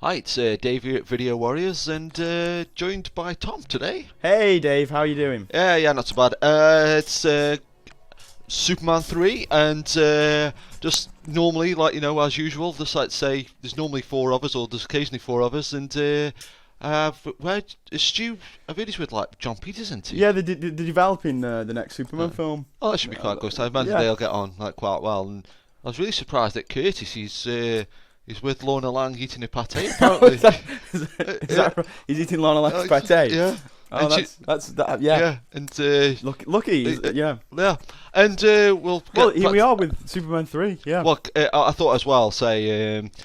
Hi, it's Dave here at Video Warriors, and joined by Tom today. Hey Dave, how you doing? Yeah, not so bad. It's Superman 3, and just normally, as usual, just like say, there's normally four of us, or there's occasionally four of us, and where is Stu? I've heard he's with like John Peters, isn't he? Yeah, they're developing the next Superman film. Oh, that should be quite good. I imagine they'll get on like quite well, and I was really surprised that Curtis, he's with Lana Lang eating a pate, apparently. Is that right? He's eating Lana Lang's pate? Yeah. Oh, that's yeah. Yeah, and lucky, yeah. Yeah, and here we are with Superman 3. Yeah. Well, I thought as well. Say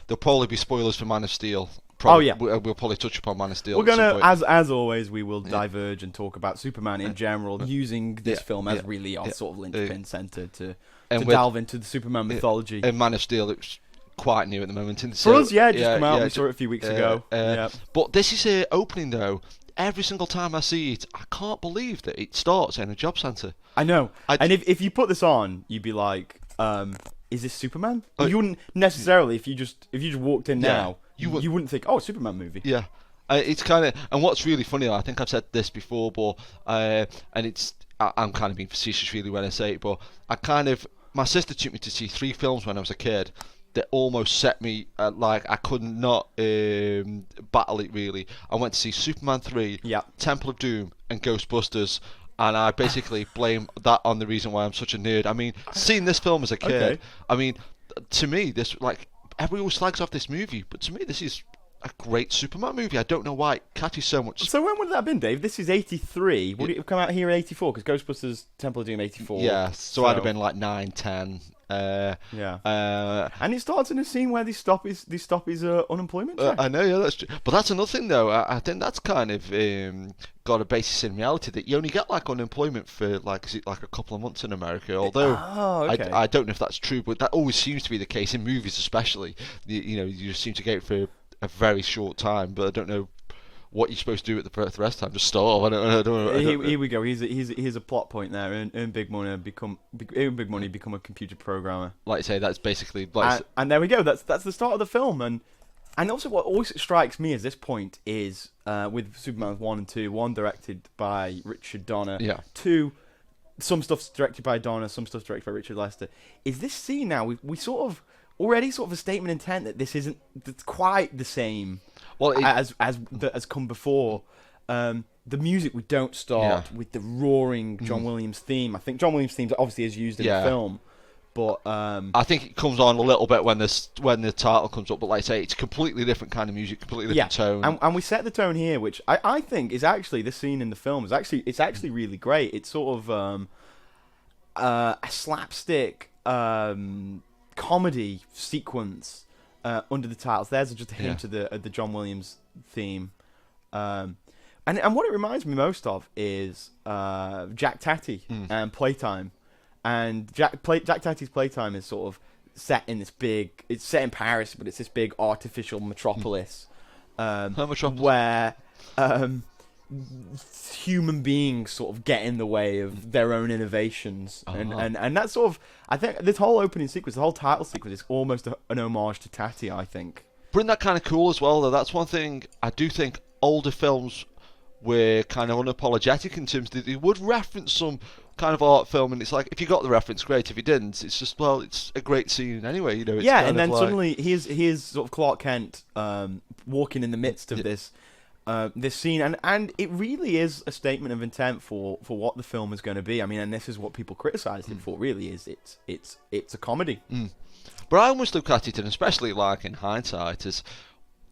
there'll probably be spoilers for Man of Steel. Yeah. We'll probably touch upon Man of Steel. We're gonna, as always, we will diverge and talk about Superman in general, using this film as really our sort of linchpin center to delve into the Superman mythology. And Man of Steel, it's quite new at the moment. For us, just come out. We saw it a few weeks ago. But this is opening though. Every single time I see it, I can't believe that it starts in a job centre. I know. And if you put this on, you'd be like, is this Superman? You wouldn't necessarily, if you just walked in now, you wouldn't think, oh, Superman movie. Yeah. It's kind of, and what's really funny, I think I've said this before, but and I'm kind of being facetious really when I say it, but my sister took me to see 3 films when I was a kid that almost set me like I could not battle it really. I went to see Superman 3, Temple of Doom, and Ghostbusters, and I basically blame that on the reason why I'm such a nerd. I mean, seeing this film as a kid, I mean, to me, this, like, everyone slags off this movie, but to me, this is a great Superman movie. I don't know why it catches so much. So when would that have been, Dave? This is 83. Would it have come out here in 84? Because Ghostbusters, Temple of Doom, 84. Yeah, so I'd have been like 9, 10. And it starts in a scene where they stop his unemployment check. I know, yeah, that's true. But that's another thing, though. I think that's kind of got a basis in reality that you only get like unemployment for like a couple of months in America. Although I don't know if that's true, but that always seems to be the case in movies, especially. You just seem to get it for a very short time. But I don't know what you're supposed to do at the rest of the time. Just starve. I don't know. Here we go. Here's a plot point there. Earn big money, become a computer programmer. Like I say, that's basically. And there we go. That's the start of the film. And also, what always strikes me at this point is with Superman 1 and 2, 1 directed by Richard Donner, 2, some stuff's directed by Donner, some stuff's directed by Richard Lester. Is this scene now? We sort of already sort of a statement intent that this isn't quite the same. Well, as come before. The music, we don't start with the roaring John Williams theme. I think John Williams theme obviously is used in the film, but I think it comes on a little bit when the title comes up. But like I say, it's a completely different kind of music, completely different tone. And we set the tone here, which I think is actually, this scene in the film is actually really great. It's sort of a slapstick comedy sequence. Under the titles, there's just a hint of the John Williams theme, and what it reminds me most of is Jack Tatty and Playtime, and Jack Tatty's Playtime is sort of set in this big. It's set in Paris, but it's this big artificial metropolis, where human beings sort of get in the way of their own innovations, and that's sort of, I think this whole opening sequence, the whole title sequence, is almost an homage to Tatty, I think. But isn't that kind of cool as well, though? That's one thing I do think older films were kind of unapologetic in terms that they would reference some kind of art film, and it's like, if you got the reference, great. If you didn't, it's just, well, it's a great scene anyway, you know. It's and then suddenly here's sort of Clark Kent walking in the midst of this scene, and it really is a statement of intent for what the film is going to be. I mean, and this is what people criticised it for. Really, is it's a comedy. But I almost look at it, and especially like in hindsight, as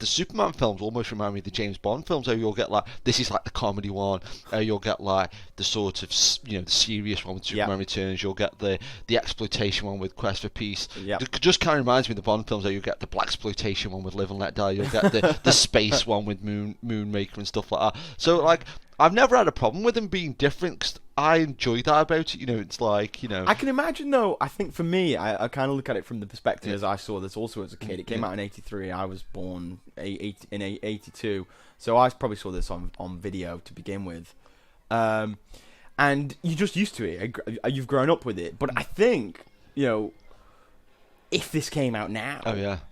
the Superman films almost remind me of the James Bond films. How you'll get like, this is like the comedy one. You'll get like the sort of the serious one with Superman Returns. You'll get the exploitation one with Quest for Peace. It just kind of reminds me of the Bond films. How you get the blaxploitation one with Live and Let Die. You'll get the space one with Moonraker and stuff like that. So like, I've never had a problem with them being different, 'cause I enjoy that about it. It's like, I can imagine, though, I think for me, I kind of look at it from the perspective as I saw this also as a kid. It came out in 83. I was born in 82. So I probably saw this on video to begin with. And you're just used to it. You've grown up with it. But I think, if this came out now,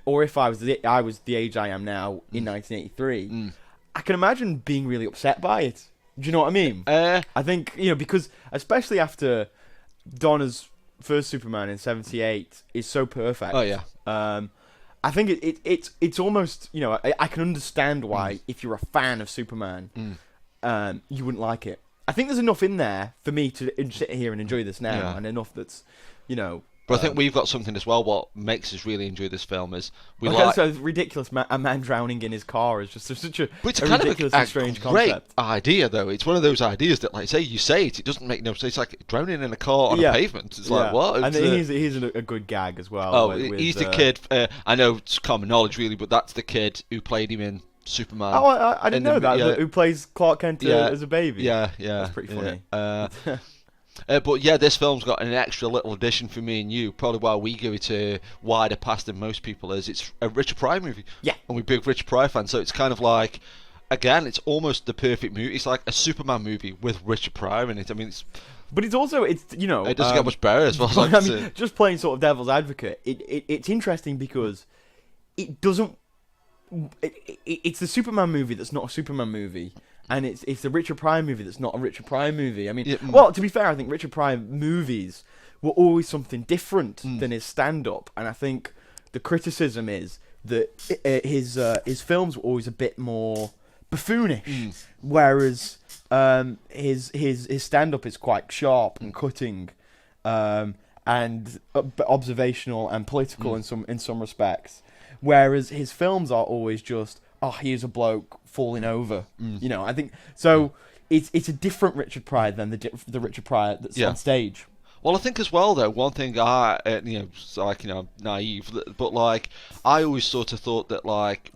or if I was the age I am now in 1983, I can imagine being really upset by it. Do you know what I mean? I think, because especially after Donner's first Superman in '78 is so perfect. Oh yeah. I think it's almost, I can understand why if you're a fan of Superman, you wouldn't like it. I think there's enough in there for me to sit here and enjoy this now, and enough that's, But I think we've got something as well. What makes us really enjoy this film is so ridiculous. A man drowning in his car is just such a ridiculous and strange great concept. Idea, though. It's one of those ideas that, like, you say it doesn't make no sense. It's like drowning in a car on a pavement. It's like, what? And he's a good gag as well. Oh, he's the kid. I know it's common knowledge, really, but that's the kid who played him in Superman. Oh, I didn't know that. Who plays Clark Kent as a baby? Yeah. That's pretty funny. But yeah, this film's got an extra little addition for me and you. Probably why we give it a wider pass than most people is it's a Richard Pryor movie. Yeah. And we're big Richard Pryor fans, so it's kind of like, again, it's almost the perfect movie. It's like a Superman movie with Richard Pryor in it. I mean, but it's also, it doesn't get much better as well. I mean, just playing sort of devil's advocate, it's interesting because it doesn't. It's the Superman movie that's not a Superman movie. And it's the Richard Pryor movie that's not a Richard Pryor movie. I mean, well, to be fair, I think Richard Pryor movies were always something different than his stand-up. And I think the criticism is that his films were always a bit more buffoonish, whereas his stand-up is quite sharp and cutting, and observational and political in some respects. Whereas his films are always just, here's a bloke falling over. I think so. It's a different Richard Pryor than the Richard Pryor that's on stage. Well, I think as well, though, one thing I'm naive, but like I always sort of thought that, like,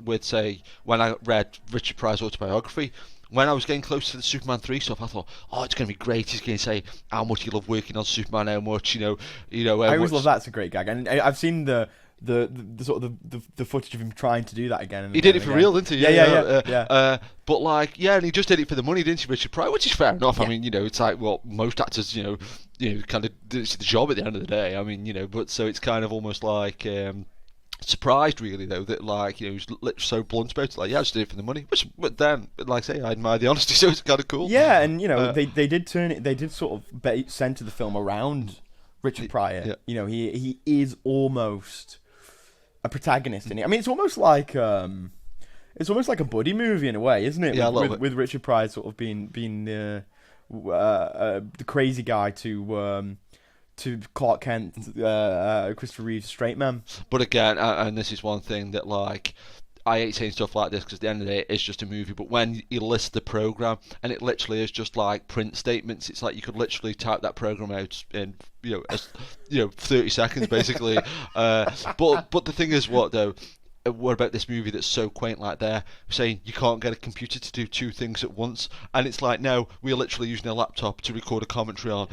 when I read Richard Pryor's autobiography, when I was getting close to the Superman 3 stuff, I thought, it's going to be great. He's going to say how much he loved working on Superman, how much, I always love that. It's a great gag, and I've seen the sort of the footage of him trying to do that again. And he did it for real, didn't he? Yeah. But like, and he just did it for the money, didn't he, Richard Pryor? Which is fair enough. Yeah. I mean, it's like, well, most actors, kind of it's the job at the end of the day. I mean, but so it's kind of almost like surprised really though that, like, he was so blunt about it. Like, I just did it for the money. But then, like I say, I admire the honesty, so it's kind of cool. Yeah, and they did turn it. They did sort of center the film around Richard Pryor. Yeah. He is almost a protagonist in it. I mean, it's almost like a buddy movie in a way, isn't it? Yeah, with Richard Pryor sort of being the crazy guy to Clark Kent, Christopher Reeve's straight man. But again, and this is one thing that, like, I hate saying stuff like this because at the end of the day it's just a movie, but when you list the program and it literally is just like print statements, it's like you could literally type that program out in 30 seconds basically. But the thing is, what about this movie that's so quaint, like they're saying you can't get a computer to do two things at once, and it's like, no, we're literally using a laptop to record a commentary on,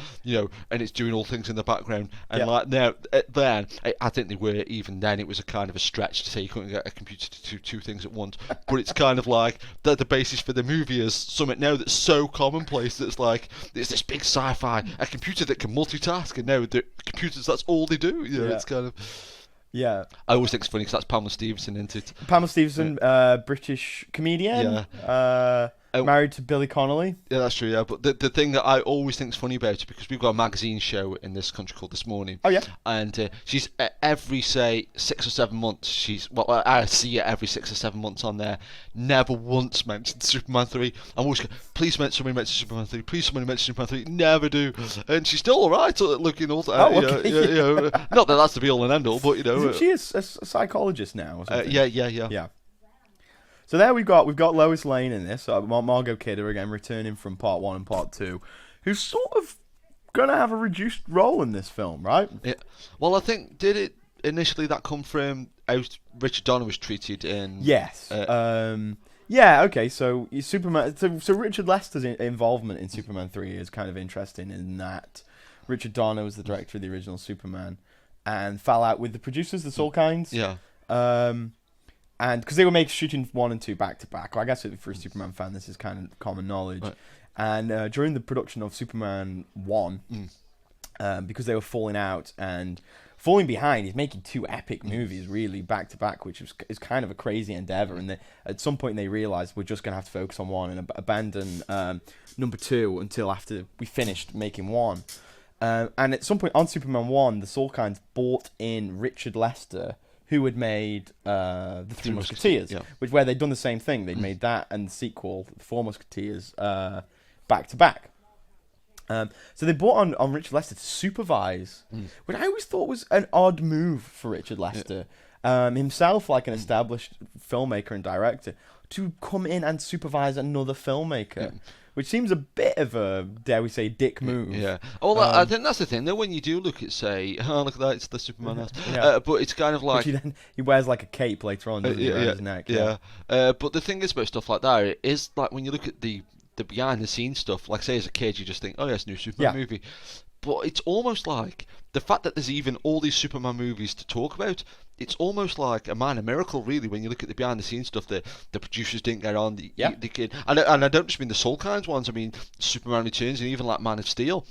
and it's doing all things in the background, and like now then I think even then it was a kind of a stretch to say you couldn't get a computer to do two things at once, but it's kind of like the basis for the movie is something now that's so commonplace that's like it's this big sci-fi, a computer that can multitask, and now the computers, that's all they do. It's kind of. Yeah, I always think it's funny because that's Pamela Stephenson, isn't it? Pamela Stephenson, British comedian, married to Billy Connolly. Yeah, that's true. Yeah, but the thing that I always think is funny about it, because we've got a magazine show in this country called This Morning. Oh yeah. And she's every 6 or 7 months. I see it every 6 or 7 months on there. Never once mentioned Superman 3. I'm always going, please somebody mention Superman 3. Please somebody mention Superman 3. Never do. And she's still alright looking all. Okay. Not that that's the be all and end all, but Isn't she a psychologist now? Or something? Yeah. So there we've got Lois Lane in this, Margot Kidder again returning from part 1 and part 2, who's sort of going to have a reduced role in this film, right? Yeah. Well, I think, did it initially that come from how Richard Donner was treated in? Yes. Yeah. Okay. So Superman. So Richard Lester's involvement in Superman 3 is kind of interesting in that Richard Donner was the director of the original Superman and fell out with the producers, the Soul Kinds. Yeah. And because they were shooting 1 and 2 back to back. Well, I guess for a Superman fan, this is kind of common knowledge. Right. And during the production of Superman 1, because they were falling out, and falling behind. He's making 2 epic movies, really, back to back, which is kind of a crazy endeavor. And at some point, they realized we're just going to have to focus on one and abandon number 2 until after we finished making 1. And at some point on Superman 1, the Salkinds bought in Richard Lester, who had made the Three Musketeers, where they'd done the same thing. They'd made that and the sequel, The Four Musketeers, back to back. So they brought on Richard Lester to supervise, which I always thought was an odd move for Richard Lester. Himself, like an established filmmaker and director, to come in and supervise another filmmaker. Which seems a bit of a, dare we say, dick move. Yeah. Well, I think that's the thing. Though, when you do look at, say, oh, look at that, it's the Superman house. But it's kind of like... He wears like a cape later on, doesn't he, around his neck. Yeah. But the thing is about stuff like that, it is like when you look at the behind-the-scenes stuff, like, say, as a kid, you just think, oh, yeah, it's a new Superman movie. But it's almost like the fact that there's even all these Superman movies to talk about, it's almost like a minor miracle, really, when you look at the behind-the-scenes stuff that the producers didn't get on. The kid, and I don't just mean the Salkinds ones. I mean Superman Returns and even like Man of Steel.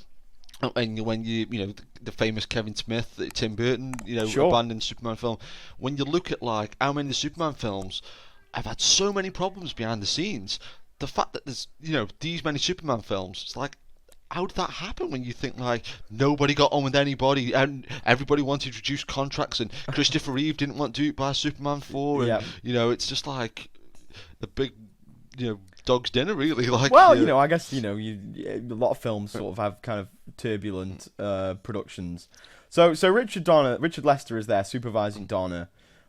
And when you know the famous Kevin Smith, Tim Burton, abandoned Superman film. When you look at like how many Superman films have had so many problems behind the scenes, the fact that there's these many Superman films, it's like, how did that happen when you think like nobody got on with anybody and everybody wanted to reduce contracts and Christopher Reeve didn't want to do it by Superman 4 and it's just like the big dog's dinner, really. Like, well, I guess a lot of films sort of have kind of turbulent productions. So Richard Lester is there supervising Donner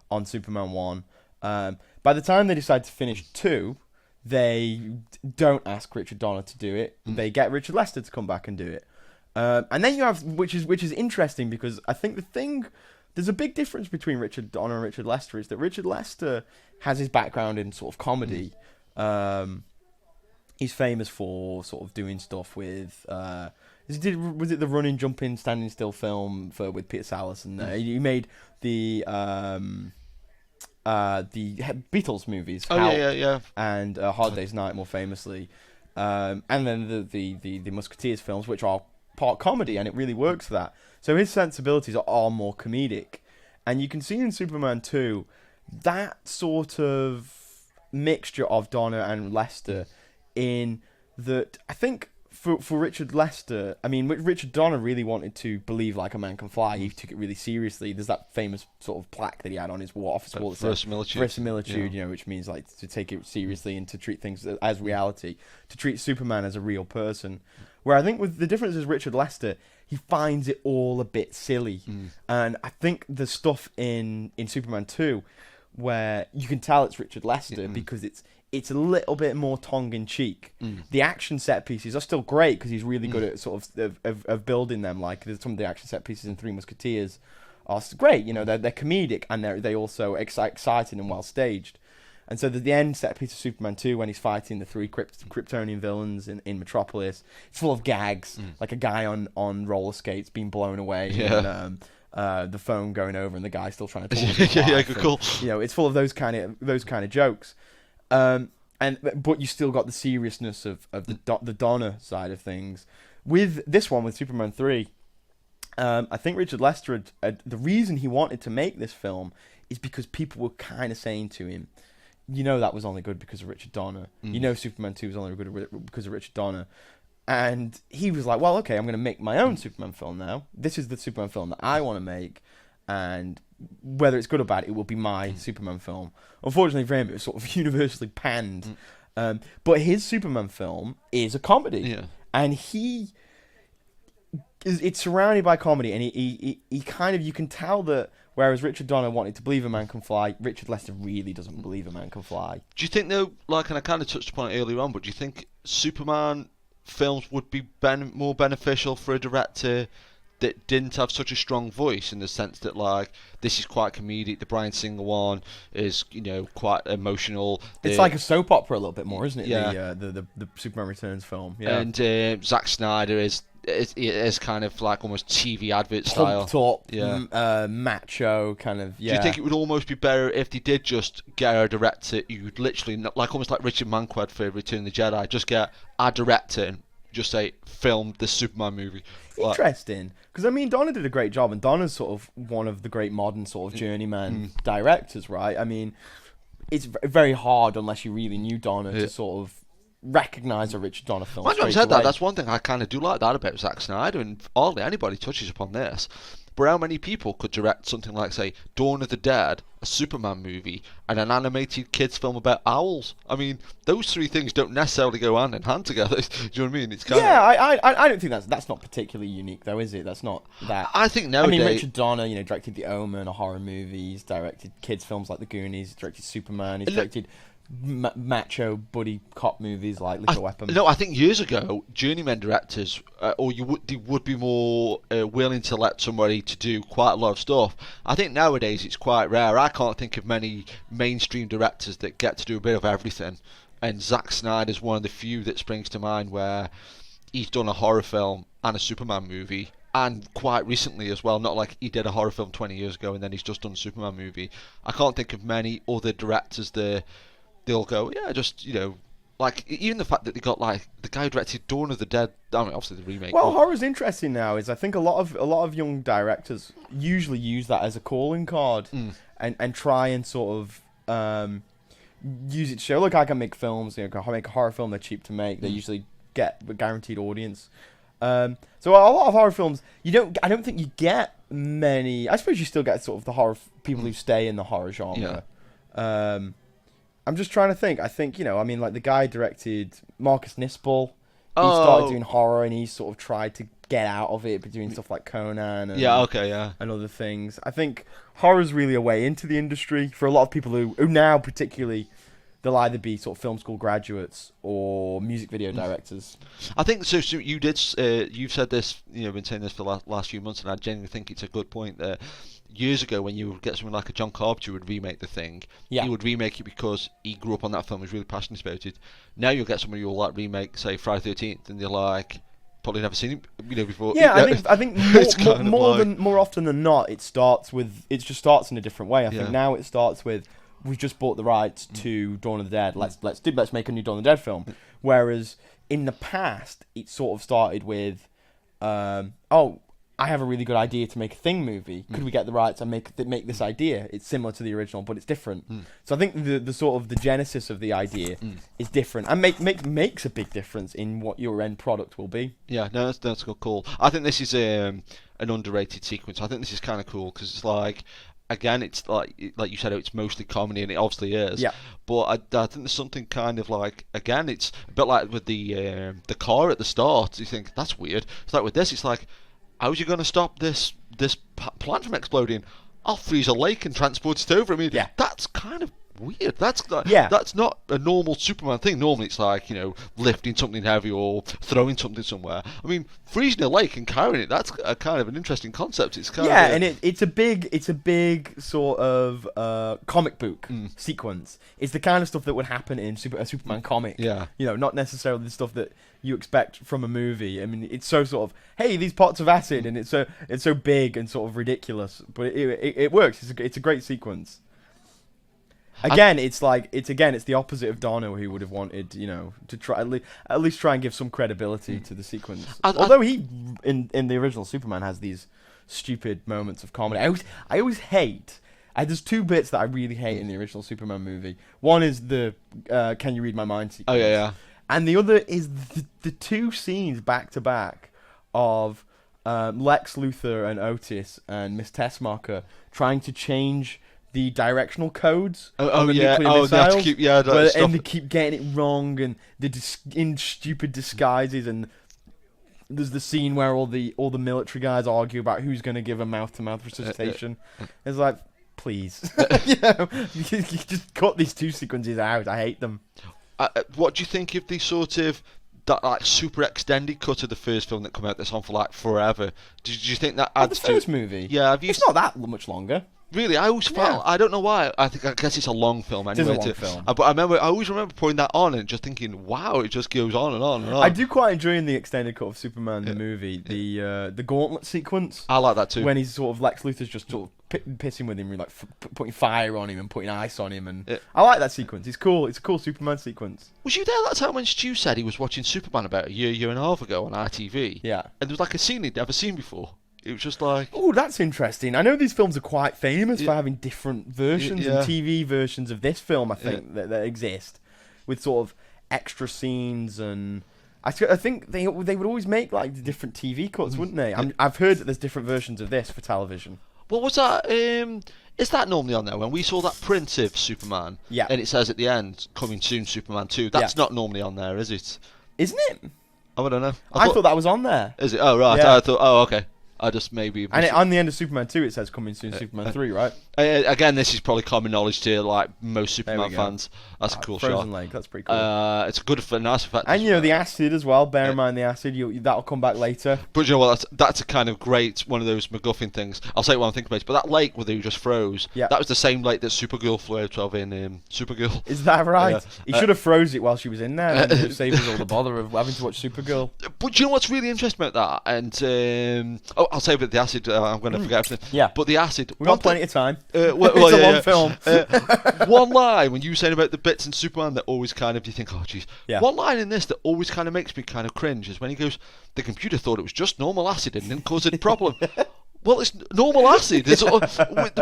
on Superman 1. By the time they decide to finish 2, they don't ask Richard Donner to do it. They get Richard Lester to come back and do it. And then you have, which is interesting, because I think there's a big difference between Richard Donner and Richard Lester, is that Richard Lester has his background in sort of comedy. He's famous for sort of doing stuff with, was it the running, jumping, standing still film with Peter Sallis, and he made the Beatles movies, and Hard Day's Night, more famously, and then the Musketeers films, which are part comedy, and it really works for that. So his sensibilities are more comedic, and you can see in Superman 2 that sort of mixture of Donner and Lester, in that I think for Richard Lester, I mean, Richard Donner really wanted to believe like a man can fly. He took it really seriously. There's that famous sort of plaque that he had on his office wall that says verisimilitude, which means like to take it seriously and to treat things as reality, to treat Superman as a real person. Where I think with the difference is Richard Lester, he finds it all a bit silly. And I think the stuff in Superman 2, where you can tell it's Richard Lester because it's a little bit more tongue-in-cheek. The action set pieces are still great because he's really good at sort of building them. Like some of the action set pieces in Three Musketeers are great. They're comedic and they also exciting and well staged. And so the end set piece of Superman 2, when he's fighting the 3 Kryptonian villains in Metropolis, it's full of gags, like a guy on roller skates being blown away. And, the phone going over and the guy still trying to talk to his wife, cool. It's full of those kind of jokes. But you still got the seriousness of the Donner side of things. With this one, with Superman 3, I think Richard Lester the reason he wanted to make this film is because people were kind of saying to him, that was only good because of Richard Donner. Superman 2 was only good because of Richard Donner. And he was like, well, okay, I'm going to make my own Superman film now. This is the Superman film that I want to make. And whether it's good or bad, it will be my Superman film. Unfortunately for him, it was sort of universally panned. But his Superman film is a comedy. Yeah. And it's surrounded by comedy. And he kind of, you can tell that whereas Richard Donner wanted to believe a man can fly, Richard Lester really doesn't believe a man can fly. Do you think, though, like, and I kind of touched upon it earlier on, but do you think Superman films would be more beneficial for a director that didn't have such a strong voice, in the sense that, like, this is quite comedic, the Bryan Singer one is, quite emotional. It's like a soap opera a little bit more, isn't it? Yeah. The Superman Returns film. Yeah. And Zack Snyder is kind of like almost TV advert style. Top, macho kind of. Yeah. Do you think it would almost be better if they did just get a director who'd literally, like almost like Richard Manquad for Return of the Jedi, just get a director and just say filmed the Superman movie. Interesting, because I mean, Donner did a great job, and Donner's sort of one of the great modern sort of journeyman directors, right? I mean, it's very hard unless you really knew Donner to sort of recognize a Richard Donner film. When I said that, that's one thing I kind of do like that about Zack Snyder, and hardly anybody touches upon this. But how many people could direct something like, say, Dawn of the Dead, a Superman movie, and an animated kids film about owls? I mean, those three things don't necessarily go hand in hand together. Do you know what I mean? It's kind of... I don't think that's not particularly unique, though, is it? That's not that. I think nowadays... I mean, Richard Donner, directed The Omen, a horror movie. He's directed kids films like The Goonies. He's directed Superman. He's directed macho buddy cop movies like Lethal Weapon. No, I think years ago, journeyman directors, they would be more willing to let somebody to do quite a lot of stuff. I think nowadays it's quite rare. I can't think of many mainstream directors that get to do a bit of everything. And Zack Snyder's one of the few that springs to mind where he's done a horror film and a Superman movie. And quite recently as well, not like he did a horror film 20 years ago and then he's just done a Superman movie. I can't think of many other directors that they'll go, like even the fact that they got like the guy who directed Dawn of the Dead. I mean, obviously the remake. Well, horror's interesting now. Is I think a lot of young directors usually use that as a calling card and try and sort of use it to show, look, I can make films. I can make a horror film. They're cheap to make. They usually get a guaranteed audience. So a lot of horror films, I don't think you get many. I suppose you still get sort of the horror people who stay in the horror genre. Yeah. I'm just trying to think. I think, like the guy directed Marcus Nispel. He started doing horror and he sort of tried to get out of it by doing stuff like Conan and, and other things. I think horror's really a way into the industry for a lot of people who now particularly, they'll either be sort of film school graduates or music video directors. I think, so you did, you've said this, been saying this for the last few months, and I genuinely think it's a good point that years ago, when you would get someone like a John Carpenter who would remake The Thing, he would remake it because he grew up on that film, was really passionate about it. Now you'll get somebody who will like remake, say, Friday the 13th, and they're like, probably never seen it, before. Yeah, I think more often than not, it just starts in a different way. I think now it starts with, we've just bought the rights to Dawn of the Dead. Let's make a new Dawn of the Dead film. Whereas in the past, it sort of started with, I have a really good idea to make a Thing movie. Could we get the rights and make this idea? It's similar to the original, but it's different. So I think the sort of the genesis of the idea is different, and makes a big difference in what your end product will be. Yeah, no, that's cool. I think this is an underrated sequence. I think this is kind of cool because it's like, again, it's like you said, it's mostly comedy, and it obviously is. Yeah. But I think there's something kind of like, again, it's a bit like with the car at the start. You think that's weird. It's like with this, it's like, how's you going to stop this plant from exploding? I'll freeze a lake and transport it over. I mean, that's kind of weird. That's not a normal Superman thing. Normally it's like, lifting something heavy or throwing something somewhere. I mean, freezing a lake and carrying it, that's a kind of an interesting concept. It's kind of, and it's a big sort of comic book sequence. It's the kind of stuff that would happen in a Superman comic. Yeah. Not necessarily the stuff that you expect from a movie. I mean, it's so sort of, hey, these pots of acid, and it's so big and sort of ridiculous, but it works. It's a great sequence. Again, it's the opposite of Donner, who would have wanted, to try at least try and give some credibility to the sequence. Although he in the original Superman has these stupid moments of comedy. I always hate. There's two bits that I really hate in the original Superman movie. One is the "Can you read my mind" sequence. Oh yeah. And the other is the two scenes back to back of Lex Luthor and Otis and Miss Tessmacher trying to change the directional codes. They have to keep and they keep getting it wrong, and they're in stupid disguises. And there's the scene where all the military guys argue about who's going to give a mouth-to-mouth resuscitation. It's like, please, you just cut these two sequences out. I hate them. What do you think of the sort of that like super extended cut of the first film that came out that's on for like forever? Did you think that adds the first movie? Yeah, it's not that much longer. Really, I always felt, I don't know why, I guess it's a long film anyway. It is a long film. But I always remember putting that on and just thinking, wow, it just goes on and on and on. I do quite enjoy in the extended cut of Superman, the movie, the gauntlet sequence. I like that too. When he's sort of, Lex Luthor's just sort of pissing with him, like putting fire on him and putting ice on him. And I like that sequence. It's cool. It's a cool Superman sequence. Was you there that time when Stu said he was watching Superman about a year and a half ago on ITV? Yeah. And there was like a scene he'd never seen before. It was just like... Oh, that's interesting. I know these films are quite famous for having different versions and TV versions of this film, I think, that exist. With sort of extra scenes and... I think they would always make like the different TV cuts, wouldn't they? I've heard that there's different versions of this for television. What was that? Is that normally on there? When we saw that print of Superman, and it says at the end, coming soon, Superman 2, that's not normally on there, is it? Isn't it? Oh, I don't know. I thought that was on there. Is it? Oh, right. Yeah. I thought, oh, okay. I just maybe... And on the end of Superman 2, it says coming soon, Superman 3, right? Again, this is probably common knowledge to like most Superman fans. That's a cool Frozen shot. Lake, that's pretty cool. It's a good, nice effect. And you know the acid as well. Bear in mind the acid. That'll come back later. But you know what? That's a kind of great one of those MacGuffin things. I'll say what I'm thinking about. But that lake where he just froze. Yeah. That was the same lake that Supergirl flew out of in Supergirl. Is that right? He should have froze it while she was in there. And it saved us all the bother of having to watch Supergirl. But do you know what's really interesting about that? And I'll say about the acid. I'm going to forget everything. Yeah. But the acid. We've got plenty of time. Well, it's a long film. One line when you were saying about the bits in Superman that always kind of, you think, oh jeez. Yeah. One line in this that always kind of makes me kind of cringe is when he goes, the computer thought it was just normal acid and didn't cause a problem. Well, it's normal acid.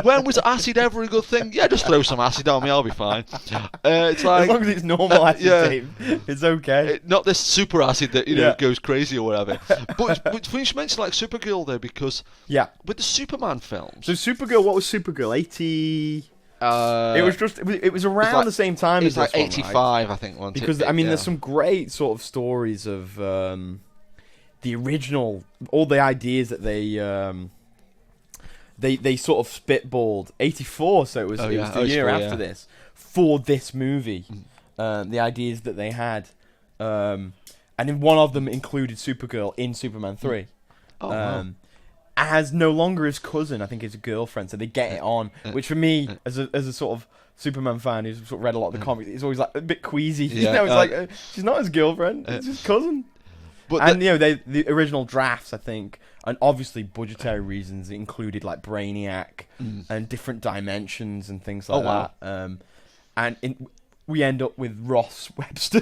When was acid ever a good thing? Yeah, just throw some acid on me, I'll be fine. It's like, as long as it's normal acid, Dave, it's okay. Not this super acid that goes crazy or whatever. But you should mention like Supergirl though, because with the Superman films. So Supergirl, what was Supergirl? 80. It was around the same time as this like 85, one, right? I think. Because I mean, there's some great sort of stories of the original, all the ideas that they sort of spitballed. 84, so it was the year after this for this movie. The ideas that they had, and then one of them included Supergirl in Superman 3. Wow. As no longer his cousin, I think his girlfriend, so they get it on. Which for me, as a sort of Superman fan who's sort of read a lot of the comics, it's always like a bit queasy. You know, it's like she's not his girlfriend, it's his cousin. But the original drafts, I think, and obviously budgetary reasons, it included like Brainiac and different dimensions and things like that. And we end up with Ross Webster.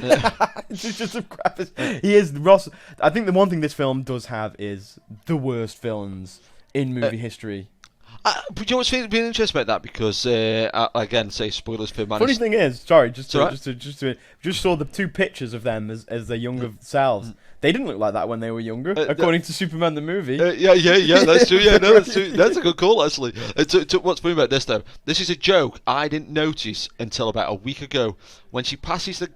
It's just a crap. He is Ross. I think the one thing this film does have is the worst villains in movie history. But you know what's been interesting about that? Because again, say spoilers for Man. Funny thing is, sorry, just saw the two pictures of them as their younger selves. They didn't look like that when they were younger, according to Superman the movie. Yeah, that's true. Yeah, no, that's true. That's a good call, actually. What's funny about this, though? This is a joke I didn't notice until about a week ago when she passes the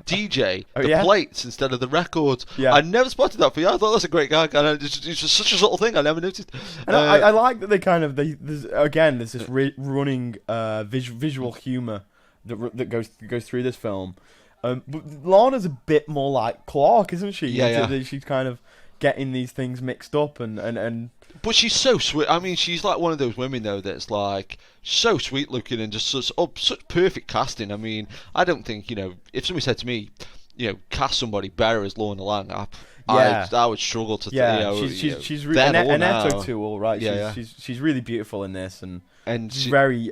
DJ the plates instead of the records. Yeah. I never spotted that for you. I thought that's a great gag. It's just such a subtle thing I never noticed. And I like that they kind of there's this running visual humor that goes through this film. But Lana's a bit more like Clark, isn't she? Yeah. She's kind of getting these things mixed up and. But she's so sweet. I mean, she's like one of those women though that's like so sweet looking and just such perfect casting. I mean, I don't think if somebody said to me, cast somebody better as Lana Lang, I would struggle to. Yeah, she's really Annette O'Toole, right? Yeah, she's really beautiful in this and she's very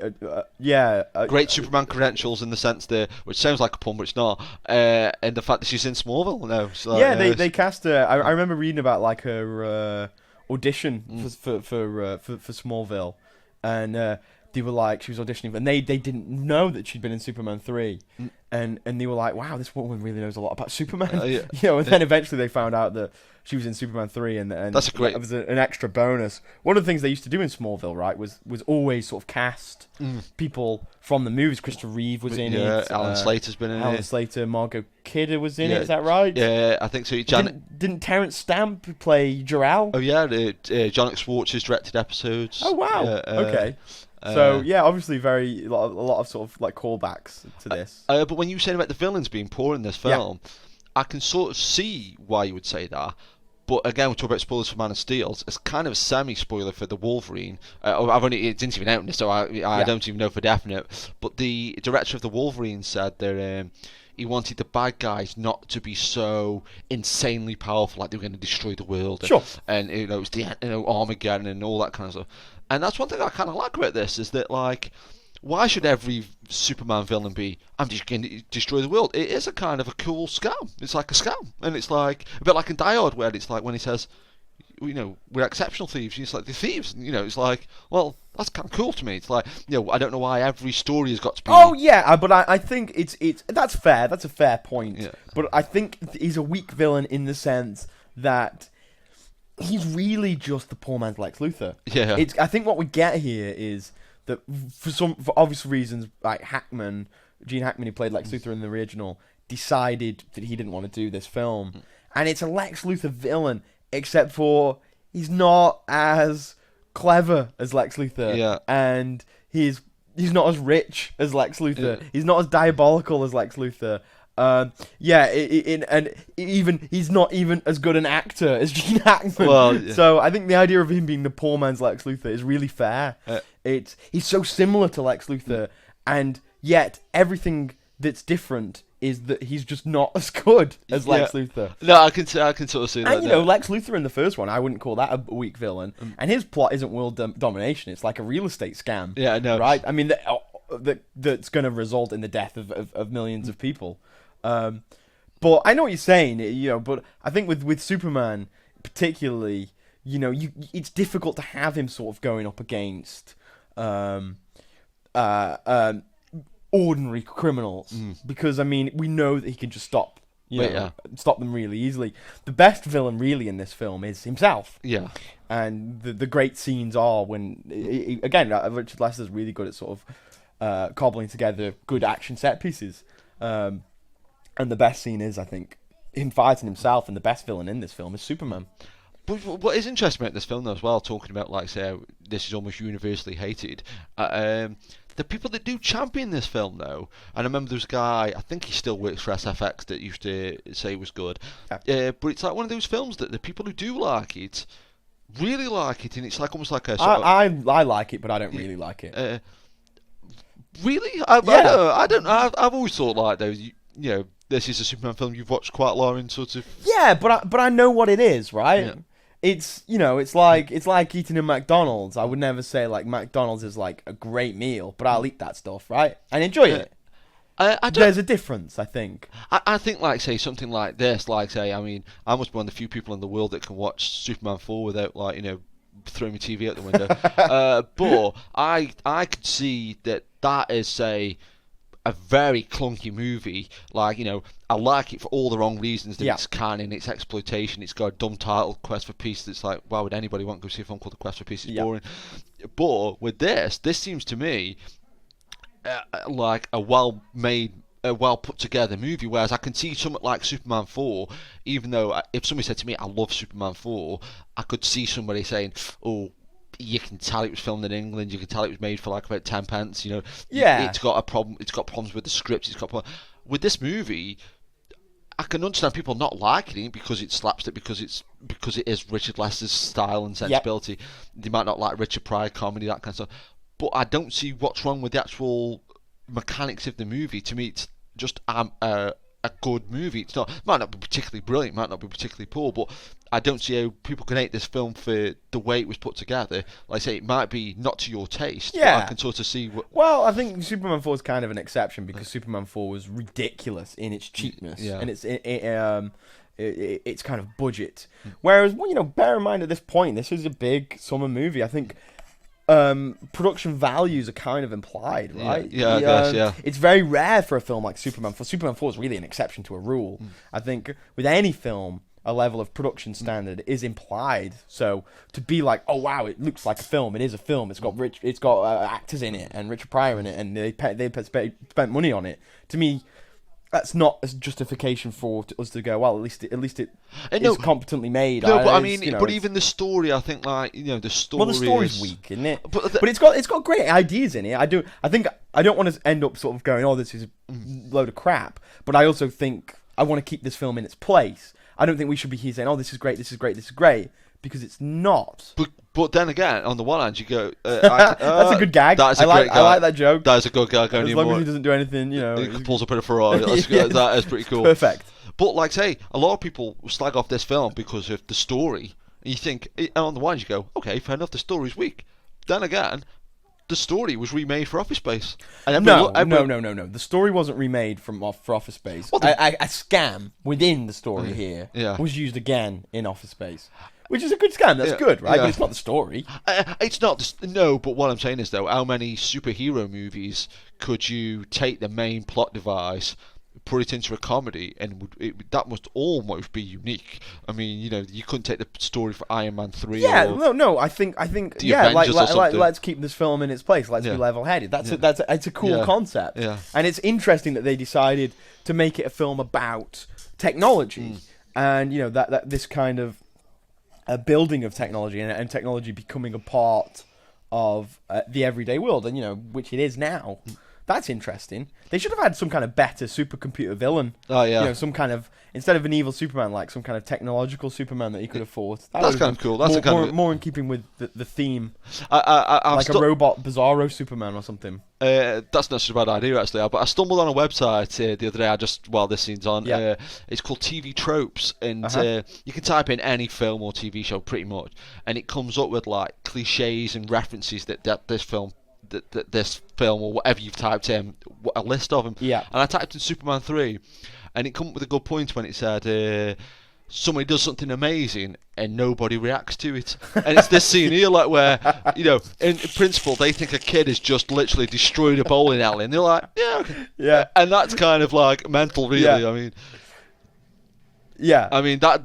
great Superman credentials in the sense there, which sounds like a pun, but it's not. And the fact that she's in Smallville now. So, they cast her. I remember reading about like her audition for Smallville, and they were like she was auditioning, and they didn't know that she'd been in Superman 3, and they were like, wow, this woman really knows a lot about Superman. And then eventually they found out that she was in Superman 3, and that's great. It was an extra bonus. One of the things they used to do in Smallville, right, was always sort of cast people from the movies. Christopher Reeve was in it. Alan Slater's been in it. Alan Slater, Margot Kidder was in it. Is that right? Yeah, I think so. Didn't Terrence Stamp play Jor-El? Oh yeah, John Schwartz has directed episodes. Oh wow. Okay. So obviously a lot of sort of like callbacks to this. But when you were saying about the villains being poor in this film, I can sort of see why you would say that. But again, we talk about spoilers for Man of Steel. It's kind of a semi-spoiler for the Wolverine. It didn't even out, so I don't even know for definite. But the director of the Wolverine said that he wanted the bad guys not to be so insanely powerful, like they were going to destroy the world. Sure. And it was the Armageddon and all that kind of stuff. And that's one thing I kind of like about this, is that like, why should every Superman villain be, I'm just going to destroy the world? It is a kind of a cool scam. It's like a scam. And it's like, a bit like in Die Hard, where it's like when he says, we're exceptional thieves. It's like, the thieves. It's like, well, that's kind of cool to me. It's like, I don't know why every story has got to be... Oh, yeah, but I think it's that's fair. That's a fair point. Yeah. But I think he's a weak villain in the sense that he's really just the poor man's Lex Luthor. Yeah. I think what we get here is that for obvious reasons, like Gene Hackman, who played Lex Luthor in the original, decided that he didn't want to do this film. And it's a Lex Luthor villain, except for he's not as clever as Lex Luthor. Yeah. And he's not as rich as Lex Luthor. Yeah. He's not as diabolical as Lex Luthor. And he's not even as good an actor as Gene Hackman. Well, yeah. So I think the idea of him being the poor man's Lex Luthor is really fair. He's so similar to Lex Luthor, and yet everything that's different is that he's just not as good as Lex Luthor. No, I can sort of see that. And Lex Luthor in the first one, I wouldn't call that a weak villain. And his plot isn't world domination; it's like a real estate scam. Yeah, no. Right? I mean, that's going to result in the death of millions of people. But I know what you're saying, But I think with Superman, particularly, it's difficult to have him sort of going up against ordinary criminals, because I mean, we know that he can just stop them really easily. The best villain really in this film is himself. Yeah. And the great scenes are when Richard Lester's really good at sort of cobbling together good action set pieces. And the best scene is, I think, him fighting himself, and the best villain in this film is Superman. But what is interesting about this film, though, as well, talking about, like, say, this is almost universally hated, the people that do champion this film, though, and I remember there was a guy, I think he still works for SFX, that used to say it was good, but it's like one of those films that the people who do like it really like it, and it's like almost like a... I like it, but I don't really like it. Really? I don't know. I've always thought, like, though, this is a Superman film you've watched quite a lot in sort of... Yeah, but I know what it is, right? Yeah. It's it's like eating a McDonald's. I would never say like McDonald's is like a great meal, but I'll eat that stuff, right? And enjoy it. There's a difference, I think. I think, like, say, something like this, like, say, I mean, I must be one of the few people in the world that can watch Superman 4 without, like, throwing my TV out the window. But I could see that is, say, a very clunky movie. Like, I like it for all the wrong reasons. That it's canon, it's exploitation, it's got a dumb title, Quest for Peace. That's like, why would anybody want to go see a film called The Quest for Peace? It's boring. But with this seems to me like a well-made, a well-put-together movie. Whereas I can see something like Superman 4, even though if somebody said to me, I love Superman 4, I could see somebody saying, oh, you can tell it was filmed in England. You can tell it was made for like about 10 pence. It's got a problem. It's got problems with the script. With this movie, I can understand people not liking it because it slapstick, because it is Richard Lester's style and sensibility. Yep. They might not like Richard Pryor comedy, that kind of stuff. But I don't see what's wrong with the actual mechanics of the movie. To me, it's just a good movie. It might not be particularly brilliant, might not be particularly poor, but I don't see how people can hate this film for the way it was put together. Like I say, it might be not to your taste, but I can sort of see what... Well, I think Superman 4 is kind of an exception because Superman 4 was ridiculous in its cheapness and its kind of budget. Whereas, bear in mind at this point, this is a big summer movie. I think production values are kind of implied, right? I guess. It's very rare for a film like Superman 4. Superman 4 is really an exception to a rule. I think with any film, a level of production standard is implied. So to be like, oh wow, it looks like a film. It is a film. It's got actors in it and Richard Pryor in it, and they spent money on it. To me, that's not a justification for us to go, well, at least it is competently made. No, but I mean, but even the story, I think, like, the story. Well, the story's weak, isn't it? But it's got great ideas in it. I think I don't want to end up sort of going, oh, this is a load of crap. But I also think I want to keep this film in its place. I don't think we should be here saying, "Oh, this is great, this is great, this is great," because it's not. But then again, on the one hand, you go, that's a good gag. That's a great gag. I like that joke. That is a good gag. As long as he doesn't do anything, he pulls up in a Ferrari. That is pretty cool. Perfect. But like say, a lot of people slag off this film because of the story. And you think, and on the one hand, you go, okay, fair enough, the story's weak. Then again, the story was remade for Office Space. And no. The story wasn't remade for Office Space. Well, a scam within the story here was used again in Office Space. Which is a good scam. That's good, right? But it's not the story. It's not. No, but what I'm saying is, though, how many superhero movies could you take the main plot device, put it into a comedy, and that must almost be unique? I mean, you couldn't take the story for Iron Man 3. Yeah, no. I think. Yeah, let's keep this film in its place. Let's be level-headed. It's a cool concept. Yeah. And it's interesting that they decided to make it a film about technology, and that this kind of a building of technology and technology becoming a part of the everyday world, and which it is now. That's interesting. They should have had some kind of better supercomputer villain. Oh yeah. Some kind of, instead of an evil Superman, like some kind of technological Superman that he could have fought. That's kind of cool. That's more in keeping with the theme. Like a robot Bizarro Superman or something. That's not such a bad idea actually. But I stumbled on a website the other day. While this scene's on. It's called TV Tropes, and you can type in any film or TV show pretty much, and it comes up with like cliches and references that this film. This film or whatever you've typed in, a list of them. Yeah. And I typed in Superman 3, and it come up with a good point when it said somebody does something amazing and nobody reacts to it. And it's this scene here, like where in principle they think a kid has just literally destroyed a bowling alley, and they're like, yeah, okay. Yeah. And that's kind of like mental, really. Yeah. I mean, yeah. I mean that's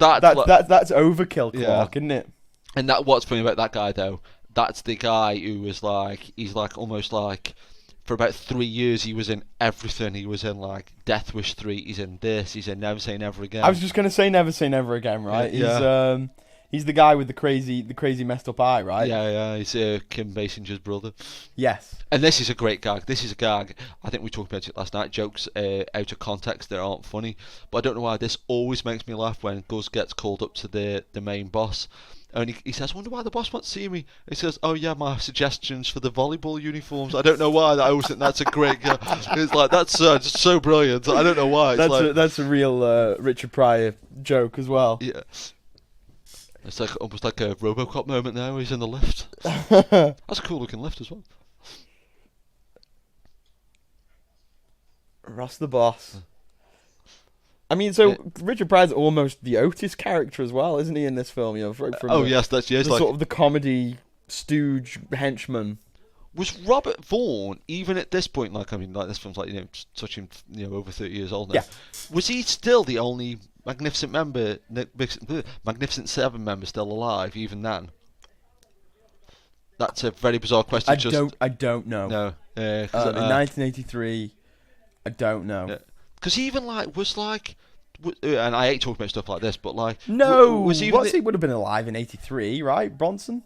overkill, Clark, isn't it? And what's funny about that guy though. That's the guy who was he's almost like, for about 3 years he was in everything. He was in like Death Wish 3, he's in this, he's in Never Say Never Again. I was just going to say Never Say Never Again, right? Yeah. He's the guy with the crazy messed up eye, right? Yeah, he's Kim Basinger's brother. Yes. And this is a great gag. This is a gag, I think we talked about it last night, jokes out of context that aren't funny. But I don't know why this always makes me laugh when Gus gets called up to the main boss. And he says, I wonder why the boss wants to see me. He says, oh yeah, my suggestions for the volleyball uniforms. I don't know why. I always think that's a great... it's like, that's just so brilliant. I don't know why. That's a real Richard Pryor joke as well. Yeah. It's like almost like a RoboCop moment there where he's in the lift. That's a cool looking lift as well. Ross the boss. I mean, so Richard Pryor's almost the Otis character as well, isn't he, in this film? Yes, that's like sort of the comedy stooge henchman. Was Robert Vaughn, even at this point, this film's touching over 30 years old now. Yeah. Was he still the only Magnificent Seven member still alive even then? That's a very bizarre question. I don't know. No. In 1983, I don't know. Because even and I hate talking about stuff like this, but he would have been alive in 83, right? Bronson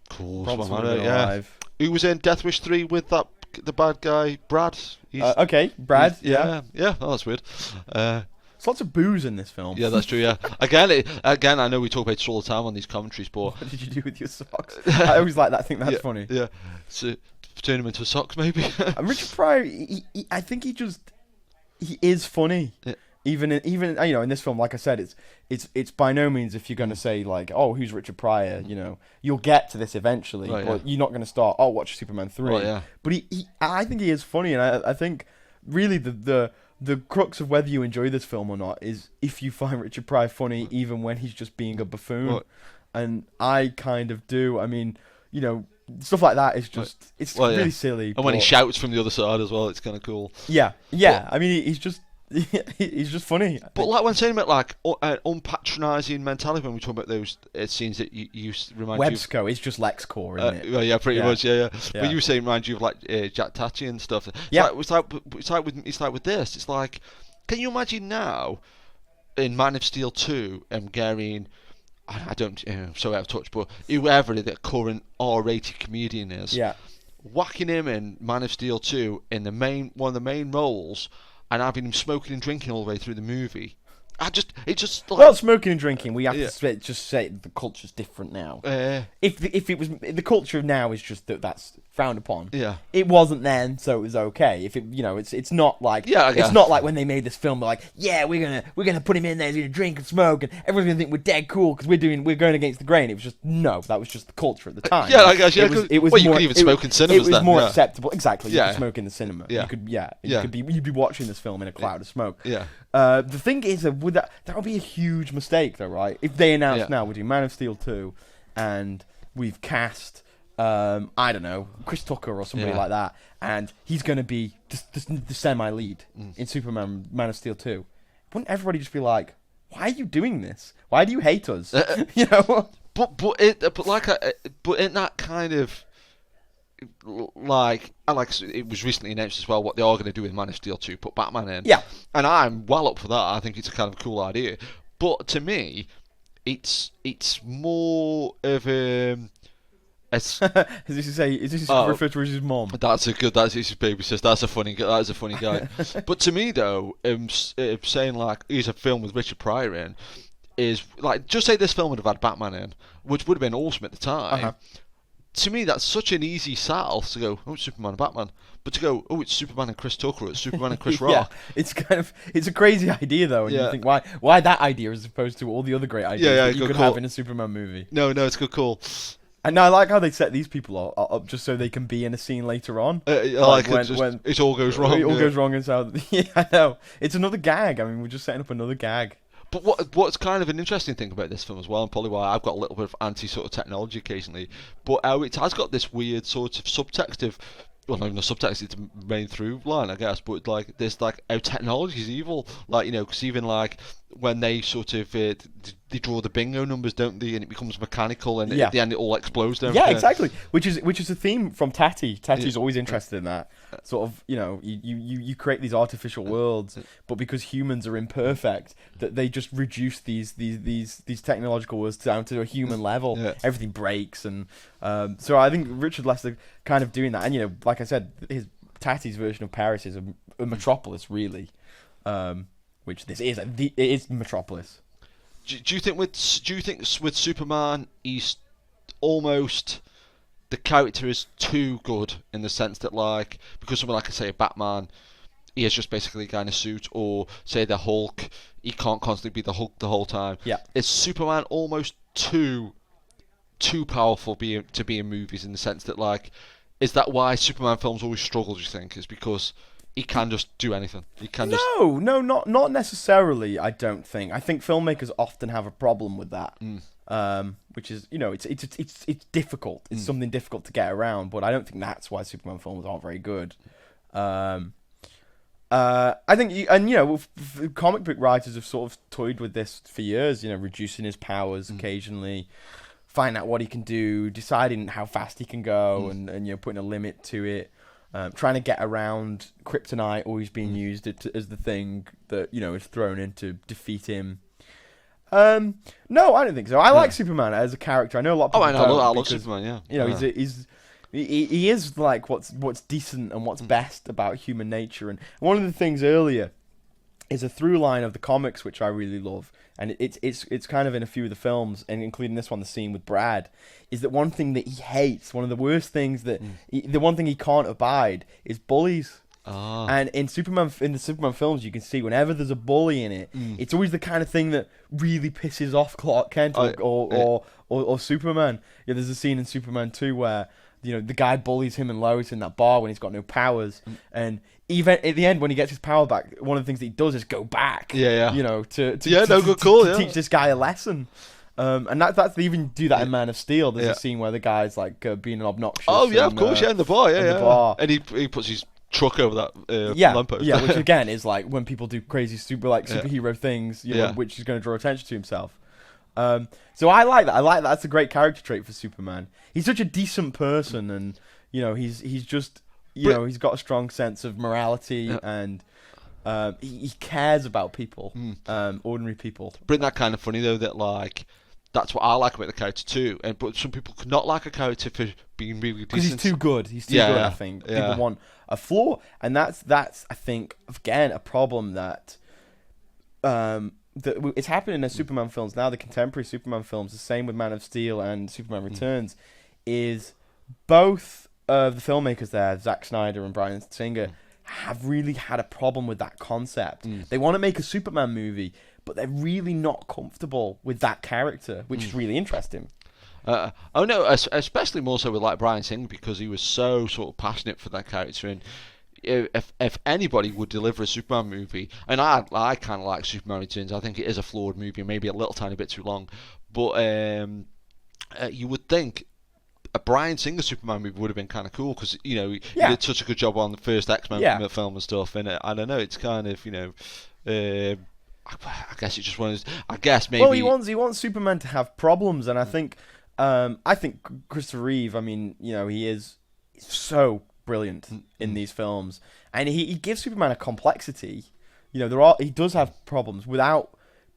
Bronson would have been alive. Who was in Death Wish 3 with the bad guy, Brad? Brad. Yeah. Oh, that's weird. There's lots of booze in this film. Yeah, that's true. Yeah. Again, I know we talk about this all the time on these commentaries, but what did you do with your socks? I always like that. I think that's funny. Yeah. So turn them into socks, maybe. Richard Pryor, I think he is funny. Yeah. Even in this film, like I said, it's by no means, if you're going to say like, oh, who's Richard Pryor, you'll get to this eventually, but you're not going to start, watch Superman 3. Right, yeah. But I think he is funny, and I think really the crux of whether you enjoy this film or not is if you find Richard Pryor funny even when he's just being a buffoon. Right. And I kind of do. I mean, stuff like that is just really silly. And when he shouts from the other side as well, it's kind of cool. Yeah. I mean, he's just funny. But like when saying about an unpatronising mentality, when we talk about those scenes that you remind Websco, you of, it's just LexCorp, isn't it? Well, yeah, pretty much, yeah. But you were saying remind you of Jack Tatty and stuff. It's like with this. It's like, can you imagine now in Man of Steel 2 getting, I don't, so out of touch, but whoever the current R-rated comedian is, whacking him in Man of Steel 2 in one of the main roles, and having him smoking and drinking all the way through the movie, It just like, well, smoking and drinking, we have to just say the culture's different now. If it was the culture now is just that's frowned upon. Yeah, it wasn't then, so it was okay. If it, it's not like it's not like when they made this film, they're like, we're gonna put him in there, he's gonna drink and smoke, and everyone's gonna think we're dead cool because we're going against the grain. It was just that was just the culture at the time. I guess it was well, more, you could even smoke in cinemas. It was then, more acceptable. Exactly, you could smoke in the cinema. Yeah, you'd be watching this film in a cloud of smoke. Yeah. The thing is that that would be a huge mistake, though, right? If they announce now we're doing Man of Steel 2, and we've cast, I don't know, Chris Tucker or somebody like that, and he's going to be the semi-lead in Superman Man of Steel 2, wouldn't everybody just be like, why are you doing this? Why do you hate us? But in that kind of it was recently announced as well what they are going to do with Man of Steel 2, put Batman in. Yeah. And I'm well up for that. I think it's a kind of cool idea. But to me, it's more of a... Is this referred to as his mom? That's his baby sister. That is a funny guy. But to me though, saying like he's a film with Richard Pryor in is like, just say this film would have had Batman in, which would have been awesome at the time. To me, that's such an easy sell to go, oh, it's Superman and Batman. But to go, oh, it's Superman and Chris Tucker, or it's Superman and Chris Rock. It's a crazy idea, though, and you think, why that idea as opposed to all the other great ideas that you could have in a Superman movie? No, it's a good call. And I like how they set these people up just so they can be in a scene later on. When it all goes wrong. It all goes wrong and so... Yeah, I know. It's another gag. I mean, we're just setting up another gag. But what's kind of an interesting thing about this film as well, and probably why I've got a little bit of anti sort of technology occasionally, but it has got this weird sort of subtext of, well, not even a subtext, it's a main through line, I guess, but like this, like, how technology is evil, like, because even like when they sort of they draw the bingo numbers, don't they, and it becomes mechanical, and at the end it all explodes. Yeah, exactly. Which is a theme from Tati. Tati's always interested in that sort of. You create these artificial worlds, but because humans are imperfect, that they just reduce these technological worlds down to a human level. Everything breaks, and so I think Richard Lester kind of doing that, and like I said, his Tati's version of Paris is a metropolis, really. Which this is, it is Metropolis. Do you think with Superman, he's almost, the character is too good in the sense that, like, because someone like, say, a Batman, he is just basically a guy in a suit, or say the Hulk, he can't constantly be the Hulk the whole time. Yeah. Is Superman almost too powerful to be in movies, in the sense that, like, is that why Superman films always struggle? Do you think is because he can just do anything? He can not necessarily. I don't think. I think filmmakers often have a problem with that, which is it's difficult. It's something difficult to get around. But I don't think that's why Superman films aren't very good. I think comic book writers have sort of toyed with this for years. Reducing his powers occasionally, finding out what he can do, deciding how fast he can go, and putting a limit to it. Trying to get around kryptonite always being used as the thing that is thrown in to defeat him. No, I don't think so. I like Superman as a character. I know a lot of people I love Superman. Yeah, he is like what's decent and what's best about human nature. And one of the things earlier is a through line of the comics which I really love, and it's kind of in a few of the films, and including this one, the scene with Brad, is that one thing that he hates, one of the worst things that the one thing he can't abide is bullies. And in the Superman films, you can see whenever there's a bully in it, it's always the kind of thing that really pisses off Clark Kent or Superman. Yeah, there's a scene in Superman 2 where the guy bullies him and Lois in that bar when he's got no powers, and even at the end when he gets his power back, one of the things that he does is go back. To teach this guy a lesson. And that's they even do that in Man of Steel. There's a scene where the guy's like being obnoxious. Oh yeah, of course, in the bar, the bar. And he puts his truck over that lamppost. Yeah, which again is like when people do crazy superhero things, which he's going to draw attention to himself. So I like that. That's a great character trait for Superman. He's such a decent person, and he's just he's got a strong sense of morality, and he cares about people, ordinary people. But isn't that kind of funny though, that like that's what I like about the character too, but some people could not like a character for being really decent. Because he's too good. He's too good, I think. People want a flaw, and that's I think again a problem that it's happening in Superman films now. The contemporary Superman films, the same with Man of Steel and Superman Returns, is both of the filmmakers there, Zack Snyder and Bryan Singer, have really had a problem with that concept. They want to make a Superman movie, but they're really not comfortable with that character, which is really interesting. Oh no, especially more so with like Bryan Singer, because he was so sort of passionate for that character, and if anybody would deliver a Superman movie, and I kind of like Superman Returns. I think it is a flawed movie, maybe a little tiny bit too long, but you would think a Bryan Singer Superman movie would have been kind of cool, because he did such a good job on the first X-Men film and stuff, and I don't know, it's kind of I guess it's just one of those, I guess maybe. Well, he wants Superman to have problems, and I think Christopher Reeve, he is so brilliant in these films, and he gives Superman a complexity. He does have problems without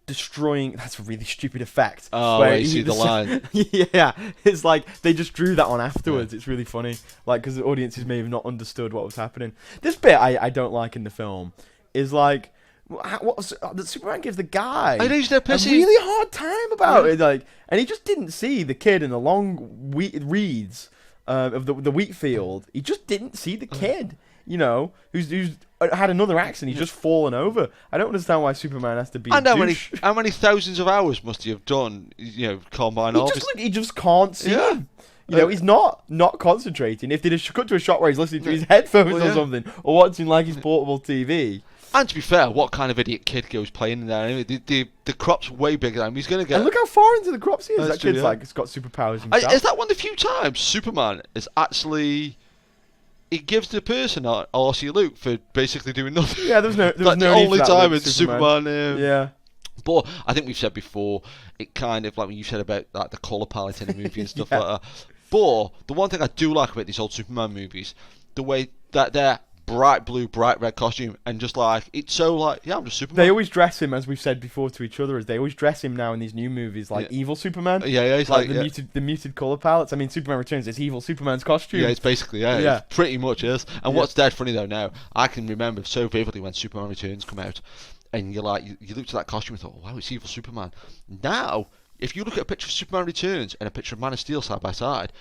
destroying. That's a really stupid effect. Oh, where you see the line. Yeah, it's like they just drew that on afterwards. It's really funny, like, because the audiences may have not understood what was happening. This bit I don't like in the film is like, that Superman gives the guy a really hard time about it, like, and he just didn't see the kid in the long reeds of the wheat field. He just didn't see the kid, who's had another accident. He's just fallen over. I don't understand why Superman has to be. And how many thousands of hours must he have done? Combine. He just can't see him. He's not concentrating. If they just cut to a shot where he's listening to his headphones or something, or watching like his portable TV. And to be fair, what kind of idiot kid goes playing in there? Anyway, the crop's way bigger than him. He's going to get. And look how far into the crops he is. That kid's like, it's got superpowers himself. Is that one of the few times Superman is actually? It gives the person R.C. Luke for basically doing nothing. Yeah, there's no the only time it's Superman. Yeah. But I think we've said before, it kind of, like when you said about like the colour palette in the movie and stuff like that. But the one thing I do like about these old Superman movies, the way that they're bright blue, bright red costume, and just like, it's so like, I'm just Superman. They always dress him, as we've said before to each other, as they always dress him now in these new movies like evil Superman. Yeah, he's like the muted colour palettes. I mean, Superman Returns is evil Superman's costume. Yeah, it's basically it pretty much is. And what's dead funny though now, I can remember so vividly when Superman Returns come out, and you're like, you looked at that costume and thought, oh, wow, it's evil Superman. Now, if you look at a picture of Superman Returns and a picture of Man of Steel side by side,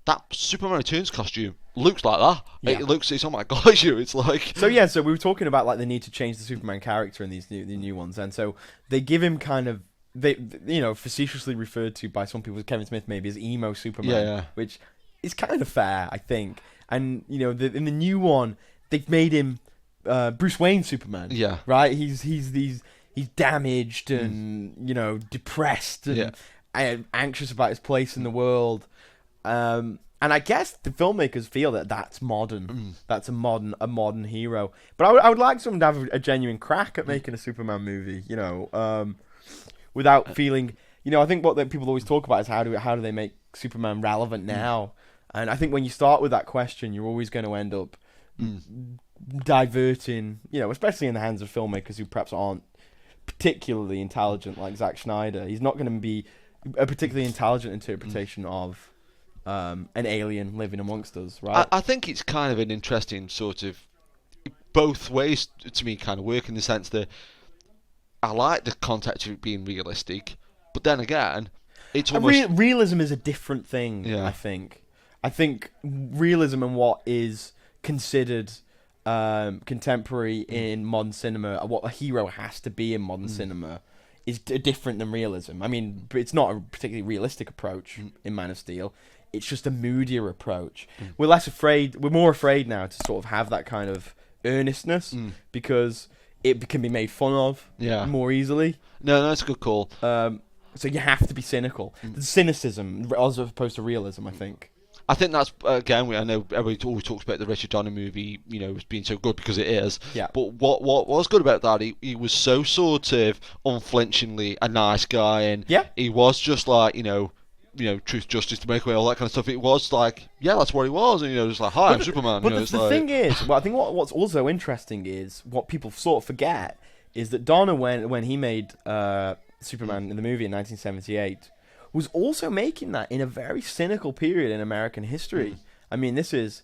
that Superman Returns costume looks like that. Yeah. It's oh my gosh, it's like. So we were talking about like the need to change the Superman character in the new ones, and so they give him kind of facetiously referred to by some people, Kevin Smith maybe, as emo Superman, which is kind of fair, I think. And in the new one, they've made him Bruce Wayne Superman. Yeah, right. He's damaged and depressed and anxious about his place in the world. And I guess the filmmakers feel that that's modern. That's a modern hero. But I would like someone to have a genuine crack at making a Superman movie. Without feeling. I think what people always talk about is how do they make Superman relevant now? And I think when you start with that question, you're always going to end up diverting. Especially in the hands of filmmakers who perhaps aren't particularly intelligent, like Zack Snyder. He's not going to be a particularly intelligent interpretation of an alien living amongst us, right? I think it's kind of an interesting sort of both ways to me kind of work, in the sense that I like the concept of it being realistic, but then again, it's almost realism is a different thing. Yeah. I think realism and what is considered contemporary in modern cinema, what a hero has to be in modern cinema, is different than realism. I mean, it's not a particularly realistic approach in Man of Steel. It's just a moodier approach. We're more afraid now to sort of have that kind of earnestness because it can be made fun of more easily. No, that's a good call. So you have to be cynical. The cynicism as opposed to realism, I think. I think that's, again, I know everybody always talks about the Richard Donner movie, as being so good because it is. Yeah. But what was good about that, he was so sort of unflinchingly a nice guy, and he was just like, truth, justice, to make away, all that kind of stuff. It was like, that's what he was, and just like, hi, I'm Superman. But the thing is, I think what's also interesting is what people sort of forget is that Donner, when he made Superman in the movie in 1978, was also making that in a very cynical period in American history. I mean, it's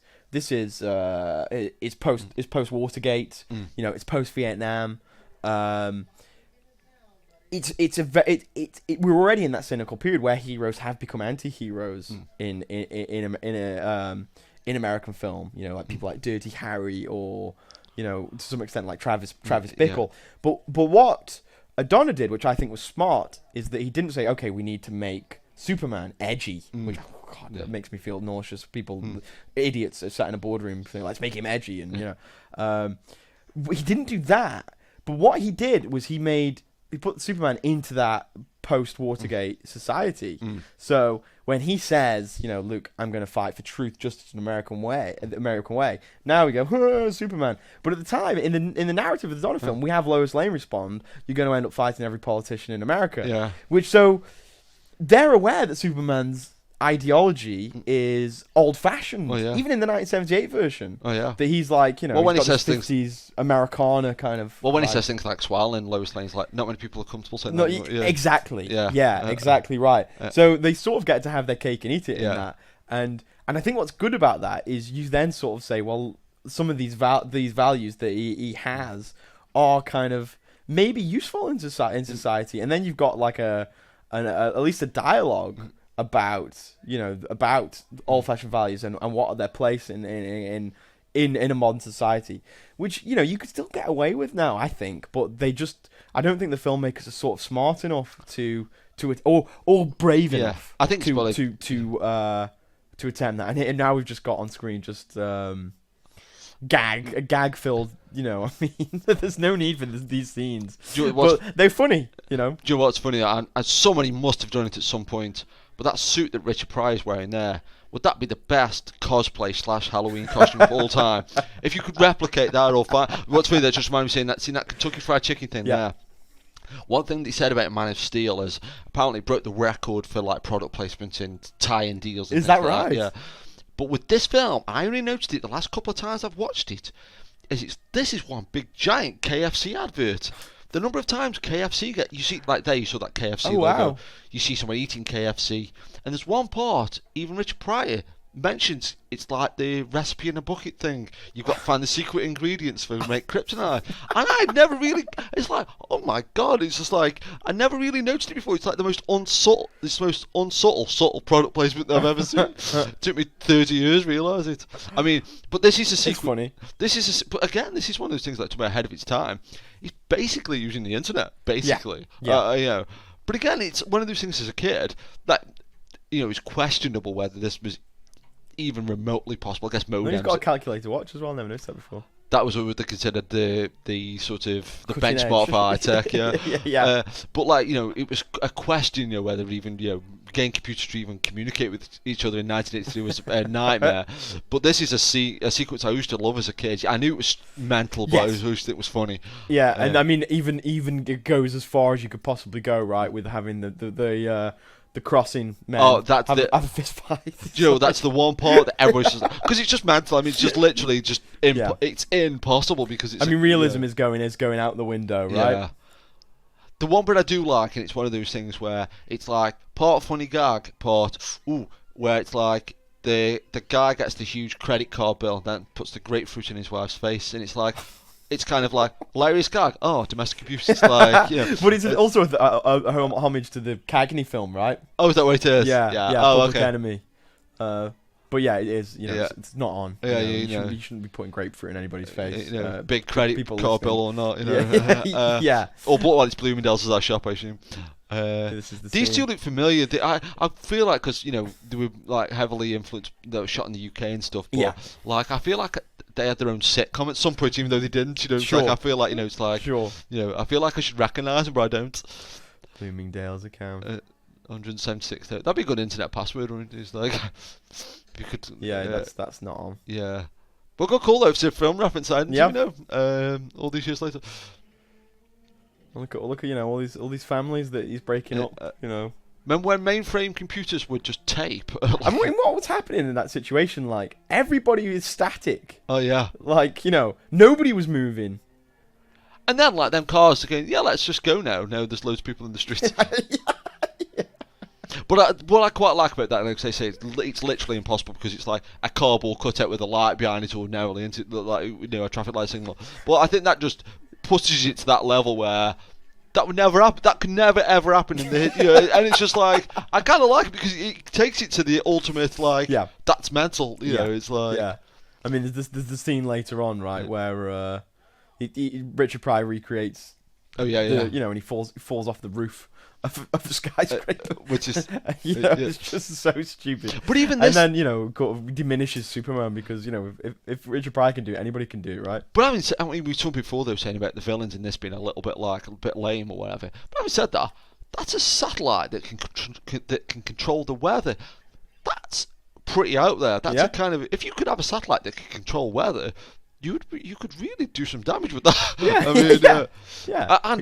post Watergate. It's post Vietnam. we're already in that cynical period where heroes have become anti-heroes in American film. You know, like people like Dirty Harry, or you know, to some extent like Travis Bickle. Yeah. But what Adona did, which I think was smart, is that he didn't say, okay, we need to make Superman edgy, which that makes me feel nauseous. People, idiots, are sat in a boardroom saying, let's make him edgy, and you know, he didn't do that. But what he did was he put Superman into that post-Watergate society. So when he says, you know, Luke, I'm going to fight for truth, justice, and the American way. Now we go, Superman. But at the time, in the narrative of the Donner film, we have Lois Lane respond, "You're going to end up fighting every politician in America." Yeah. So they're aware that Superman's ideology is old-fashioned, even in the 1978 version. That he's like, you know, when he's got he says 50s things, Americana kind of. Well, when he says things like swallowing, Lois Lane's like, not many people are comfortable saying that. Exactly. Exactly right. So they sort of get to have their cake and eat it in that. And I think what's good about that is you then sort of say, well, some of these values that he has are kind of maybe useful in society, and then you've got like at least a dialogue about old-fashioned values and what are their place in a modern society, which, you know, you could still get away with now, I think, but I don't think the filmmakers are sort of smart enough to or brave enough. I think to attempt that, and now we've just got on screen just gag filled. You know, I mean, there's no need for these scenes, but they're funny. You know. Do you know what's funny? And somebody must have done it at some point. But that suit that Richard Pryor is wearing there, would that be the best cosplay / Halloween costume of all time? If you could replicate that or find... What's funny, that just reminded me of seeing that Kentucky Fried Chicken thing there. One thing they said about Man of Steel is apparently it broke the record for like product placement in tie-in deals. And is that right? Yeah. But with this film, I only noticed it the last couple of times I've watched it. This is one big giant KFC advert. The number of times KFC you see, like there you saw that KFC logo. Wow. You see someone eating KFC, and there's one part, even Richard Pryor mentions, it's like the recipe in a bucket thing. You've got to find the secret ingredients for make kryptonite. And I'd never really, it's like, oh my god, it's just like, I never really noticed it before. It's like the most subtle product placement I've ever seen. It took me 30 years to realise it. I mean, but this is a secret. It's funny. But again, this is one of those things that took me ahead of its time. He's basically using the internet, basically. Yeah. You know. But again, it's one of those things as a kid that, you know, it's questionable whether this was even remotely possible. I guess modems. He's got a calculator watch as well. I've never noticed that before. That was what they considered the sort of the benchmark for high tech, yeah. But like, you know, it was a question, you know, whether even, you know, getting computers to even communicate with each other in 1983 was a nightmare. But this is a sequence I used to love as a kid. I knew it was mental, but I wished it was funny. Yeah, and I mean, even it goes as far as you could possibly go, right, with having the crossing men have a fist fight. You know, that's the one part that everyone's just... Because it's just mental. I mean, it's just literally just... It's impossible because it's... I mean, realism is going out the window, right? Yeah. The one bit I do like, and it's one of those things where it's like part funny gag, part... where it's like the guy gets the huge credit card bill, then puts the grapefruit in his wife's face, and it's like... It's kind of like hilarious gag. Oh, domestic abuse. It's like, you know, but it's also a homage to the Cagney film, right? Oh, is that what it is? Yeah. Oh, Public Enemy. But yeah, it is. You know, it's not on. Yeah, you shouldn't be putting grapefruit in anybody's face. You know, big credit card bill or not. You know. Yeah. Or but it's Bloomingdale's as our shop, I assume. These two look familiar. I feel like, because, you know, they were like heavily influenced. They were shot in the UK and stuff. But like, I feel like they had their own sitcom at some point, even though they didn't. You know, it's like, I feel like, you know, it's like, you know, I feel like I should recognise them, but I don't. Bloomingdale's account. 176. That'd be a good internet password, wouldn't it? It's like, you could. Yeah, that's not on. Yeah, but good call though. It's a film reference, you know, all these years later. Look at you know, all these families that he's breaking up. You know. Remember when mainframe computers would just tape? I mean, what was happening in that situation? Like, everybody is static. Oh, yeah. Like, you know, nobody was moving. And then, like, them cars are going, let's just go now. No, there's loads of people in the street. Yeah. But what I quite like about that, like I say, it's literally impossible because it's like a cardboard cutout with a light behind it ordinarily, and like, you know, a traffic light signal. But I think that just pushes it to that level where that would never happen. That could never ever happen in the you know, and it's just like I kind of like it because it takes it to the ultimate like that's mental. You know, it's like I mean, there's the scene later on, right, where Richard Pryor recreates. Oh yeah. You know, and he falls off the roof of the skyscraper, which is it's just so stupid. But even this, and then diminishes Superman because if Richard Pryor can do it, anybody can do it, right? But I mean we talked before though saying about the villains in this being a little bit lame or whatever. But having said that, that's a satellite that can control the weather. That's pretty out there. That's a kind of if you could have a satellite that can control weather. You could really do some damage with that. Yeah, I mean, and exactly.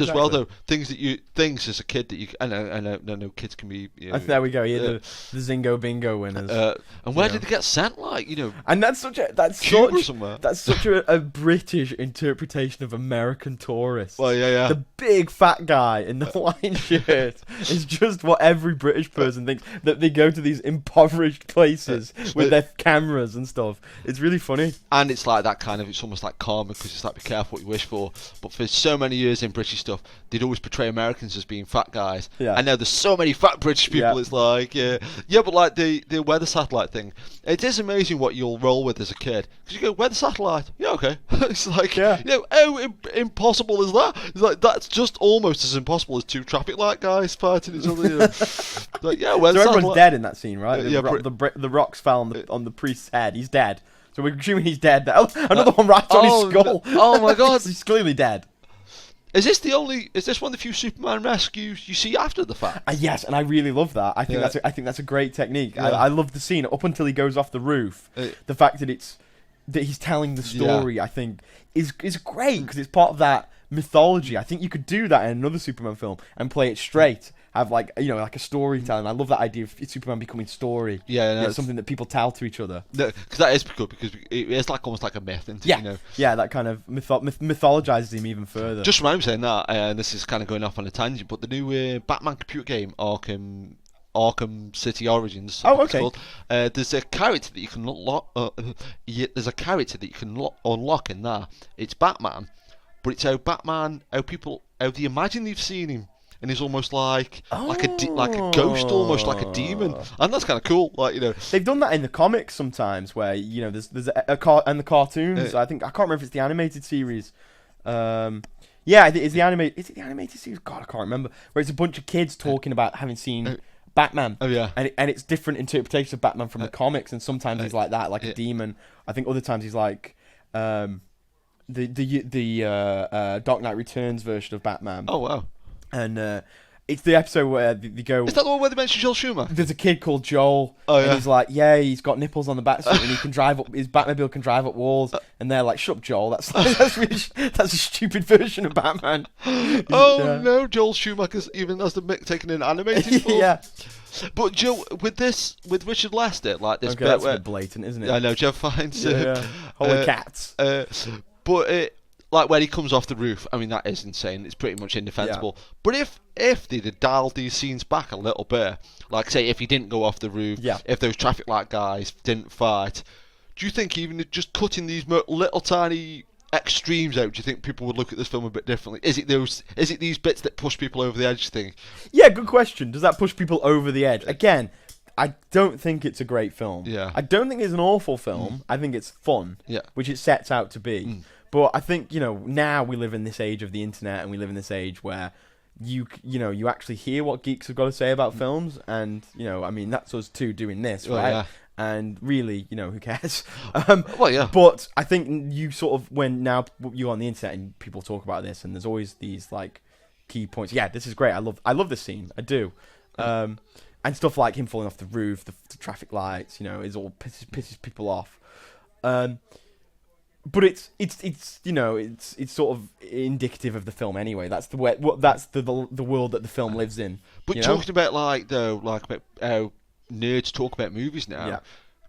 As well though, things as a kid that you I know kids can be. There we go. The Zingo Bingo winners. And where did they get sent? Like and that's such a British interpretation of American tourist. Well, yeah. The big fat guy in the Hawaiian shirt is just what every British person thinks, that they go to these impoverished places with their cameras and stuff. It's really funny. And it's like that kind of. It's almost like karma because it's like be careful what you wish for. But for so many years in British stuff, they'd always portray Americans as being fat guys. Yeah. And now there's so many fat British people. It's like but like the weather satellite thing, it is amazing what you'll roll with as a kid because you go weather satellite. Yeah, okay. It's like impossible is that? It's like that's just almost as impossible as two traffic light guys fighting each other. Like weather so everyone's satellite. dead in that scene, right? The rocks fell on the priest's head. He's dead. So we're assuming he's dead. Another one right on his skull. Oh my god, he's clearly dead. Is this one of the few Superman rescues you see after the fact? Yes, and I really love that. I think that's a great technique. Yeah. I love the scene up until he goes off the roof. The fact that he's telling the story, I think, is great because it's part of that mythology. I think you could do that in another Superman film and play it straight. Have like a storytelling. I love that idea of Superman becoming story. Yeah, something that people tell to each other. No, because that is good because it's like almost like a myth, isn't it? That kind of mythologizes him even further. Just when I'm saying that, and this is kind of going off on a tangent, but the new Batman computer game, Arkham City Origins. Oh, okay. It's called, there's a character that you can unlock. There's a character that you can unlock in there. It's Batman, but it's how they imagine they've seen him. And he's almost like a ghost, almost like a demon, and that's kind of cool. Like they've done that in the comics sometimes, where there's and the cartoons. I can't remember if it's the animated series. It's the animated. Is it the animated series? God, I can't remember. Where it's a bunch of kids talking about having seen Batman. Oh yeah, and it's different interpretations of Batman from the comics, and sometimes he's like that, like a demon. I think other times he's like the Dark Knight Returns version of Batman. Oh wow. And it's the episode where they go. Is that the one where they mention Joel Schumacher? There's a kid called Joel, and he's like, he's got nipples on the back seat, and he can drive up. His Batmobile can drive up walls, and they're like, "Shut up, Joel. That's a stupid version of Batman." No, Joel Schumacher's even as the Mick taking an animated film. Yeah. But Joe, with Richard Lester, like this bit that's where blatant, isn't it? I know Joe finds holy cats. But like when he comes off the roof, I mean that is insane. It's pretty much indefensible. Yeah. But if they'd have dialed these scenes back a little bit, like say if he didn't go off the roof, if those traffic light guys didn't fight, do you think even just cutting these little tiny extremes out, do you think people would look at this film a bit differently? Is it these bits that push people over the edge thing? Yeah, good question. Does that push people over the edge? Again, I don't think it's a great film. Yeah. I don't think it's an awful film. I think it's fun. Yeah. Which it sets out to be. But I think, now we live in this age of the internet, and we live in this age where you actually hear what geeks have got to say about films, and, I mean, that's us two doing this, right? Yeah. And really, who cares? Well, yeah. But I think you sort of, when now you're on the internet and people talk about this, and there's always these, like, key points. Yeah, this is great. I love this scene. I do. And stuff like him falling off the roof, the traffic lights, is all pisses people off. But it's sort of indicative of the film anyway. That's the way. That's the world that the film lives in. But talking about about how nerds talk about movies now. Yeah.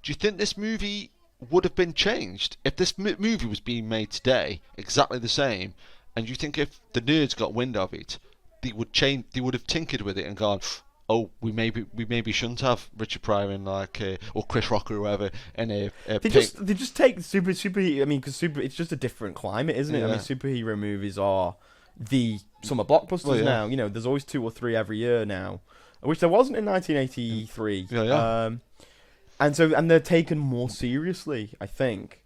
Do you think this movie would have been changed if this movie was being made today, exactly the same? And do you think if the nerds got wind of it, they would change? They would have tinkered with it and gone, "Oh, we maybe shouldn't have Richard Pryor in or Chris Rock or whoever in a they just take super. I mean, because it's just a different climate, isn't it? Yeah. I mean, superhero movies are, the summer blockbusters now. You know, there's always 2 or 3 every year now, which there wasn't in 1983. And they're taken more seriously, I think.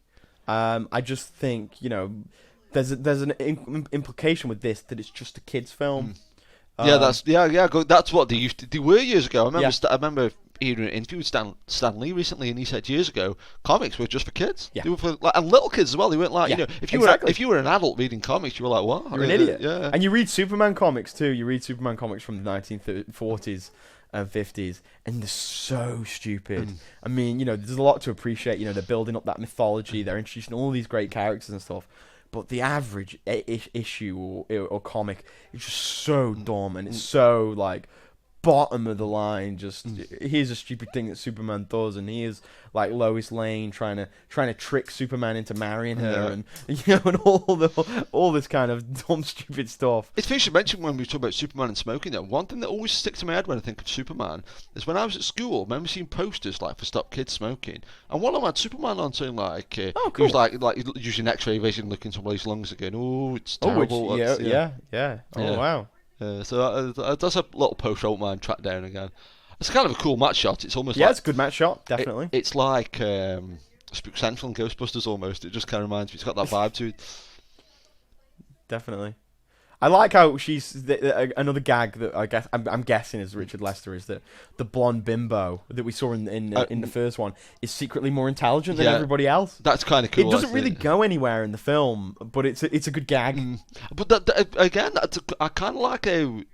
I just think, you know, there's an implication with this that it's just a kids' film. That's what they were years ago. I remember hearing an interview with Stan Lee recently, and he said years ago comics were just for kids. They were for and little kids as well. They weren't like, you know, if you were an adult reading comics, you were like, what? You're an idiot. Yeah. And you read Superman comics too. You read Superman comics from the 1940s and 50s, and they're so stupid. I mean, you know, there's a lot to appreciate. You know, they're building up that mythology. They're introducing all these great characters and stuff. But the average issue or comic is just so dumb, and it's so like bottom of the line. Just here's a stupid thing that Superman does, and here's like Lois Lane trying to trick Superman into marrying her, and you know, and all this kind of dumb, stupid stuff. It's funny you should mention when we talk about Superman and smoking. Though, one thing that always sticks to my head when I think of Superman is when I was at school. I remember seeing posters like for Stop Kids Smoking, and one of them had Superman on saying like, he was like using X-ray vision, looking somebody's lungs again. Oh, it's terrible. Oh wow. So that's a little post old man track down again. It's kind of a cool match shot. It's almost it's a good match shot, definitely. It's like Spook Central and Ghostbusters almost. It just kind of reminds me. It's got that vibe to it. Definitely. I like how she's another gag that I guess I'm guessing is Richard Lester is that the blonde bimbo that we saw in the first one is secretly more intelligent than everybody else. That's kind of cool. It doesn't really go anywhere in the film, but it's a good gag. But again, I kind of like a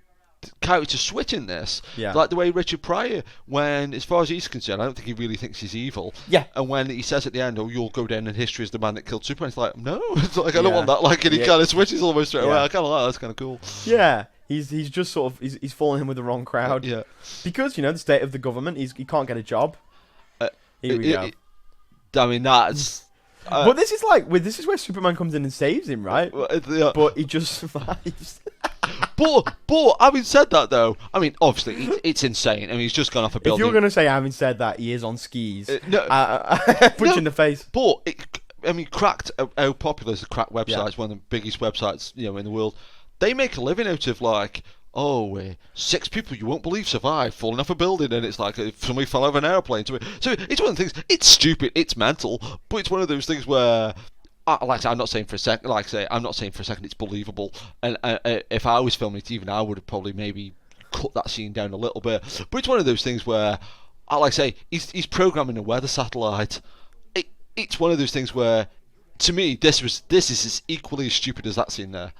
character switch in this. Like the way Richard Pryor, when as far as he's concerned, I don't think he really thinks he's evil. And when he says at the end, "Oh, you'll go down in history as the man that killed Superman," it's like, no, it's like I don't want that. Like, and he kind of switches almost straight away. I kind of like that. That's kind of cool. Yeah, he's just sort of he's falling in with the wrong crowd. Because you know the state of the government, he can't get a job. Here we go. I mean that's. But this is where Superman comes in and saves him, right? But he just survives. but having said that, though, I mean, obviously, it's insane. I mean, he's just gone off a building. If you're going to say, having said that, he is on skis, punch in the face. But, Cracked, how popular is the Cracked website? It's one of the biggest websites, you know, in the world. They make a living out of, like, 6 people you won't believe survived falling off a building, and it's like somebody fell over an airplane. So it's one of the things. It's stupid, it's mental, but it's one of those things where. I'm not saying for a second. It's believable. And if I was filming it, even I would have probably maybe cut that scene down a little bit. But it's one of those things where, he's programming a weather satellite. It's one of those things where, to me, this is as equally as stupid as that scene there.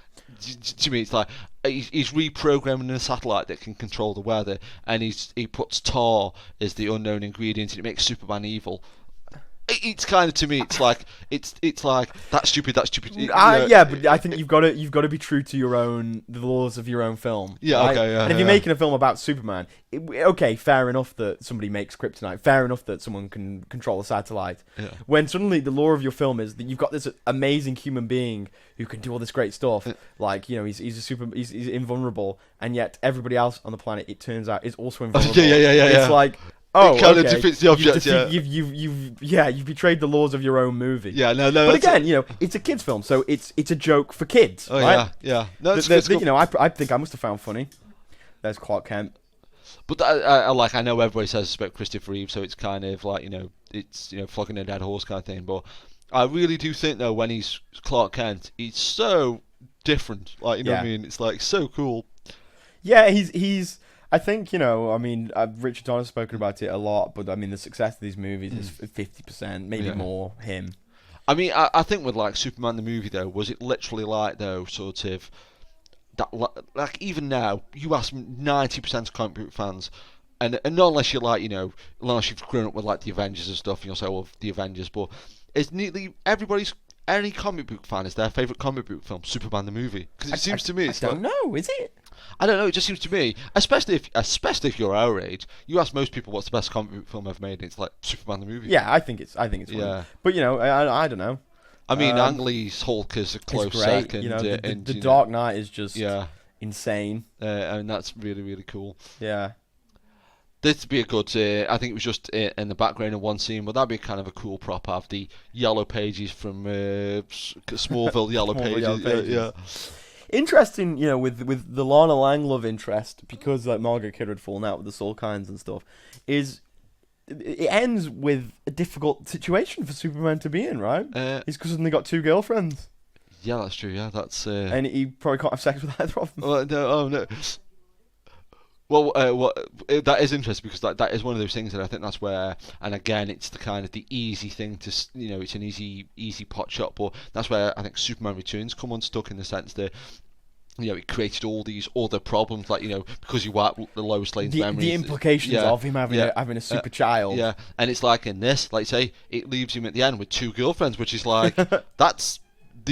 To me, it's like he's reprogramming a satellite that can control the weather, and he puts tar as the unknown ingredient, and it makes Superman evil. It's kind of, to me, it's like that's stupid. But I think you've got to be true to the laws of your own film. Right? And if you're making a film about Superman, fair enough that somebody makes kryptonite. Fair enough that someone can control a satellite. When suddenly the law of your film is that you've got this amazing human being who can do all this great stuff, like, you know, he's invulnerable, and yet everybody else on the planet, it turns out, is also invulnerable. It's like. It kind of defeats the object. You've betrayed the laws of your own movie. But again, you know, it's a kids' film, so it's a joke for kids. Right? No, you know, I think I must have found funny. There's Clark Kent. But I know everybody says it's about Christopher Reeve, so it's kind of like, you know, it's, you know, flogging a dead horse kind of thing. But I really do think, though, when he's Clark Kent, he's so different. Like, you know what I mean? It's like so cool. Yeah, he's. I think, you know, I mean, Richard Donner's spoken about it a lot, but I mean, the success of these movies is 50%, maybe more him. I mean, I think with like Superman the movie, though, was it literally like, though, sort of that, like, even now, you ask 90% of comic book fans, and not unless you're like, you know, unless you've grown up with like the Avengers and stuff, and you'll say, well, the Avengers, but it's nearly any comic book fan is their favourite comic book film, Superman the movie, because it seems to me it's I don't know, is it? I don't know. It just seems to me, especially if you're our age, you ask most people what's the best comic book film ever made, and it's like Superman the movie. Yeah, I think it's one. But you know, I don't know. I mean, Ang Lee's Hulk is a close second. You know, the Dark Knight is just insane. And that's really, really cool. Yeah. This would be a good. I think it was just in the background of one scene, but that'd be kind of a cool prop. Have the yellow pages from Smallville yellow pages. interesting, with the Lana Lang love interest, because like Margaret Kidder had fallen out with the Soul Kinds and stuff, is it ends with a difficult situation for Superman to be in, right? He's suddenly got 2 girlfriends. Yeah, that's true. Yeah, that's. And he probably can't have sex with either of them. Well, no, oh no. Well, that is interesting, because that is one of those things that I think that's where, and again, it's the kind of the easy thing to, it's an easy pot shot, but that's where I think Superman Returns come unstuck, in the sense that, it created all these other problems, like, because you wiped the Lois Lane's memories. The implications of him having a super child. Yeah, and it's like in this, like say, it leaves him at the end with 2 girlfriends, which is like, that's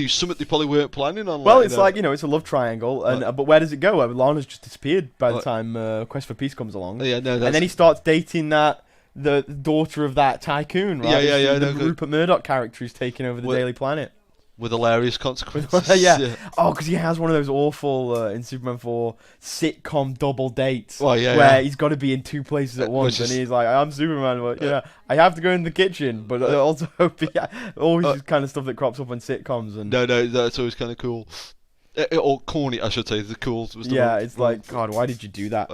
something they probably weren't planning on. Well, it's like, it's a love triangle, and but where does it go? Lana's just disappeared by the time Quest for Peace comes along. Yeah, no, and then he starts dating the daughter of that tycoon, right? Yeah. The Rupert Murdoch character who's taking over the Daily Planet. With hilarious consequences. Yeah. Oh, because he has one of those awful, in Superman 4, sitcom double dates. Well, where he's got to be in 2 places at once. And he's like, I'm Superman, but I have to go in the kitchen. But also, always this kind of stuff that crops up on sitcoms. And No, that's always kind of cool. Or corny, I should say. The cool. Yeah, it's like, God, why did you do that?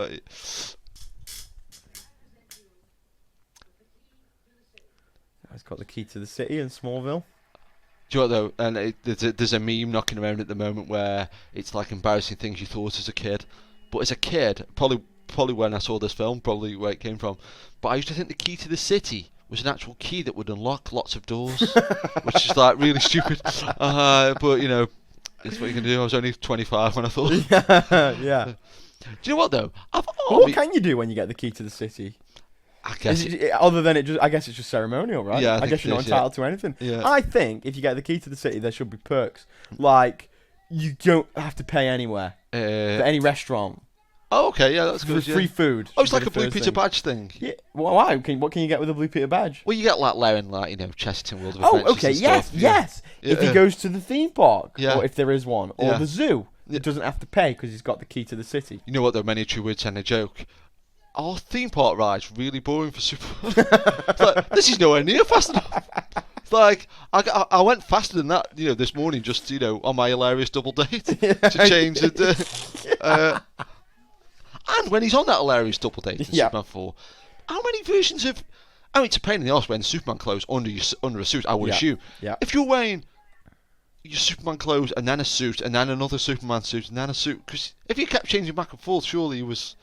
He's got the key to the city in Smallville. Do you know what, though? And there's a meme knocking around at the moment where it's like embarrassing things you thought as a kid. But as a kid, probably when I saw this film, probably where it came from, but I used to think the key to the city was an actual key that would unlock lots of doors, which is like really stupid. But it's what you can do. I was only 25 when I thought. Yeah. Do you know what, though? What can you do when you get the key to the city? I guess other than I guess it's just ceremonial, right? Yeah, I guess you're not entitled to anything. Yeah. I think if you get the key to the city, there should be perks, like you don't have to pay anywhere for any restaurant. Oh, okay, yeah, that's good. Free food. Oh, it's like a Blue Peter badge thing. Yeah. Well, why? What can you get with a Blue Peter badge? Well, you get like Larry, Chesterton World of Adventures. Oh, okay, yes. If he goes to the theme park, or if there is one, or the zoo, he doesn't have to pay because he's got the key to the city. You know what? There are many true words and a joke. Our theme park ride's really boring for Superman. It's like, this is nowhere near fast enough. It's like, I went faster than that, this morning, just, on my hilarious double date to change it. And when he's on that hilarious double date in Superman 4, how many versions of... I mean, it's a pain in the arse wearing Superman clothes under a suit, I would assume. Yeah. If you're wearing your Superman clothes and then a suit and then another Superman suit and then a suit... Because if you kept changing back and forth, surely he was...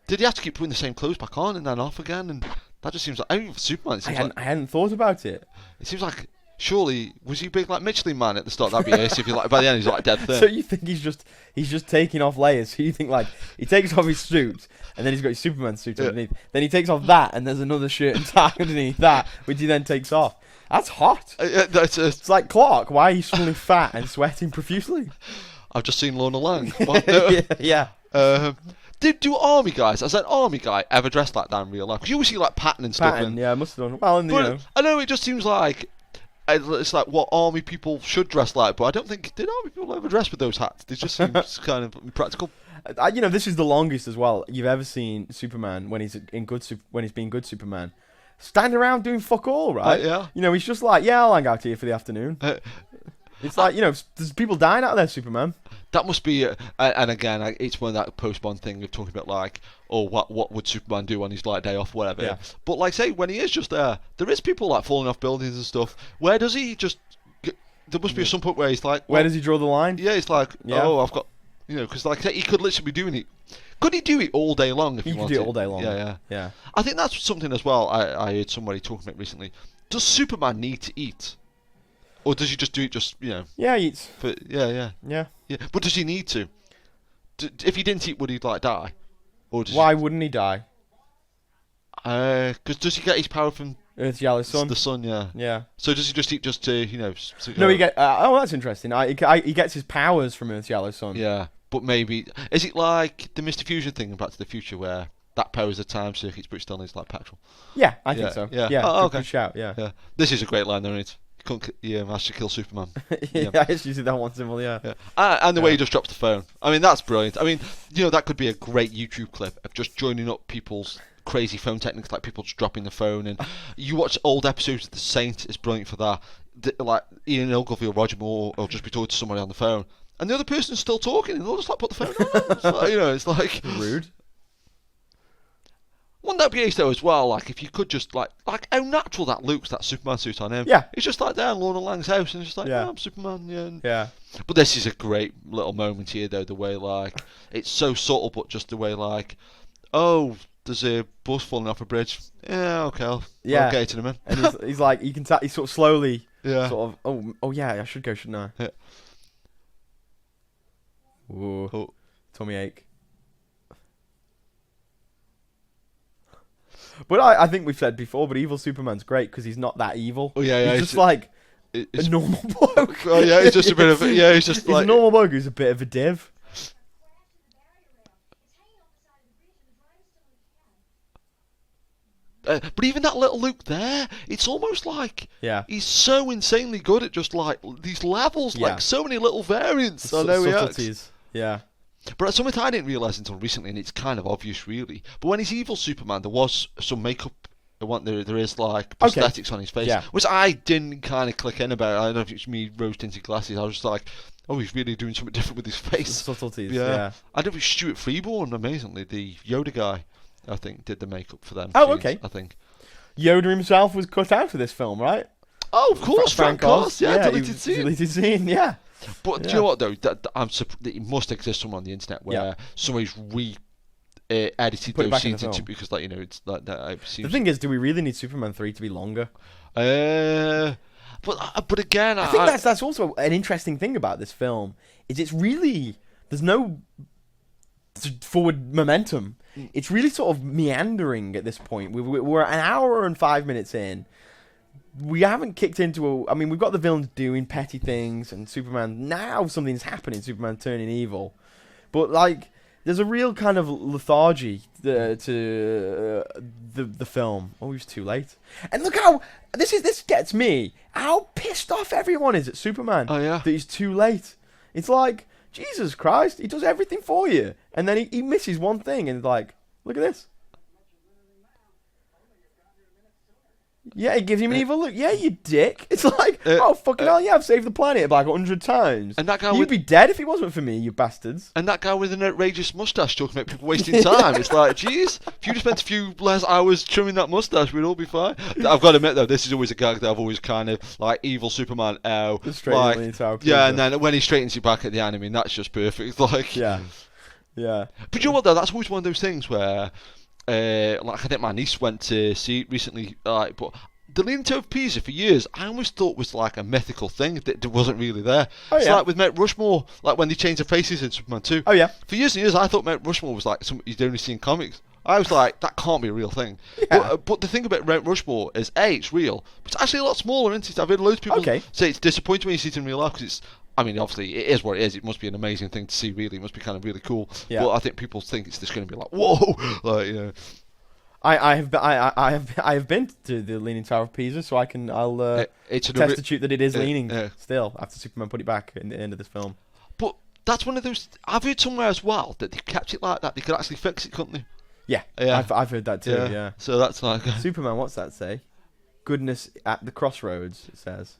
Did he have to keep putting the same clothes back on and then off again? And that just seems like... I mean, for Superman, it seems I hadn't thought about it. It seems like... Surely, was he big like Michelin Man at the start? That'd be ace if you like. By the end, he's like dead thin. So you think he's just taking off layers? So you think like he takes off his suit and then he's got his Superman suit underneath. Then he takes off that and there's another shirt and tie underneath that, which he then takes off. That's hot. It's like Clark. Why are you suddenly fat and sweating profusely? I've just seen Lana Lang. Yeah. Do army guys, as an army guy, ever dressed like that in real life? Because you always see like Patton and stuff. Yeah, must have done. Well, I know it just seems like. It's like what army people should dress like, but I don't think did army people ever dress with those hats. They just seem kind of impractical. This is the longest as well you've ever seen Superman when he's being good Superman, stand around doing fuck all, right? Yeah. He's just like, I'll hang out here for the afternoon. It's like there's people dying out there, Superman. That must be, and again, it's one of that post-Bond thing of talking about like, what would Superman do on his like day off, whatever. Yeah. But like, say when he is just there is people like falling off buildings and stuff. Where does he just? There must be some point where he's like, where does he draw the line? Yeah, it's like, I've got, because like he could literally be doing it. Could he do it all day long if he wanted? He could do it all day long. Yeah. I think that's something as well. I heard somebody talking about recently. Does Superman need to eat? Or does he just do it Yeah, he eats. Yeah. But does he need to? If he didn't eat, would he like die? Or why wouldn't he die? Because does he get his power from Earth's yellow sun? The sun, yeah. Yeah. So does he just eat just to No, he get. That's interesting. He gets his powers from Earth's yellow sun. Yeah, but maybe is it like the Mr. Fusion thing in Back to the Future where that powers the time circuits, but still needs like petrol? Yeah, I think so. Yeah. Oh, okay. Good shout. Yeah. This is a great line, though, isn't it? Managed to kill Superman. I actually see that one symbol, yeah. And the way he just drops the phone. I mean, that's brilliant. I mean, that could be a great YouTube clip of just joining up people's crazy phone techniques, like people just dropping the phone. And you watch old episodes of The Saint, it's brilliant for that. Like Ian Ogilvy or Roger Moore will just be talking to somebody on the phone, and the other person's still talking, and they'll just like put the phone on. It's like, it's like rude. Wouldn't that be ace though as well? Like if you could just like how natural that looks, that Superman suit on him. Yeah. He's just like there in Lana Lang's house and just like, I'm Superman. Yeah. Yeah. But this is a great little moment here though. The way like it's so subtle, but just the way like, oh, there's a bus falling off a bridge. Yeah. Okay. I'll get it in a minute. And he's like, you can tell he's sort of slowly. Yeah. Sort of. Oh yeah. I should go, shouldn't I? Yeah. Ooh. Oh. Tummy ache. But I think we've said before, but evil Superman's great because he's not that evil. Oh yeah, he's just like a normal bloke. Oh yeah, he's just a bit of he's just he's like a normal bloke who's a bit of a div. But even that little Luke there, it's almost like he's so insanely good at just like these levels, like so many little variants. I know subtleties. Yeah. But something I didn't realise until recently, and it's kind of obvious really, but when he's evil Superman, there was some makeup. There is like prosthetics on his face, which I didn't kind of click in about. I don't know if it's me rose-tinted glasses. I was just like, oh, he's really doing something different with his face. Subtleties, yeah. I don't know if it's Stuart Freeborn, amazingly, the Yoda guy, I think, did the makeup for them. Oh, okay. I think. Yoda himself was cut out of this film, right? Oh, of course, Frank Oz. Yeah, deleted scene, yeah. But do you know what though? It must exist somewhere on the internet where somebody's edited those scenes into because, like, it's like that. The thing is, do we really need Superman 3 to be longer? But again, I think that's also an interesting thing about this film. Is it's really there's no forward momentum. It's really sort of meandering at this point. We're an hour and 5 minutes in. We haven't kicked into we've got the villains doing petty things and Superman, now something's happening, Superman turning evil. But, like, there's a real kind of lethargy to the film. Oh, it's too late. And look how, this gets me, how pissed off everyone is at Superman. Oh, yeah. That he's too late. It's like, Jesus Christ, he does everything for you. And then he misses one thing and, like, look at this. Yeah, it gives him an evil look. Yeah, you dick. It's like, oh, fucking hell, yeah, I've saved the planet about 100 times. And that guy You'd be dead if it wasn't for me, you bastards. And that guy with an outrageous moustache talking about people wasting time. It's like, jeez, if you just spent a few less hours trimming that moustache, we'd all be fine. I've got to admit, though, this is always a gag that I've always kind of, like, evil Superman, and then when he straightens you back at the enemy, that's just perfect. Like, yeah. But you know what, though, that's always one of those things where... like I think my niece went to see it recently, but the Leaning Tower of Pisa for years I always thought was like a mythical thing that wasn't really there. It's like with Mount Rushmore, like when they changed the faces in Superman 2. Oh yeah. For years and years I thought Mount Rushmore was like something you'd only see in comics. I was like, that can't be a real thing. Yeah. But the thing about Mount Rushmore is it's real, but it's actually a lot smaller, isn't it? I've heard loads of people say it's disappointing when you see it in real life because it's. I mean, obviously, it is what it is. It must be an amazing thing to see, really. It must be kind of really cool. Yeah. But I think people think it's just going to be like, whoa, like, I have been to the Leaning Tower of Pisa, so I'll testify that it is leaning still after Superman put it back in the end of this film. But that's one of those. I've heard somewhere as well that they kept it like that. They could actually fix it, couldn't they? Yeah. I've heard that too. Yeah. So that's like Superman. What's that say? Goodness at the crossroads. It says.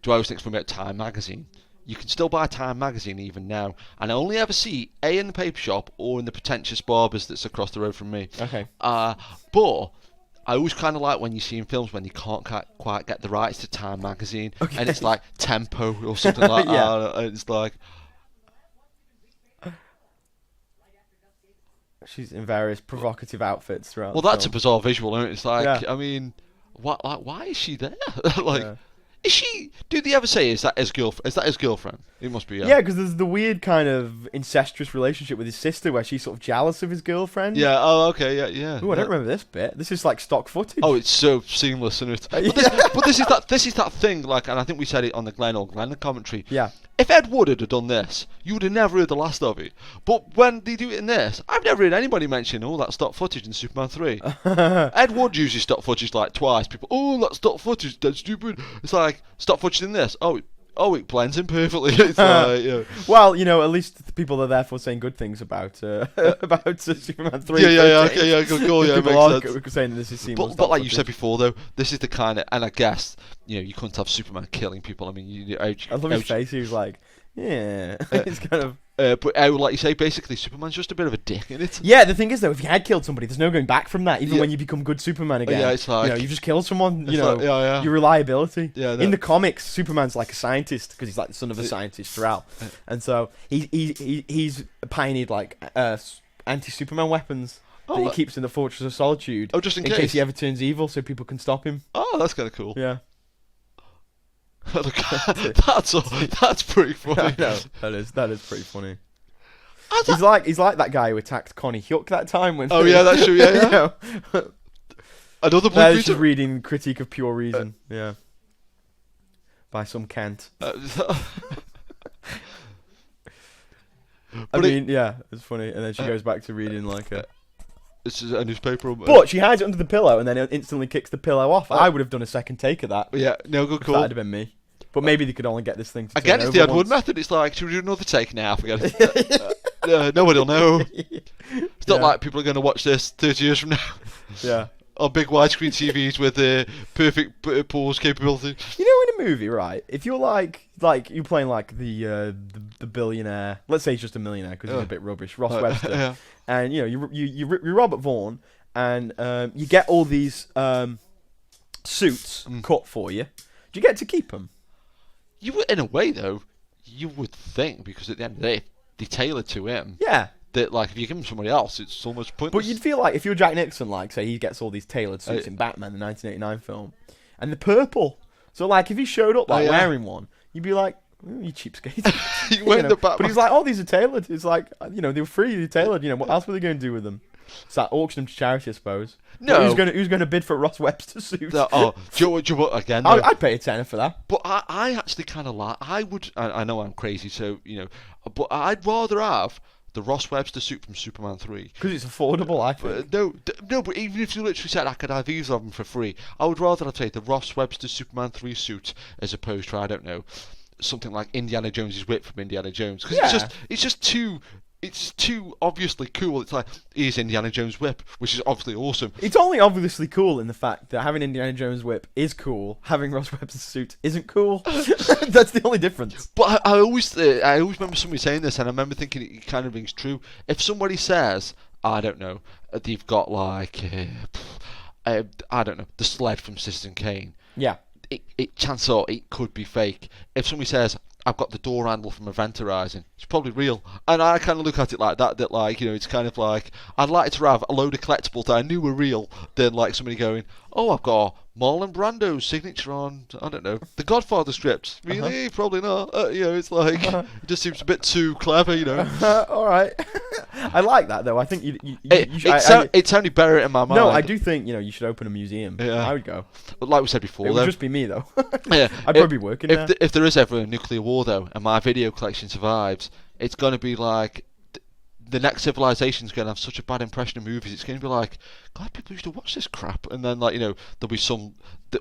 Do I always think about Time magazine? You can still buy Time magazine even now, and I only ever see in the paper shop or in the pretentious barbers that's across the road from me. Okay. But I always kind of like when you see in films when you can't quite get the rights to Time magazine, and it's like Tempo or something like that. It's like she's in various provocative outfits throughout. Well, that's a bizarre visual, isn't it? It's like I mean, what? Like, why is she there? Like. Yeah. Is she? Do they ever say is that his girlfriend? Is that his girlfriend? It must be. Yeah, because there's the weird kind of incestuous relationship with his sister, where she's sort of jealous of his girlfriend. Yeah. Oh, okay. Yeah. Ooh, I don't remember this bit. This is like stock footage. Oh, it's so seamless, isn't it? But this is that thing. Like, and I think we said it on the Glenn commentary. Yeah. If Ed Wood had done this, you would have never heard the last of it. But when they do it in this, I've never heard anybody mention that stock footage in Superman 3. Ed Wood uses stock footage like twice. People, that stock footage, that's stupid. It's like stock footage in this. It blends in perfectly. It's like, Well, at least the people are therefore saying good things about Superman 3. Okay, good call. Yeah, people are saying that this is seamless. But like you said before, though, this is the kind of, and I guess you couldn't have Superman killing people. I mean, I love his face. He was like, Yeah, it's kind of. But like you say, basically, Superman's just a bit of a dick in it. Yeah, the thing is though, if you had killed somebody, there's no going back from that. Even when you become good Superman again, yeah, it's like you just killed someone. Like, your reliability. Yeah, in the comics, Superman's like a scientist because he's like the son of a scientist throughout, and so he's pioneered like anti-Superman weapons that he keeps in the Fortress of Solitude. Oh, just in case he ever turns evil, so people can stop him. Oh, that's kind of cool. Yeah. That's pretty funny. I know, that is pretty funny. He's like that guy who attacked Connie Hyuk that time when. Oh yeah, that's true. Yeah. Another book. Just reading Critique of Pure Reason. Yeah. By some Kant. I mean, yeah, it's funny, and then she goes back to reading like a. This is a newspaper. But she hides it under the pillow and then instantly kicks the pillow off. I would have done a second take of that. Yeah, no, good call. That'd have been me. But maybe they could only get this thing to again, turn it's the over Ed Wood once. method. It's like, should we do another take now? Forget it. Nobody'll know. It's not like people are going to watch this 30 years from now. Yeah. On big widescreen TVs with perfect pause capability. You know, in a movie, right? If you're like you're playing like the billionaire. Let's say he's just a millionaire because he's a bit rubbish. Ross Webster. Yeah. And you're Robert Vaughn, and you get all these suits cut for you. Do you get to keep them? You would, in a way, though, you would think, because at the end of the day, they tailored to him. Yeah. That, like, if you give him somebody else, it's almost pointless. But you'd feel like if you're Jack Nixon, like, say he gets all these tailored suits in Batman, the 1989 film, and the purple. So, like, if he showed up wearing one, you'd be like, you cheapskate. But he's like, oh, these are tailored. It's like, they were free, they're tailored. What else were they going to do with them? It's like auction them to charity, I suppose. No. Who's going to bid for Ross Webster's suit? Do you know what, again? I'd pay a tenner for that. But I actually kind of like. I know I'm crazy, so but I'd rather have the Ross Webster suit from Superman 3 because it's affordable. I think. No, but even if you literally said I could have these of them for free, I would rather have taken the Ross Webster Superman 3 suit as opposed to, I don't know, something like Indiana Jones's whip from Indiana Jones, because it's just too. It's too obviously cool. It's like, here's Indiana Jones' whip, which is obviously awesome. It's only obviously cool in the fact that having Indiana Jones' whip is cool. Having Ross Webster's suit isn't cool. That's the only difference. But I always remember somebody saying this, and I remember thinking it kind of rings true. If somebody says, I don't know, they've got like, I don't know, the sled from Citizen Kane. Yeah. Chances are it could be fake. If somebody says, I've got the door handle from Event Horizon, it's probably real. And I kind of look at it like that like, it's kind of like, I'd like to have a load of collectibles that I knew were real, than like somebody going, oh, I've got Marlon Brando's signature on, I don't know, the Godfather script. Really? Probably not. It's like, it just seems a bit too clever, All right. I like that, though. I think it's only better in my mind. No, I do think, you should open a museum. Yeah. I would go. But like we said before, it would just be me, though. Yeah. I'd probably be working there. If there is ever a nuclear war, though, and my video collection survives, it's going to be like, the next civilization's going to have such a bad impression of movies. It's going to be like, God, people used to watch this crap, and then like there'll be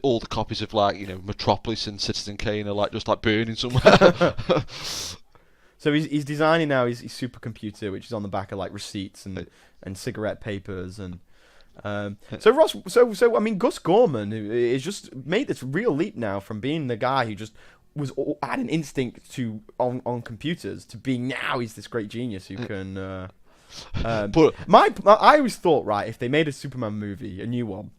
all the copies of like Metropolis and Citizen Kane are like just like burning somewhere. So he's designing now his supercomputer, which is on the back of like receipts and cigarette papers and. So I mean, Gus Gorman has just made this real leap now from being the guy who just had an instinct on computers to being now he's this great genius who can. But I always thought, right, if they made a Superman movie, a new one,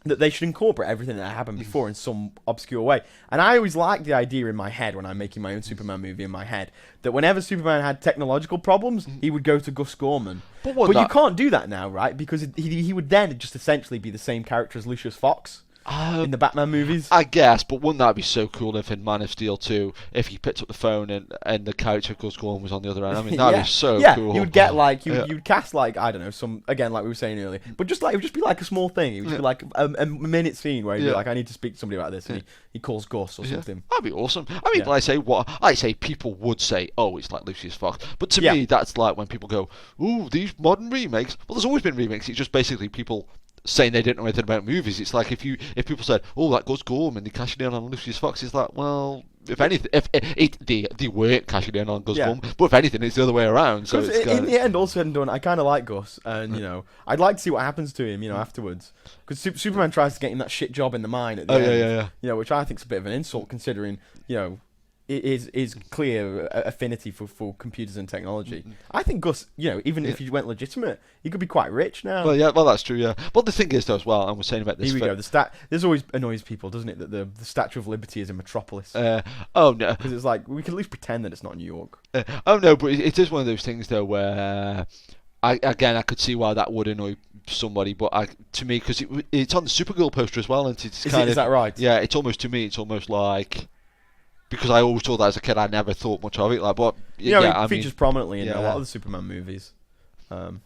that they should incorporate everything that happened before in some obscure way. And I always liked the idea in my head when I'm making my own Superman movie in my head that whenever Superman had technological problems, he would go to Gus Gorman. But you can't do that now, right? Because he would then just essentially be the same character as Lucius Fox. In the Batman movies, I guess, but wouldn't that be so cool if in Man of Steel 2, if he picked up the phone and the character of Gus Gorman was on the other end? I mean, that'd be so cool. You would get like you'd cast like, I don't know, some, again, like we were saying earlier, but just like it would just be like a small thing. It would just be like a minute scene where he'd be like, I need to speak to somebody about this, and he calls Gus or something. That'd be awesome. I mean, I say people would say, oh, it's like Lucius Fox, but to me, that's like when people go, ooh, these modern remakes. Well, there's always been remakes. It's just basically people saying they didn't know anything about movies. It's like if people said, oh, that Gus Gorman, they cashed in on Lucius Fox, it's like, well, if anything, they weren't cashing in on Gus Gorman, but if anything, it's the other way around. So in the end, all said and done, I kind of like Gus, and I'd like to see what happens to him, afterwards, because Superman tries to get him that shit job in the mine at the end, which I think's a bit of an insult considering, is clear affinity for computers and technology. I think Gus, even if he went legitimate, he could be quite rich now. Well, that's true. Yeah. Well, the thing is, though, as well, and we're saying about this. Here we go. This always annoys people, doesn't it? That the Statue of Liberty is in Metropolis. Oh no, because it's like we can at least pretend that it's not New York. Oh no, but it is one of those things though where I could see why that would annoy somebody, but to me, because it's on the Supergirl poster as well, and it's is that right? Yeah, it's almost like. Because I always thought that as a kid, I never thought much of it. Like, but it features prominently in a lot of the Superman movies. But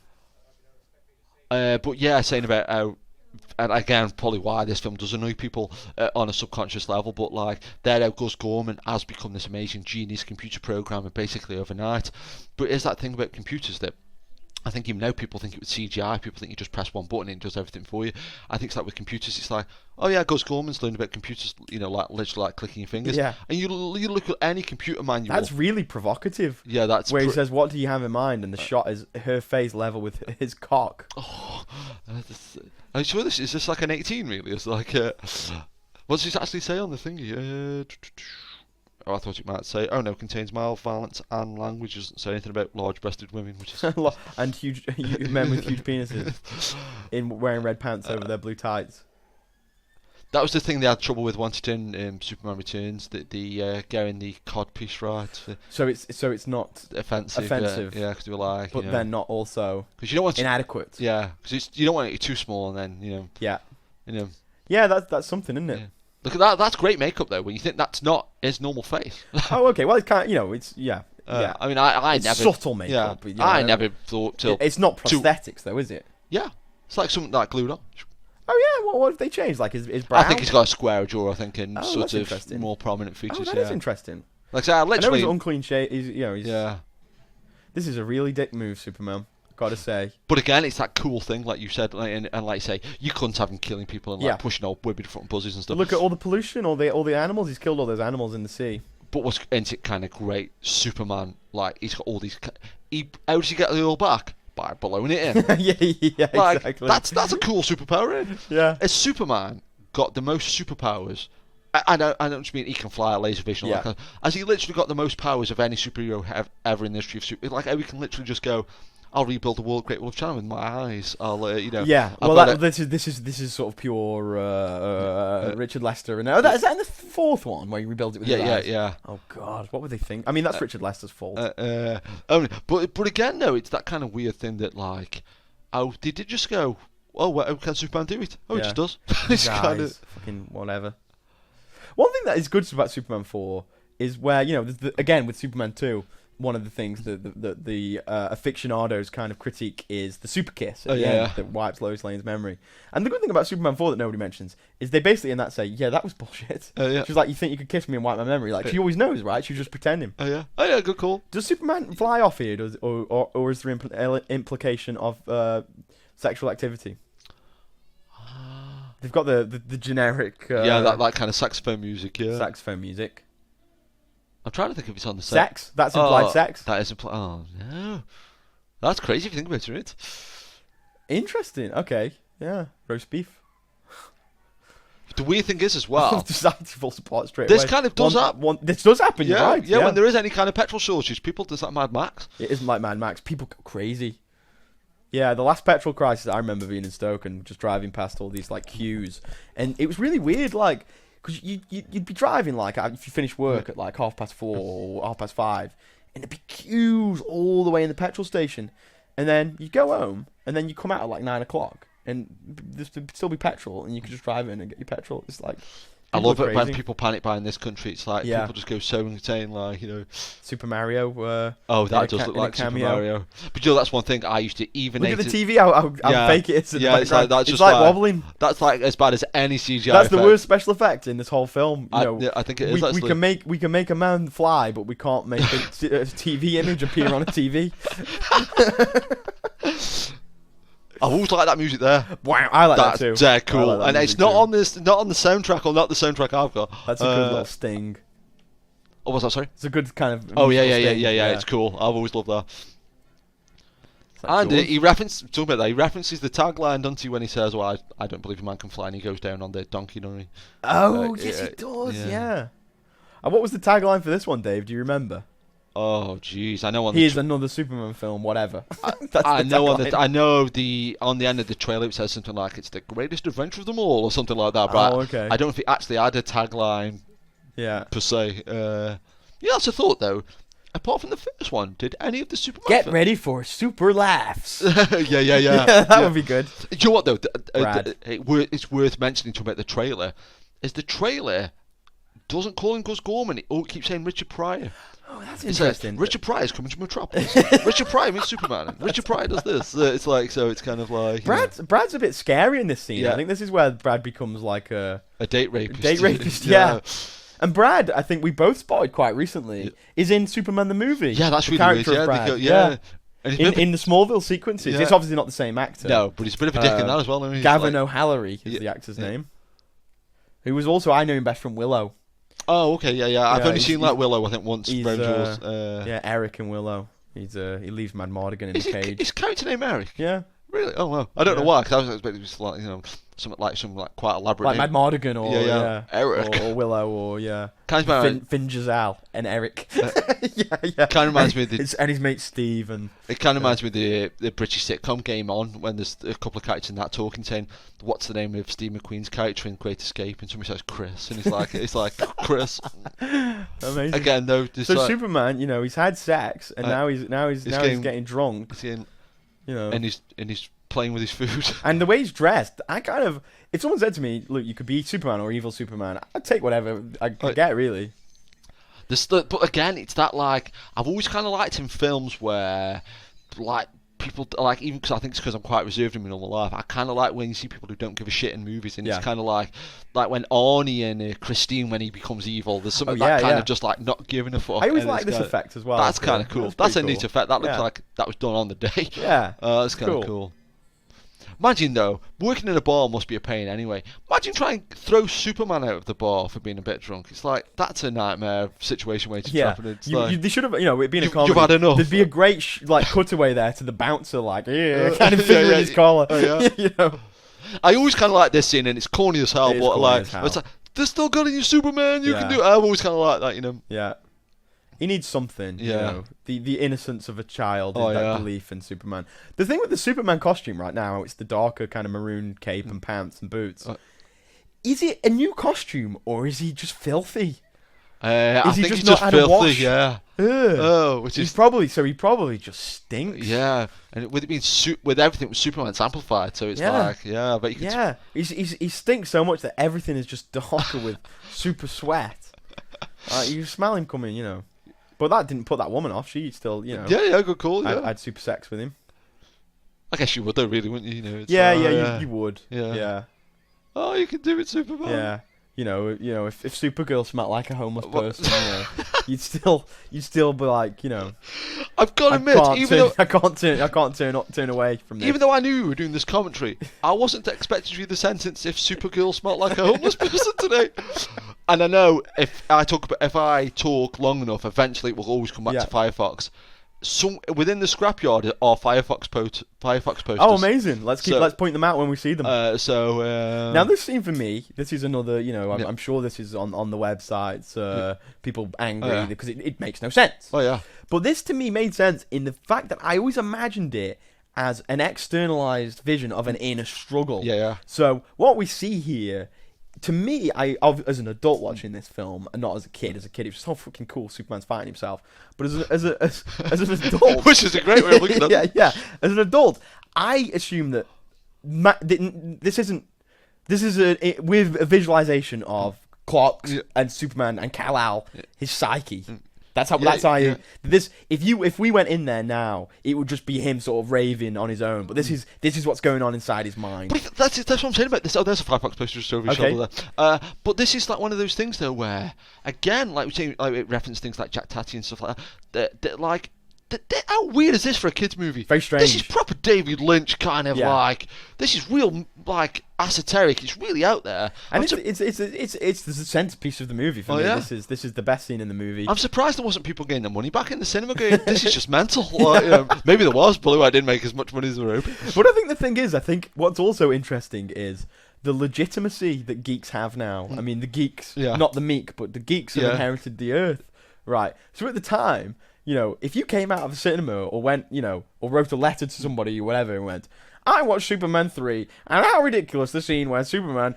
yeah, saying about how, and again, probably why this film does annoy people on a subconscious level. But like, there, Gus Gorman has become this amazing genius computer programmer basically overnight. But is that thing about computers that I think even now people think it was CGI. People think you just press one button and it does everything for you. I think it's like with computers. It's like, oh yeah, Gus Gorman's learned about computers. Like literally like clicking your fingers. Yeah. And you look at any computer manual. That's really provocative. Yeah, that's where he says, "What do you have in mind?" And the shot is her face level with his cock. Oh, I'm sure this is just like an 18. Really, it's like, what does it actually say on the thingy? Oh, I thought it might say, oh no, contains mild violence and language. Doesn't say anything about large-breasted women, which is and huge men with huge penises in wearing red pants over their blue tights. That was the thing they had trouble with once in Superman Returns. The getting the cod piece right. So it's not offensive. Yeah, because they were like, but then not also because you don't want inadequate. Yeah, because you don't want it too small, and then Yeah, that's something, isn't it? Yeah. Look at that. That's great makeup, though. When you think that's not his normal face. Oh, okay. Well, it's kind of, it's yeah. I mean, I it's never subtle makeup. Yeah, I never thought till it's not prosthetics, though, is it? Yeah, it's like something like glued on. Oh yeah. What have they changed? Like his brow? I think he's got a square jaw. I think and sort of interesting. more prominent features. Oh, that is interesting. Like I know he's unclean shave. He's yeah. This is a really dick move, Superman. Gotta say. But again, it's that cool thing, like you said, and like you say, you couldn't have him killing people and like pushing old women front buzzes and stuff. Look at all the pollution, all the animals. He's killed all those animals in the sea. But what's isn't it kind of great? Superman, like he's got all these. How does he get it all back? By blowing it in. yeah, like, exactly. That's a cool superpower. Yeah. Has Superman got the most superpowers? I don't just mean he can fly a laser vision. Yeah. Like, has he literally got the most powers of any superhero ever in the history of super? Like how he can literally just go, I'll rebuild the world, Great Wall of China with my eyes. I'll, Yeah. Well, this is sort of pure Richard Lester. And is that in the fourth one where he rebuilds it with his eyes? Yeah. Oh God, what would they think? I mean, that's Richard Lester's fault. But again, though, it's that kind of weird thing that like, oh, they did just go, oh, well, can Superman do it? Oh, he just does. It's kind of fucking whatever. One thing that is good about Superman 4 is where again with Superman 2. One of the things that the aficionados kind of critique is the super kiss at the end that wipes Lois Lane's memory. And the good thing about Superman 4 that nobody mentions is they basically in that say, yeah, that was bullshit. She was like, you think you could kiss me and wipe my memory? Like, she always knows, right? She was just pretending. Oh yeah, good call. Does Superman fly off here, or is there implication of sexual activity? They've got the generic... that kind of saxophone music, Saxophone music. I'm trying to think if it's on the sex. That's implied sex. That is implied. Oh no, that's crazy if you think about it. Interesting. Okay. Yeah. Roast beef. The weird thing is as well. Full support straight this away. kind of does happen. This does happen. Yeah, you're right. Yeah. When there is any kind of petrol shortage, people does that Mad Max. It isn't like Mad Max. People go crazy. Yeah, the last petrol crisis, I remember being in Stoke and just driving past all these like queues, and it was really weird. Like. Because you'd be driving, like, if you finish work at, like, 4:30 or 5:30, and there'd be queues all the way in the petrol station. And then you'd go home, and then you come out at, like, 9 o'clock, and there'd still be petrol, and you could just drive in and get your petrol. It's like... I love it when people panic buy in this country. It's like people just go so insane, like Super Mario. That does look like Super Mario. But that's one thing I used to even. Look at the TV. How fake it is. It's like that's just like wobbling. That's like as bad as any CGI. That's the worst special effect in this whole film. I think it is. We can make a man fly, but we can't make a TV image appear on a TV. I've always liked that music there. Wow, I like that too. That's dead cool, like and it's not on the soundtrack, or not the soundtrack I've got. That's a good little sting. Oh, was that sorry? It's a good kind of. Oh yeah. It's cool. I've always loved that. And he references the tagline, doesn't he, when he says, "Well, I don't believe a man can fly," and he goes down on the donkey, doesn't he? Oh yes, he does. Yeah. What was the tagline for this one, Dave? Do you remember? Oh, jeez, I know. Here's another Superman film, whatever. I know on the end of the trailer it says something like it's the greatest adventure of them all or something like that. But okay. I don't know if it actually had a tagline. Yeah. Per se. Yeah, that's a thought though. Apart from the first one, did any of the Superman Get ready for super laughs. Yeah, that would be good. Do you know what though? It's worth mentioning to about the trailer. Is the trailer doesn't call him Gus Gorman? It keeps saying Richard Pryor. Oh, that's interesting. Richard Pryor's coming to Metropolis. Richard Pryor means Superman. Richard Pryor does this. It's like, so it's kind of like... Brad's a bit scary in this scene. Yeah. I think this is where Brad becomes like a date rapist. Date rapist, yeah. And Brad, I think we both spotted quite recently, is in Superman the movie. Yeah, that's really weird. Yeah. In the Smallville sequences. It's obviously not the same actor. No, but he's a bit of a dick in that as well. Gavin O'Hallery is the actor's name. Who was also, I know him best from Willow. Oh, okay, yeah. I've only seen like Willow, I think, once. Yeah, Eric and Willow. He leaves Mad Mardigan in the cage. His character name Eric? Yeah. Really? Oh, wow. I don't know why, because I was expecting it was like, something like quite elaborate. Like Mad Mardigan or Eric. Or Willow or, yeah. Kind of Finn Giselle and Eric. yeah. Kind of reminds me of and his mate Steve. It kind of reminds me of the British sitcom Game On, when there's a couple of characters in that talking, saying, what's the name of Steve McQueen's character in Great Escape? And somebody says Chris, and it's like Chris. Amazing. Again, though, so Superman, he's had sex, and now he's getting drunk. And he's playing with his food. And the way he's dressed, if someone said to me, look, you could be Superman or evil Superman, I'd take whatever I could get, really. But again, it's that, like, I've always kind of liked in films where, like, people, like, even because I think it's because I'm quite reserved in my normal life, I kind of like when you see people who don't give a shit in movies, and it's kind of like when Arnie and Christine, when he becomes evil, there's something of just like not giving a fuck. I always like this effect as well. That's kind of cool. That's a neat effect. That looks like that was done on the day. Yeah. That's kind of cool. Imagine, though, working in a bar must be a pain anyway. Imagine trying to throw Superman out of the bar for being a bit drunk. It's like, that's a nightmare situation where it's happening. They should have, it being a comedy. You've had enough. There'd be a great, cutaway there to the bouncer, kind of fingering his collar. I always kind of like this scene, and it's corny as hell, it's like, they're still gunning you, Superman, you can do it. I've always kind of like that, Yeah. He needs something, the innocence of a child, that belief in Superman. The thing with the Superman costume right now, it's the darker kind of maroon cape and pants and boots. Is it a new costume, or is he just filthy? I think he's just filthy, yeah. He probably just stinks. Yeah, and with it being with everything with Superman's amplified, so it's like, but you can he stinks so much that everything is just darker with super sweat. You smell him coming, But that didn't put that woman off. She still, Yeah, good call. Yeah. I had super sex with him. I guess you would, though, really, wouldn't you? You would. Yeah. Oh, you can do it, Superman. Yeah. If Supergirl smelled like a homeless person, you'd still be like, I've got to admit, I can't turn away from this. Even though I knew we were doing this commentary, I wasn't expecting to read the sentence, if Supergirl smelled like a homeless person today. And I know if I talk long enough, eventually it will always come back to Firefox. Within the scrapyard are Firefox posters. Oh, amazing! Let's point them out when we see them. Now this scene for me, this is another. I'm sure this is on the websites. People angry because it makes no sense. Oh yeah. But this to me made sense in the fact that I always imagined it as an externalized vision of an inner struggle. Yeah. So what we see here. To me, as an adult watching this film, and not as a kid. As a kid, it was just so fucking cool. Superman's fighting himself. But as an adult, which is a great way of looking at it. Yeah. As an adult, I assume that this is with a visualization of Clark and Superman and Kal-El, his psyche. That's how. If we went in there now, it would just be him sort of raving on his own. But this is what's going on inside his mind. But that's what I'm saying about this. Oh, there's a Firefox poster just over his shoulder there. But this is like one of those things though, where again, like we say, like it referenced things like Jack Tatty and stuff like that. How weird is this for a kids' movie? Very strange. This is proper David Lynch kind of like. This is real like esoteric. It's really out there. And it's the centerpiece of the movie for me. Yeah? This is the best scene in the movie. I'm surprised there wasn't people getting their money back in the cinema going, this is just mental. Maybe there was. Blue Eye didn't make as much money as they were hoping. But I think the thing is, what's also interesting is the legitimacy that geeks have now. I mean, the geeks, Yeah. not the meek, but the geeks have Yeah. inherited the earth, right? So at the time, you know, if you came out of a cinema or went, you know, or wrote a letter to somebody or whatever and went, I watched Superman 3, and how ridiculous the scene where Superman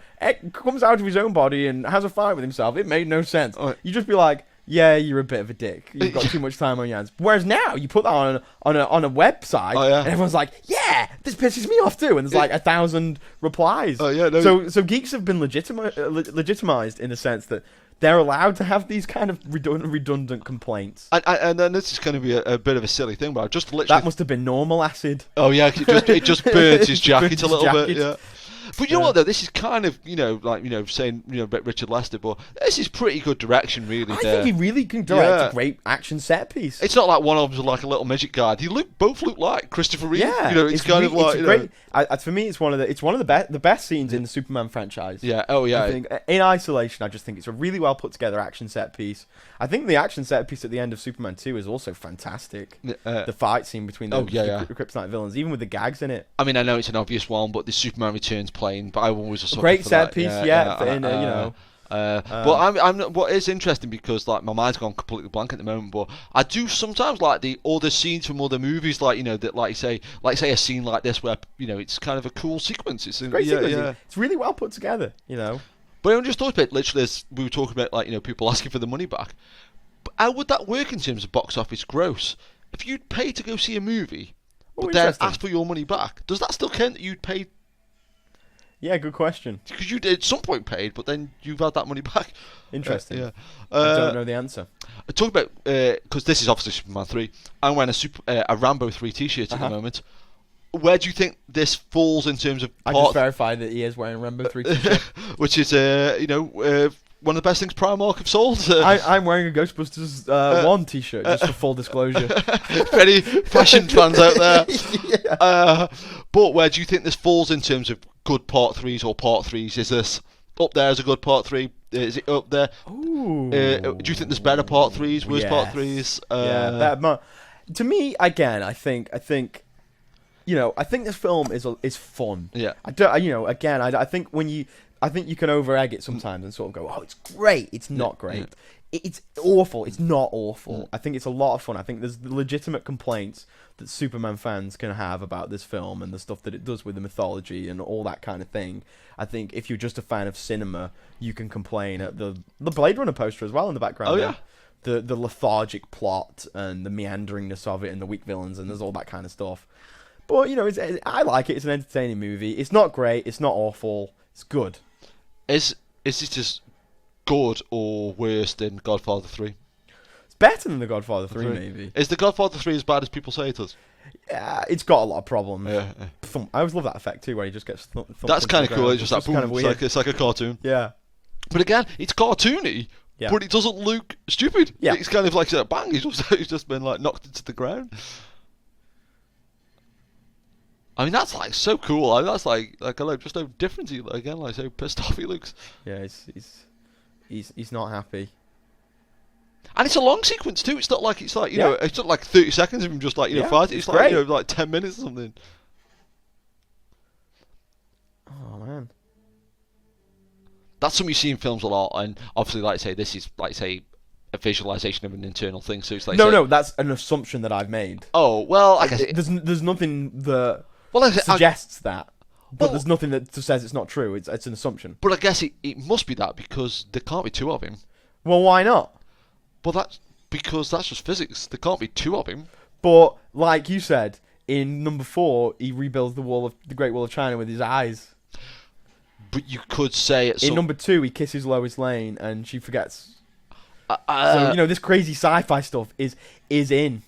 comes out of his own body and has a fight with himself. It made no sense. You'd just be like, yeah, you're a bit of a dick. You've got too much time on your hands. Whereas now, you put that on a website, and everyone's like, yeah, this pisses me off too. And there's like 1,000 replies. So geeks have been legitimized in the sense that they're allowed to have these kind of redundant complaints. And then this is going to be a bit of a silly thing, but I just literally... That must have been normal acid. Oh yeah, it just burns his jacket a little bit. Yeah. But you know what though, this is kind of, you know, like, you know, saying, you know, about Richard Lester, but this is pretty good direction, really. I think he really can direct a great action set piece. It's not like one of them's like a little midget guy. Both look like Christopher Reeve. Yeah, you know, it's kind of like, it's great. For me, it's one of the best scenes in the Superman franchise. Yeah. Oh yeah. I think, in isolation, I just think it's a really well put together action set piece. I think the action set piece at the end of Superman 2 is also fantastic. The fight scene between the kryptonite villains, even with the gags in it. I mean, I know it's an obvious one, but the Superman Returns plane. But I always a great set that. piece. You know. But what is interesting, because like my mind's gone completely blank at the moment, but I do sometimes like the other scenes from other movies, like, you know, that like say a scene like this where, you know, it's kind of a cool sequence. It's a great sequence. It's really well put together, you know. But I just thought about, literally, as we were talking about, like, you know, people asking for the money back. But how would that work in terms of box office gross? If you'd pay to go see a movie, but then ask for your money back, does that still count that you'd paid? Yeah, good question. Because you did at some point paid, but then you've had that money back. Interesting. I don't know the answer. I talk about, because this is obviously Superman 3. I'm wearing a Rambo 3 t-shirt at the moment. Where do you think this falls in terms of I just verified that he is wearing Rambo 3 t-shirt. Which is, you know, one of the best things Primark have sold. I'm wearing a Ghostbusters 1 t-shirt, just for full disclosure. Very fashion fans out there. But where do you think this falls in terms of good part 3s or part 3s? Is this up there as a good part 3? Is it up there? Ooh. Do you think there's better part 3s, worse part 3s? To me, again, I think you know, I think this film is fun. Yeah. I think I think you can over egg it sometimes and sort of go, oh, it's great. It's not great. Yeah. It's awful. It's not awful. I think it's a lot of fun. I think there's legitimate complaints that Superman fans can have about this film and the stuff that it does with the mythology and all that kind of thing. I think if you're just a fan of cinema, you can complain at the Blade Runner poster as well in the background. Oh yeah. The lethargic plot and the meanderingness of it and the weak villains, and there's all that kind of stuff. But, you know, I like it. It's an entertaining movie. It's not great. It's not awful. It's good. Is it just good or worse than Godfather 3? It's better than The Godfather 3, maybe. Is The Godfather 3 as bad as people say it is? Yeah, it's got a lot of problems. Yeah. I always love that effect, too, where he just gets thumped. That's kind of cool. It's just like, boom, kind of weird. It's like a cartoon. Yeah. But again, it's cartoony, but it doesn't look stupid. Yeah. It's kind of like, bang, he's just been like knocked into the ground. I mean, that's like so cool. I mean, that's like just how different he again, like so pissed off he looks. Yeah, he's not happy. And it's a long sequence too. It's not like you know, it's not like 30 seconds of him just like, you know, fighting. It's like, you know, like 10 minutes or something. Oh man. That's something you see in films a lot, and obviously, like I say, this is like say a visualization of an internal thing. So it's like no, that's an assumption that I've made. Oh well, I guess there's nothing that suggests that, but there's nothing that says it's not true. It's an assumption. But I guess it must be that because there can't be two of him. Well, why not? Well, that's because that's just physics. There can't be two of him. But like you said, in number 4, he rebuilds the Great Wall of China with his eyes. But you could say in number 2, he kisses Lois Lane and she forgets. So you know, this crazy sci-fi stuff is in.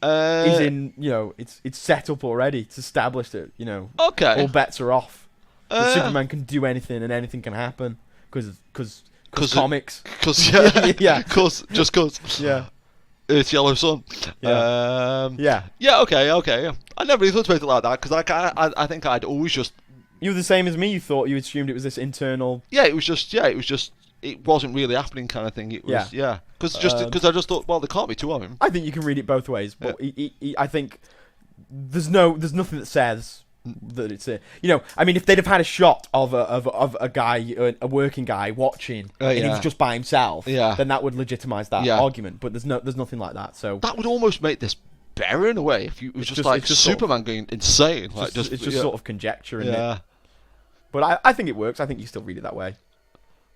He's in. You know, it's set up already. It's established that, you know. Okay. All bets are off. That Superman can do anything and anything can happen because comics. Because yeah. Just cause. Yeah. It's Yellow Sun. Yeah. Yeah. Okay. Yeah. I never really thought about it like that because I think I'd always just. You were the same as me. You assumed it was this internal. Yeah. It was just. It wasn't really happening kind of thing. It was. Yeah. Because I just thought, well, there can't be two of him. I think you can read it both ways, but I think there's nothing that says that it's a, I mean, if they'd have had a shot of a guy, a working guy watching, and he was just by himself, then that would legitimize that argument. But there's nothing like that. So that would almost make this better in a way if it was just like Superman going insane. It's just sort of conjecture, isn't it? But I think it works. I think you still read it that way.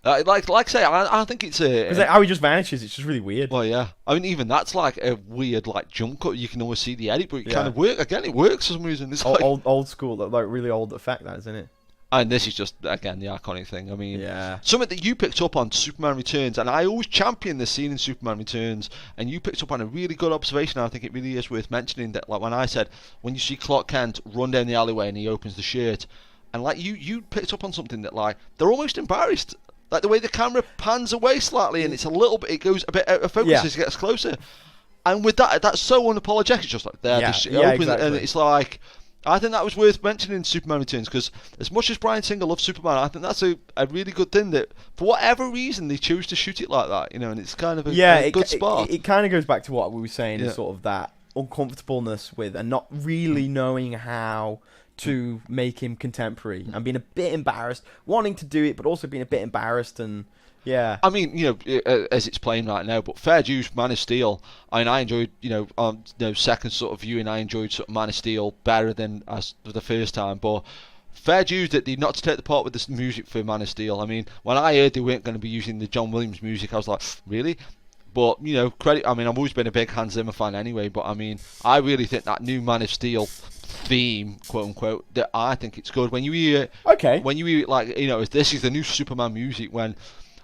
Like I say, I think it's because how he just vanishes. It's just really weird. Well, yeah. I mean, even that's like a weird jump cut. You can always see the edit, but it kind of works. Again, it works for some reason. It's old school, like really old effect, that isn't it? And this is just again the iconic thing. I mean, something that you picked up on Superman Returns, and I always champion this scene in Superman Returns, and you picked up on a really good observation. And I think it really is worth mentioning that, like when I said when you see Clark Kent run down the alleyway and he opens the shirt, and like you picked up on something that like they're almost embarrassed. Like the way the camera pans away slightly, and it's a little bit, it goes a bit out of focus as it gets closer. And with that, that's so unapologetic. It's just like there, exactly. And it's like, I think that was worth mentioning in Superman Returns, because as much as Bryan Singer loves Superman, I think that's a really good thing that for whatever reason they choose to shoot it like that, and it's kind of a good spot. It kind of goes back to what we were saying, sort of that uncomfortableness with and not really knowing how to make him contemporary and being a bit embarrassed, wanting to do it, but also being a bit embarrassed. And I mean, as it's playing right now, but fair dues, Man of Steel. I mean, I enjoyed, second sort of viewing, I enjoyed sort of Man of Steel better than as the first time, but fair dues that they not to take the part with this music for Man of Steel. I mean, when I heard they weren't going to be using the John Williams music, I was like, really? But, credit, I mean, I've always been a big Hans Zimmer fan anyway, but I mean, I really think that new Man of Steel theme, quote unquote, that I think it's good. When you hear when you hear this is the new Superman music, when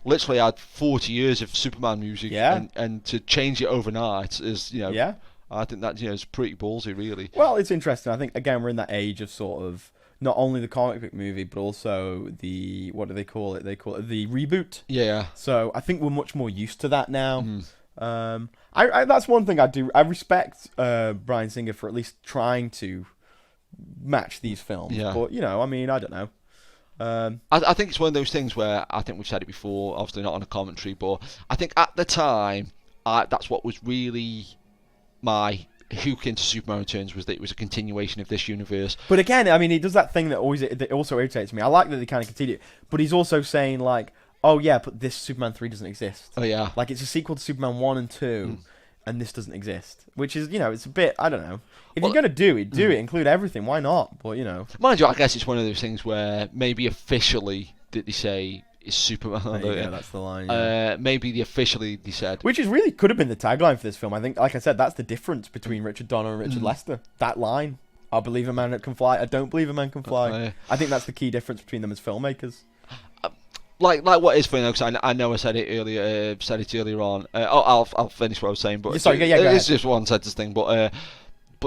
literally I had 40 years of Superman music, and to change it overnight is, I think that, is pretty ballsy, really. Well, it's interesting. I think, again, we're in that age of sort of not only the comic book movie, but also the, what do they call it? They call it the reboot. Yeah. So I think we're much more used to that now. I that's one thing I do. I respect Bryan Singer for at least trying to match these films. Yeah. But, I mean, I don't know. I think it's one of those things where I think we've said it before, obviously not on a commentary, but I think at the time, that's what was really my hook into Superman Returns, was that it was a continuation of this universe. But again, I mean, he does that thing that also irritates me. I like that they kind of continue, but he's also saying like, oh yeah, but this Superman 3 doesn't exist. Oh yeah. Like it's a sequel to Superman 1 and 2, and this doesn't exist. Which is, it's a bit, I don't know. If you're going to do it, include everything, why not? But, Mind you, I guess it's one of those things where maybe officially did they say is Superman. Yeah, that's the line. Yeah. Maybe they said, which is really could have been the tagline for this film. I think, like I said, that's the difference between Richard Donner and Richard Lester. That line, I believe a man that can fly. I don't believe a man can fly. I think that's the key difference between them as filmmakers. Like what is funny, because I know I said it earlier on. I'll finish what I was saying, but go ahead. It's just one sentence thing, but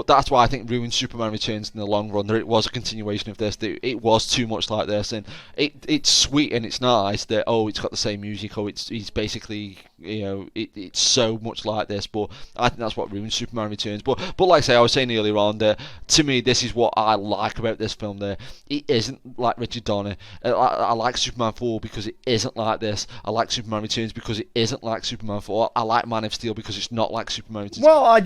that's why I think ruined Superman Returns in the long run. That it was a continuation of this. That it was too much like this, and it's sweet and it's nice that it's got the same music. He's basically it's so much like this. But I think that's what ruined Superman Returns. But like I say, I was saying earlier on that to me this is what I like about this film. There, it isn't like Richard Donner. I like Superman 4 because it isn't like this. I like Superman Returns because it isn't like Superman 4. I like Man of Steel because it's not like Superman Returns. Well, I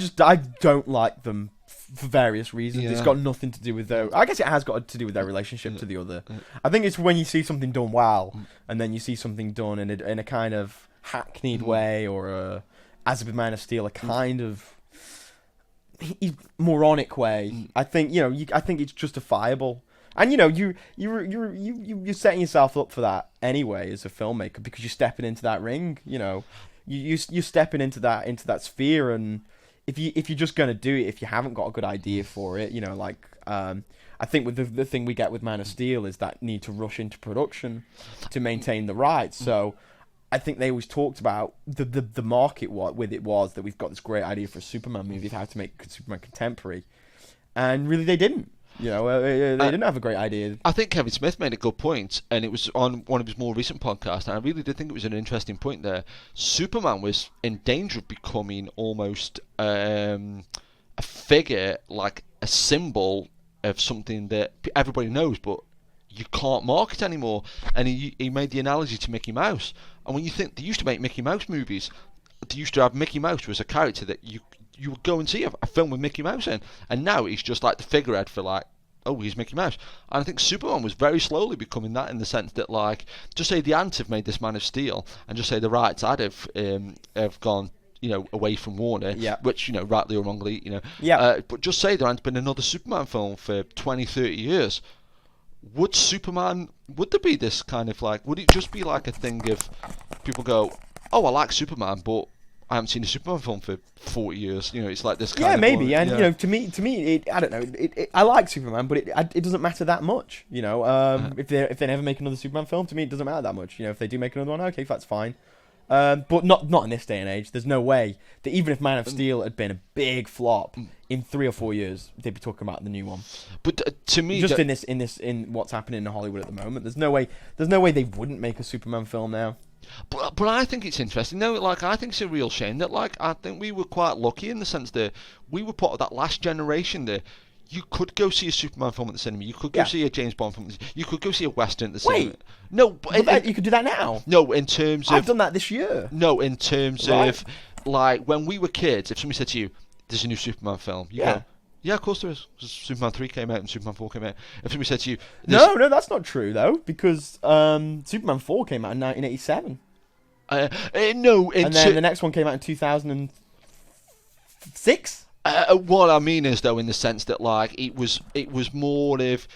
don't like them for various reasons. It's got nothing to do with I guess it has got to do with their relationship to the other. I think it's when you see something done well, and then you see something done in a kind of hackneyed way, or as with Man of Steel, a kind of moronic way. I think I think it's justifiable, and you're setting yourself up for that anyway as a filmmaker, because you're stepping into that ring. You're stepping into that sphere, and if you're just going to do it, if you haven't got a good idea for it, I think with the thing we get with Man of Steel is that need to rush into production to maintain the rights. So I think they always talked about the market with it was that we've got this great idea for a Superman movie of how to make Superman contemporary, and really they didn't. They didn't have a great idea. I think Kevin Smith made a good point, and it was on one of his more recent podcasts, and I really did think it was an interesting point there. Superman was in danger of becoming almost a figure, like a symbol of something that everybody knows, but you can't market anymore. And he made the analogy to Mickey Mouse. And when you think, they used to make Mickey Mouse movies, they used to have Mickey Mouse was a character that you would go and see a film with Mickey Mouse in, and now he's just like the figurehead for like oh, he's Mickey Mouse. And I think Superman was very slowly becoming that, in the sense that, like, just say the Ant have made this Man of Steel, and just say the rights have gone, away from Warner, which, rightly or wrongly, but just say there hasn't been another Superman film for 20, 30 years. Would there be this kind of, like, would it just be like a thing of people go, oh, I like Superman, but I haven't seen a Superman film for 40 years. It's like this kind of... maybe. One, and, to me, I don't know. I like Superman, but it doesn't matter that much. If they never make another Superman film, to me, it doesn't matter that much. If they do make another one, okay, that's fine. But not in this day and age. There's no way that even if Man of Steel had been a big flop, in 3 or 4 years, they'd be talking about the new one. But to me, just in what's happening in Hollywood at the moment, there's no way they wouldn't make a Superman film now. But I think it's interesting. No, like, I think it's a real shame that, like, I think we were quite lucky in the sense that we were part of that last generation that you could go see a Superman film at the cinema. You could go see a James Bond film. You could go see a Western at the cinema. Wait, no, but you could do that now. No, in terms of... I've done that this year. No, in terms of, like, when we were kids, if somebody said to you, there's a new Superman film, you go, yeah, of course there is. Superman 3 came out and Superman 4 came out. If somebody said to you... No, that's not true, though, because Superman 4 came out in 1987. No, and then the next one came out in 2006. What I mean is, though, in the sense that, like, it was more of...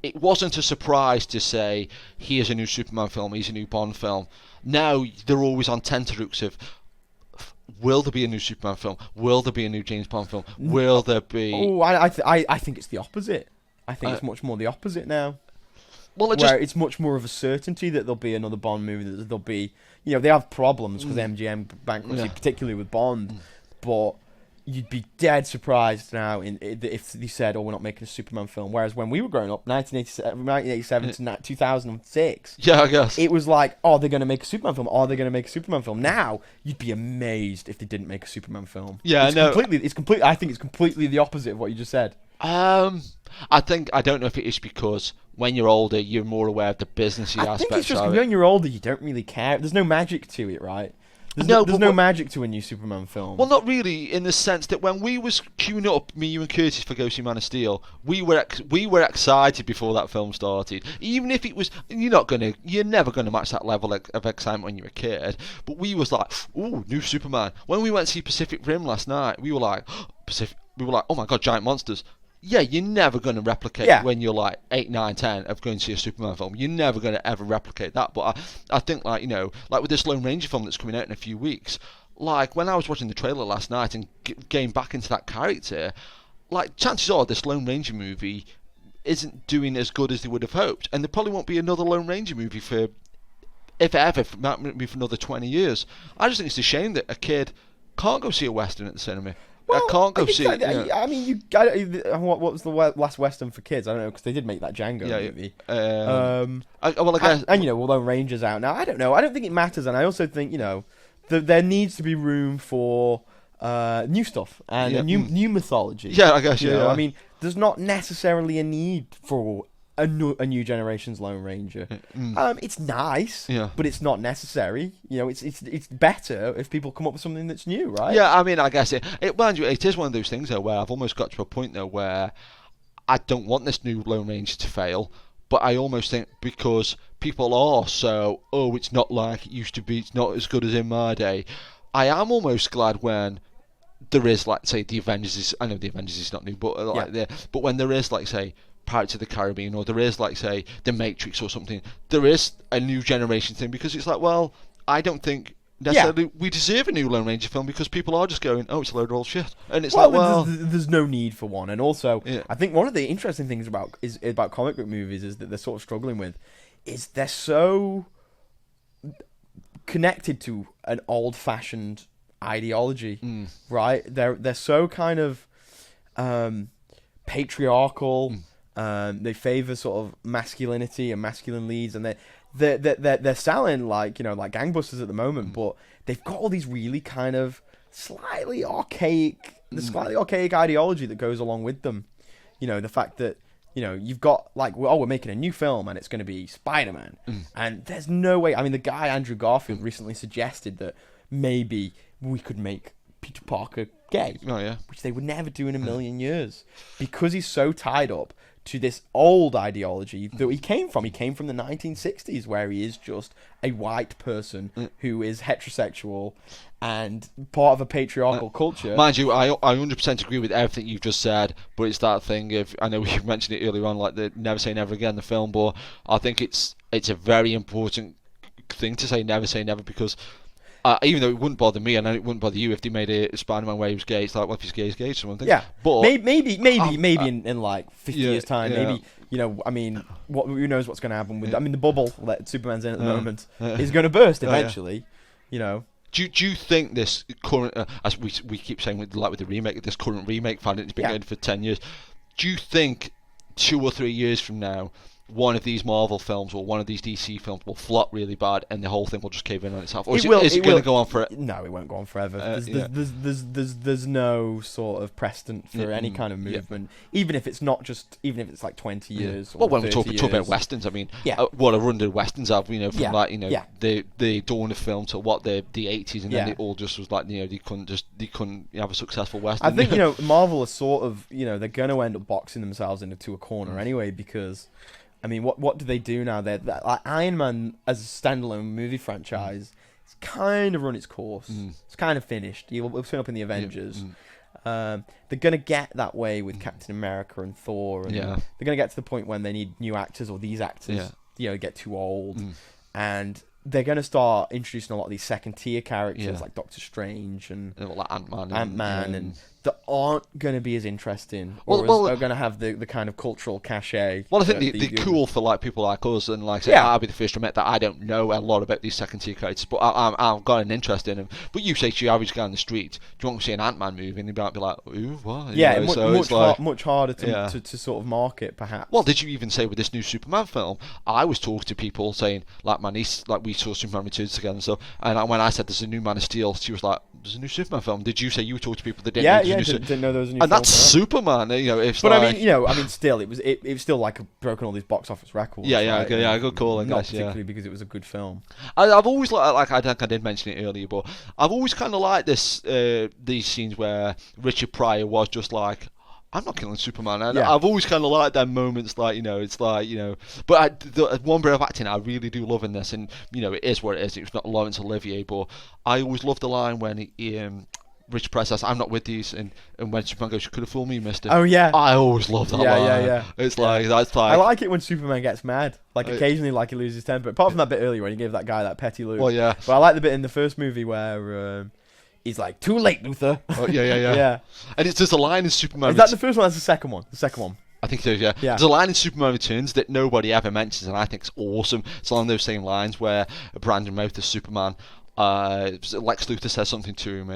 It wasn't a surprise to say, here's a new Superman film, here's a new Bond film. Now, they're always on tenterhooks of... Will there be a new Superman film? Will there be a new James Bond film? Will there be... Oh, I think it's the opposite. I think it's much more the opposite now. Well, it's much more of a certainty that there'll be another Bond movie. That there'll be, they have problems because MGM bankruptcy, particularly with Bond. But you'd be dead surprised now if they said, "Oh, we're not making a Superman film." Whereas when we were growing up, 1987 to 2006, I guess it was like, "Oh, they're going to make a Superman film. Oh, they're going to make a Superman film." Now you'd be amazed if they didn't make a Superman film. Yeah, I think it's completely the opposite of what you just said. I don't know if it is because when you're older, you're more aware of the businessy aspects. I think it's just when you're older, you don't really care. There's no magic to it, right? There's no magic to a new Superman film. Well, not really, in the sense that when we was queuing up, me, you, and Curtis for go see Man of Steel, we were excited before that film started. Even if it was, you're never gonna match that level of excitement when you're a kid. But we was like, ooh, new Superman. When we went to see Pacific Rim last night, we were like, oh my god, giant monsters. Yeah, you're never going to replicate when you're like 8, 9, 10 of going to see a Superman film. You're never going to ever replicate that. But I think, like, like with this Lone Ranger film that's coming out in a few weeks, like when I was watching the trailer last night and getting back into that character, like chances are this Lone Ranger movie isn't doing as good as they would have hoped. And there probably won't be another Lone Ranger movie for, if ever, might be for another 20 years. I just think it's a shame that a kid can't go see a Western at the cinema. Well, I can't go see. I mean, what was the last Western for kids? I don't know, because they did make that Django movie. I guess, and although Ranger's out now, I don't know. I don't think it matters, and I also think there needs to be room for new stuff and new mythology. Yeah, I guess. Yeah. I mean, there's not necessarily a need for a new generation's Lone Ranger. It's nice, but it's not necessary. It's better if people come up with something that's new, right? Yeah, I mean, I guess it is one of those things though where I've almost got to a point though where I don't want this new Lone Ranger to fail, but I almost think because people are so, it's not like it used to be, it's not as good as in my day. I am almost glad when there is, like, say, the Avengers. I know the Avengers is not new, but but when there is, like, say, Pirates of the Caribbean, or there is, like, say, The Matrix or something, there is a new generation thing, because it's like, well, I don't think necessarily we deserve a new Lone Ranger film, because people are just going, it's a load of old shit, and it's there's no need for one. And also, I think one of the interesting things about comic book movies is that they're sort of struggling with is they're so connected to an old-fashioned ideology, right? They're so kind of patriarchal. They favor sort of masculinity and masculine leads, and they're selling like gangbusters at the moment. But they've got all these really kind of slightly archaic ideology that goes along with them. The fact that you've got like, we're making a new film and it's going to be Spider-Man, and there's no way. I mean, the guy Andrew Garfield recently suggested that maybe we could make Peter Parker gay, which they would never do in a million years, because he's so tied up to this old ideology that he came from. He came from the 1960s, where he is just a white person who is heterosexual and part of a patriarchal culture. Mind you, I 100% agree with everything you've just said, but it's that thing of, I know you mentioned it earlier on, like the never say never again, the film, but I think it's a very important thing to say never, because even though it wouldn't bother me, and it wouldn't bother you if they made a Spider-Man where he was gay. It's like, well, if he's gay, he's gay. So one thing. Yeah, but maybe in like 50 years time, maybe. I mean, who knows what's going to happen with? I mean, the bubble that Superman's in at the moment is going to burst eventually. Do you think this current, as we keep saying with the remake, this current remake, finding it's been going for 10 years? Do you think 2 or 3 years from now, one of these Marvel films or one of these DC films will flop really bad, and the whole thing will just cave in on itself? Or is it going to go on for? No, it won't go on forever. There's no sort of precedent for any kind of movement, even if it's like 20 years. Or when we talk about westerns, I mean, what a run did westerns have? From the dawn of film to what the 80s, and then it all just was like they couldn't have a successful western. I think Marvel is sort of they're going to end up boxing themselves into a corner anyway, because. I mean, what do they do now? They're like Iron Man as a standalone movie franchise. It's kind of run its course. It's kind of finished. It'll turn up in the Avengers. They're gonna get that way with Captain America and Thor. And they're gonna get to the point when they need new actors, or these actors, get too old, and they're gonna start introducing a lot of these second tier characters like Doctor Strange and like Ant-Man and that aren't going to be as interesting, or are going to have the kind of cultural cachet. Well, I think they're cool for like people like us, and like I say, I'll be the first to admit that I don't know a lot about these second tier characters, but I've got an interest in them. But you say to your average guy on the street, do you want to see an Ant-Man movie? And they might be like, ooh, what? Yeah, much harder to sort of market, perhaps. Well, did you even say with this new Superman film? I was talking to people saying, like my niece, like we saw Superman Returns together and stuff, and when I said there's a new Man of Steel, she was like, there's a new Superman film. Did you say you were talking to people that didn't? Didn't know there was a new. And that's Superman, It's but like, I mean, still, it was still like broken all these box office records. Good call. Not particularly because it was a good film. I've always like I think I did mention it earlier, but I've always kind of liked these scenes where Richard Pryor was just like, I'm not killing Superman. And I've always kind of liked them moments, like, it's like, But the one bit of acting I really do love in this, and, it is what it is. It's not Laurence Olivier, but I always love the line when Richard Pryor says, I'm not with these, and when Superman goes, you could have fooled me, mister. Oh, yeah. I always love that line. Yeah. It's like, that's like... I like it when Superman gets mad. Like, occasionally, like, he loses temper. Apart from that bit earlier when he gave that guy that petty look. Well, yeah. But I like the bit in the first movie where... he's like, too late, Luther. Oh, yeah. And it's just a line in Superman... Is that the first one? That's the second one. I think so, yeah. There's a line in Superman Returns that nobody ever mentions, and I think it's awesome. It's along those same lines where Brandon Routh is Superman. Lex Luthor says something to him,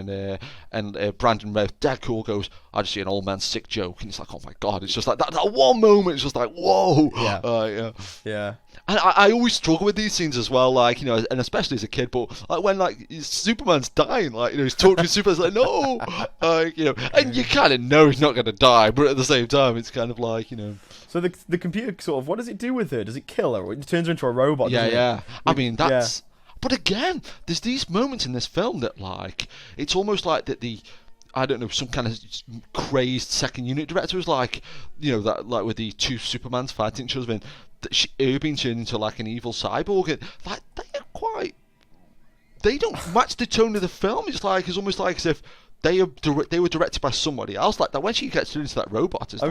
and Brandon Routh, dead cool, goes, I just see an old man's sick joke, and it's like, oh my god, it's just like that one moment, it's just like, whoa. Yeah. And I always struggle with these scenes as well, like, and especially as a kid, but like when like Superman's dying, like, he's talking to Superman's like, no, and you kind of know he's not going to die, but at the same time, it's kind of like, So the computer sort of, what does it do with her? Does it kill her? Or it turns her into a robot? Yeah. I mean, that's. But again, there's these moments in this film that, like, it's almost like that I don't know, some kind of crazed second unit director was like, that like with the two Supermans fighting each other, her being turned into like an evil cyborg, and like they don't match the tone of the film. It's almost like as if they were directed by somebody else. Like that when she gets turned into that robot, that's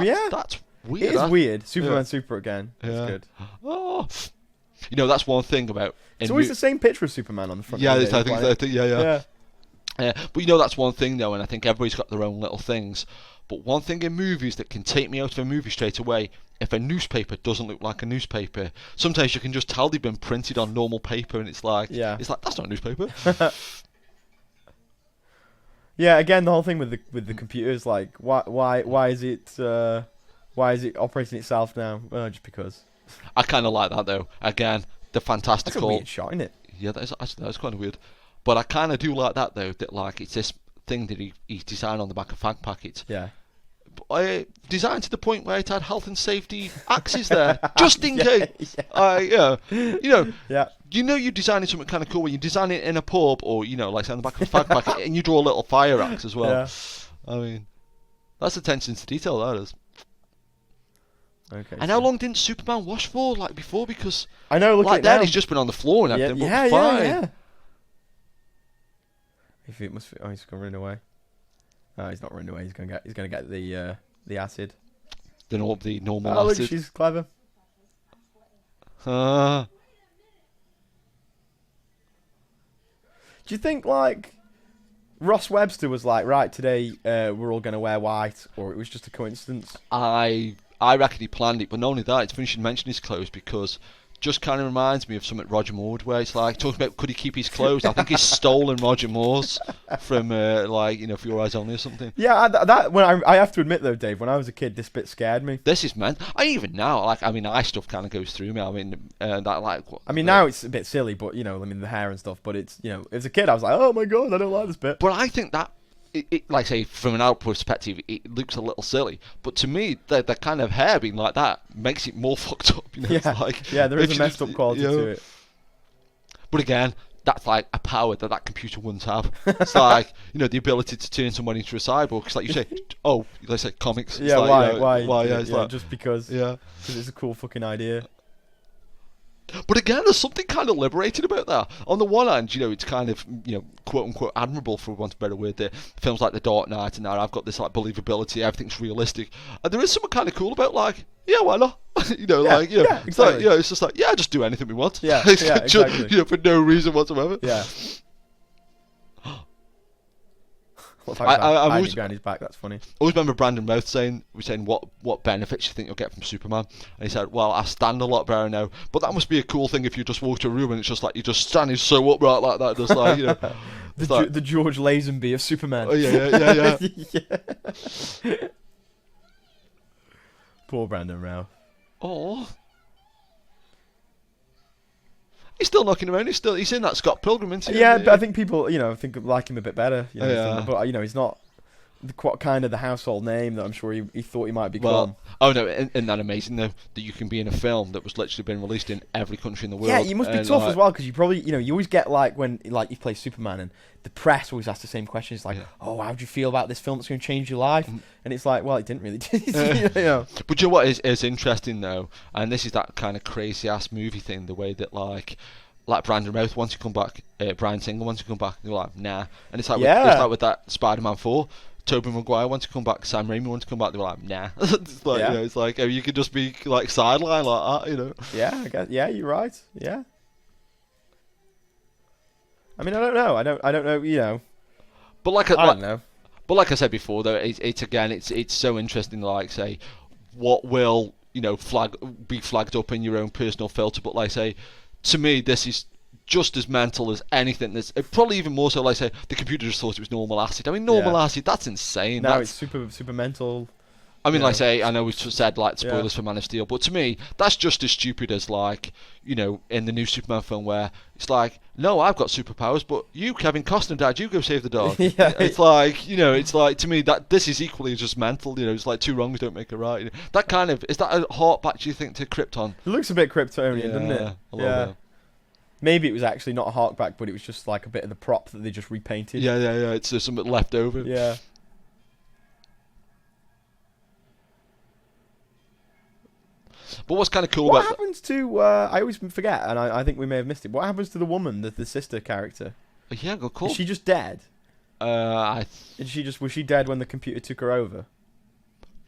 weird. It is weird. Superman Super again. That's good. Oh. That's one thing about... It's always the same picture of Superman on the front. Yeah, I think, yeah. But that's one thing, though, and I think everybody's got their own little things. But one thing in movies that can take me out of a movie straight away, if a newspaper doesn't look like a newspaper, sometimes you can just tell they've been printed on normal paper, and it's like, that's not a newspaper. Yeah, again, the whole thing with the computers, like, why is it operating itself now? Just because. I kind of like that, though. Again, the fantastical... That's a weird shot, isn't it? Yeah, that is kind of weird. But I kind of do like that, though, that, like, it's this thing that he designed on the back of fag packets. Yeah. Designed to the point where it had health and safety axes there, just in case. You're designing something kind of cool when you design it in a pub, or, like, say, on the back of a fag packet, and you draw a little fire axe as well. Yeah. I mean, that's attention to detail, that is. Okay. And how long didn't Superman wash for? Like before, because I know. Look like at that, now. he's just been on the floor and everything. Yeah, but fine. yeah. If it must, he's gonna run away. No, he's not running away. He's gonna get the acid. The normal Oh, acid. look, she's clever. Uh, Do you think like Ross Webster was like, right, today we're all gonna wear white, or it was just a coincidence? I reckon he planned it, but not only that, it's funny you should mention his clothes because just kind of reminds me of something Roger Moore would wear. It's like talking about could he keep his clothes? I think he's stolen Roger Moore's from For Your Eyes Only or something. Yeah, that when I have to admit though, Dave, when I was a kid, this bit scared me. This is meant. Even now, eye stuff kind of goes through me. Now it's a bit silly, but the hair and stuff. But it's as a kid, I was like, oh my god, I don't like this bit. But I think that. Like say from an outward perspective, it looks a little silly, but to me, the kind of hair being like that makes it more fucked up. There is a messed up quality to it. But again, that's like a power that computer wouldn't have. It's like the ability to turn someone into a cyborg. It's like you say, let's say comics. Yeah, it's why? Yeah, it's like, just because. Yeah, because it's a cool fucking idea. But again, there's something kind of liberating about that. On the one hand, it's kind of, quote unquote admirable, for want of a better word, there. Films like The Dark Knight and now I've got this like believability, everything's realistic. And there is something kind of cool about why not? It's like, it's just like, just do anything we want. Yeah, exactly. Exactly. For no reason whatsoever. Yeah. I always behind his back. That's funny. always remember Brandon Routh saying what benefits you think you'll get from Superman, and he said, "Well, I stand a lot better now, but that must be a cool thing if you just walk to a room and it's just like you're just standing so upright like that, just like the George Lazenby of Superman." Oh yeah. Yeah. Poor Brandon Routh. Oh. He's still knocking around. He's in that Scott Pilgrim, isn't he? Yeah, but I think people, think like him a bit better. Yeah. But he's not quite kind of the household name that I'm sure he thought he might become. Well, oh no, isn't that amazing though that you can be in a film that was literally been released in every country in the world? Yeah, you must be tough as well because you probably, you always get like when like you play Superman and the press always ask the same questions like, oh, how do you feel about this film that's going to change your life? And it's like, well, it didn't really. But you know what is interesting though, and this is that kind of crazy ass movie thing, the way that like Brandon Routh wants to come back, Bryan Singer wants to come back, and you're like, nah. And it's like with that Spider-Man 4. Tobey Maguire wants to come back, Sam Raimi wants to come back. They were like, nah. It's like, it's like you could just be like sidelined like that, Yeah, I guess. Yeah, you're right. Yeah. I mean, I don't know. I don't know. But I don't know. But like I said before, though, it's so interesting. Like say, what will be flagged up in your own personal filter? But like say, to me, this is just as mental as anything. There's probably even more so. Like say, the computer just thought it was normal acid. I mean, normal acid. That's insane. No, it's super mental. I mean, like say, I know we said like spoilers for Man of Steel, but to me, that's just as stupid as like in the new Superman film where it's like, no, I've got superpowers, but you, Kevin Costner, Dad, you go save the dog. It's like to me that this is equally just mental. It's like two wrongs don't make a right. That kind of is that a hark back? Do you think to Krypton? It looks a bit Kryptonian, doesn't it? A little bit. Maybe it was actually not a hark back, but it was just like a bit of the prop that they just repainted. Yeah. It's just something left over. Yeah. But what's kind of cool what about happens to I always forget, and I think we may have missed it. What happens to the woman, the sister character? Yeah, go cool. Is she just dead? Was she dead when the computer took her over?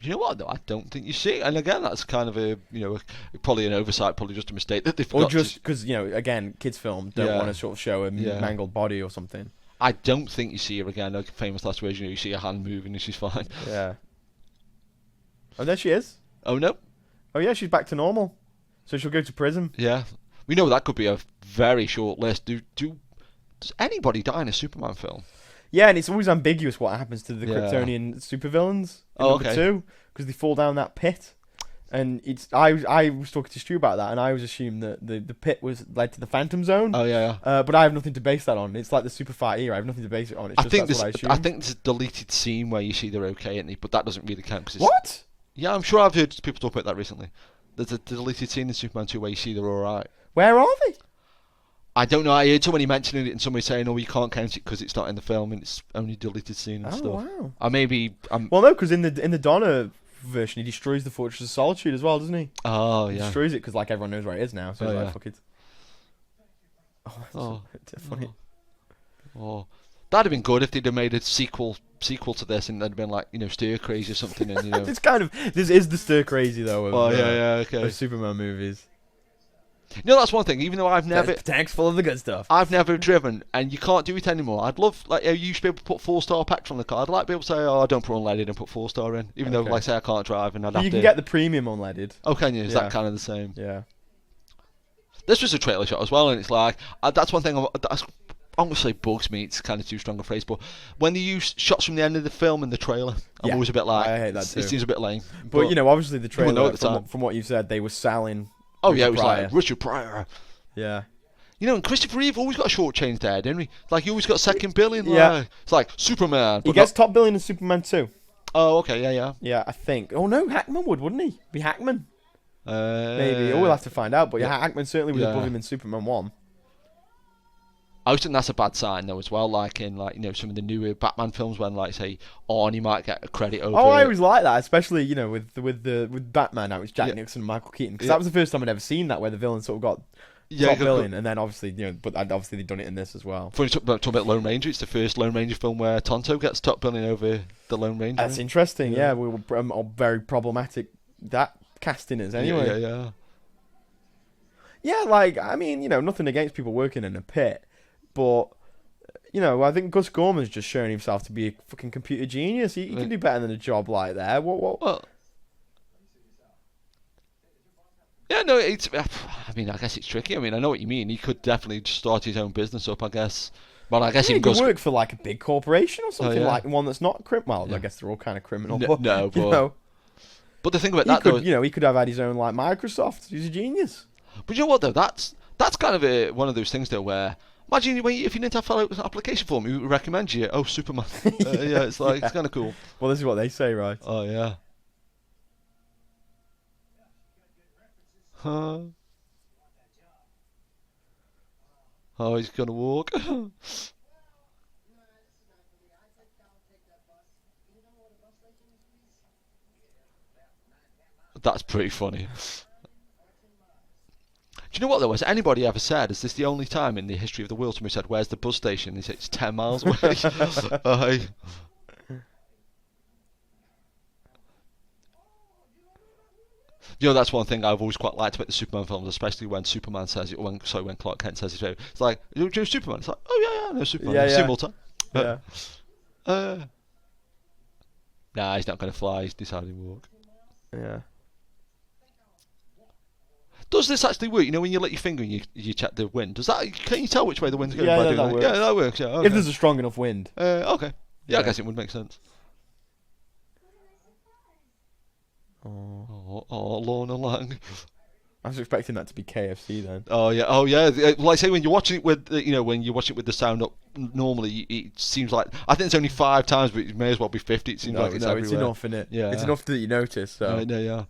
You know what though? I don't think you see. And again, that's kind of a probably an oversight, probably just a mistake that they forgot. Or just because again, kids' film don't want to sort of show a mangled body or something. I don't think you see her again. Like famous last words, you see a hand moving and she's fine. Yeah. Oh, there she is. Oh no. Oh yeah, she's back to normal. So she'll go to prison. Yeah, we know that could be a very short list. Does anybody die in a Superman film? Yeah, and it's always ambiguous what happens to the Kryptonian supervillains in number 2 because they fall down that pit. And I was talking to Stu about that, and I always assumed that the pit led to the Phantom Zone. Oh yeah. But I have nothing to base that on. It's like the Super Fight era. I have nothing to base it on. It's that's what I assume. I think there's a deleted scene where you see they're okay, but that doesn't really count. Cause what? Yeah, I'm sure I've heard people talk about that recently. There's a deleted scene in Superman 2 where you see they're alright. Where are they? I don't know. I heard somebody mentioning it and somebody saying, "Oh, you can't count it because it's not in the film and it's only deleted scene and stuff." Wow. Maybe. Well, no, because in the Donna version, he destroys the Fortress of Solitude as well, doesn't he? Oh, He yeah. destroys it because like everyone knows where it is now. So he's like, yeah. fuck it. Oh. That's funny. Oh. That'd have been good if they'd have made a sequel to this, and they'd been like, stir crazy or something, and this is the stir crazy though. Of, okay. Of Superman movies. That's one thing. Even though I've never tanks full of the good stuff. I've never driven, and you can't do it anymore. I'd love, like, you used to be able to put 4-star petrol in the car. I'd like to be able to say, oh, don't put unleaded and put 4-star in, even though, like, say I can't drive, and I'd have to. You can get the premium unleaded. Oh, can you? Is that kind of the same? Yeah. This was a trailer shot as well, and it's like that's one thing that's honestly bugs me. It's kind of too strong a phrase, but when they use shots from the end of the film in the trailer, I'm always a bit like, I hate that too. It seems a bit lame. But obviously the trailer, the from what you said, they were selling. Oh yeah, it was Pryor. Like Richard Pryor. Yeah. And Christopher Reeve always got a short change there, didn't he? Like, he always got second billing. Yeah. It's like Superman. He gets top billing in Superman 2. Oh, okay, yeah. Yeah, I think. Oh no, Hackman wouldn't he? Be Hackman. Maybe. We'll have to find out. But Hackman certainly was above him in Superman 1. I always think that's a bad sign though as well. Like in some of the newer Batman films, when like say Arnie might get a credit over. Oh, I always like that, especially with Batman. Now it's Jack Nicholson and Michael Keaton, because that was the first time I'd ever seen that, where the villain sort of got top billing, and then obviously but obviously they've done it in this as well. Funny talk about Lone Ranger. It's the first Lone Ranger film where Tonto gets top billing over the Lone Ranger. That's interesting. Yeah, we were very problematic that casting is anyway. Yeah, like, I mean, nothing against people working in a pit, but I think Gus Gorman's just showing himself to be a fucking computer genius. He can do better than a job like that. What? Well, yeah, no, I guess it's tricky. I mean, I know what you mean. He could definitely just start his own business up, I guess. Well, I guess he could work for like a big corporation or something, like one that's not criminal. Well, I guess they're all kind of criminal. But the thing about that, he could have had his own like Microsoft. He's a genius. But you know what though? That's kind of one of those things though where. Imagine if you didn't have to fill out an application form, he would recommend you. Oh, Superman. It's like it's kind of cool. Well, this is what they say, right? Oh yeah. Huh? Oh, he's gonna walk. That's pretty funny. Do you know what though? Has anybody ever said, is this the only time in the history of the world somebody said, where's the bus station? He said, it's 10 miles away. That's one thing I've always quite liked about the Superman films, especially when Superman says it, when Clark Kent says it. It's like, do you know Superman? It's like, oh yeah, I know Superman. Yeah. Simultan. Yeah. Nah, he's not going to fly. He's decided to walk. Yeah. Does this actually work? When you let your finger and you check the wind, can you tell which way the wind's going? Yeah, that works. Yeah, that works. Yeah, okay. If there's a strong enough wind. Okay. Yeah, I guess it would make sense. Oh, Lana Lang. I was expecting that to be KFC then. Oh yeah. Well, I say when you're watching it with, when you're watching it with the sound up, normally it seems like I think it's only 5 times, but it may as well be 50. It seems like it's everywhere. It's enough, innit? Yeah. It's enough that you notice. So. Yeah.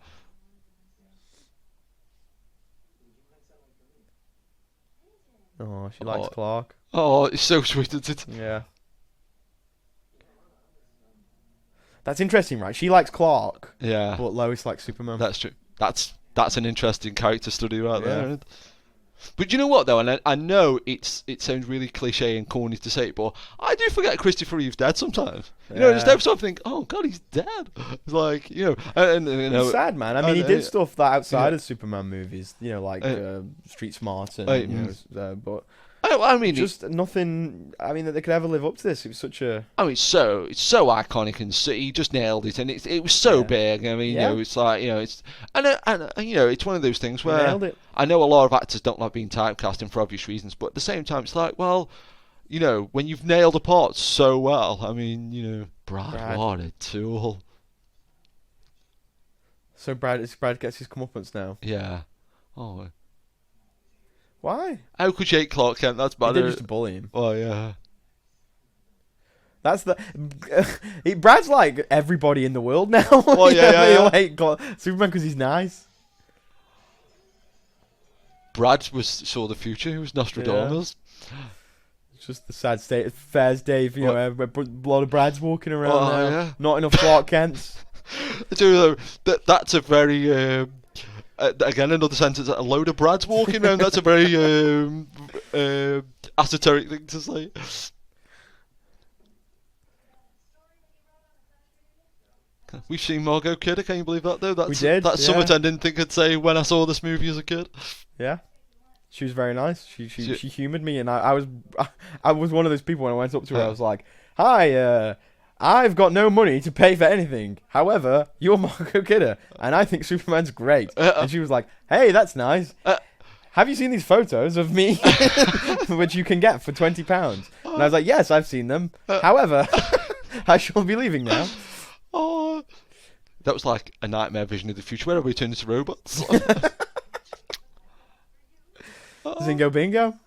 Oh, she likes Clark. Oh, it's so sweet, isn't it? Yeah. That's interesting, right? She likes Clark. Yeah. But Lois likes Superman. That's true. That's an interesting character study right there. Isn't it? But you know what though, and I know it sounds really cliche and corny to say it, but I do forget Christopher Reeve's dead sometimes. There's no something. Oh God, he's dead. It's like and it's sad, man. I mean, he did stuff that outside of Superman movies, like Street Smart and but. I mean, just nothing. I mean, that they could ever live up to this. It was such a. I mean, it's so iconic, and he just nailed it, and it was so big. I mean, it's like it's and it's one of those things where nailed it. I know a lot of actors don't like being typecasting for obvious reasons, but at the same time, it's like, well, when you've nailed a part so well, I mean, Brad, what a tool. So Brad gets his comeuppance now. Yeah. Oh. Why? How could you hate Clark Kent? That's bad. He did just to bully him. Oh yeah. That's Brad's like everybody in the world now. Oh yeah. They hate Superman because he's nice. Brad saw the future. He was Nostradamus. Yeah. It's just the sad state of affairs, Dave. A lot of Brads walking around now. Yeah. Not enough Clark Kents. That's a very again another sentence. A load of Brads walking around. That's a very esoteric thing to say. We've seen Margot Kidder. Can you believe that though? We did. That's something I didn't think I'd say when I saw this movie as a kid. Yeah. She was very nice. She humoured me, and I was one of those people when I went up to her. I was like, "Hi, I've got no money to pay for anything. However, you're Margot Kidder, and I think Superman's great." And she was like, "Hey, that's nice. Have you seen these photos of me, which you can get for £20?" And I was like, "Yes, I've seen them. However, I shall be leaving now." Oh, that was like a nightmare vision of the future where we turned into robots. Zingo Bingo.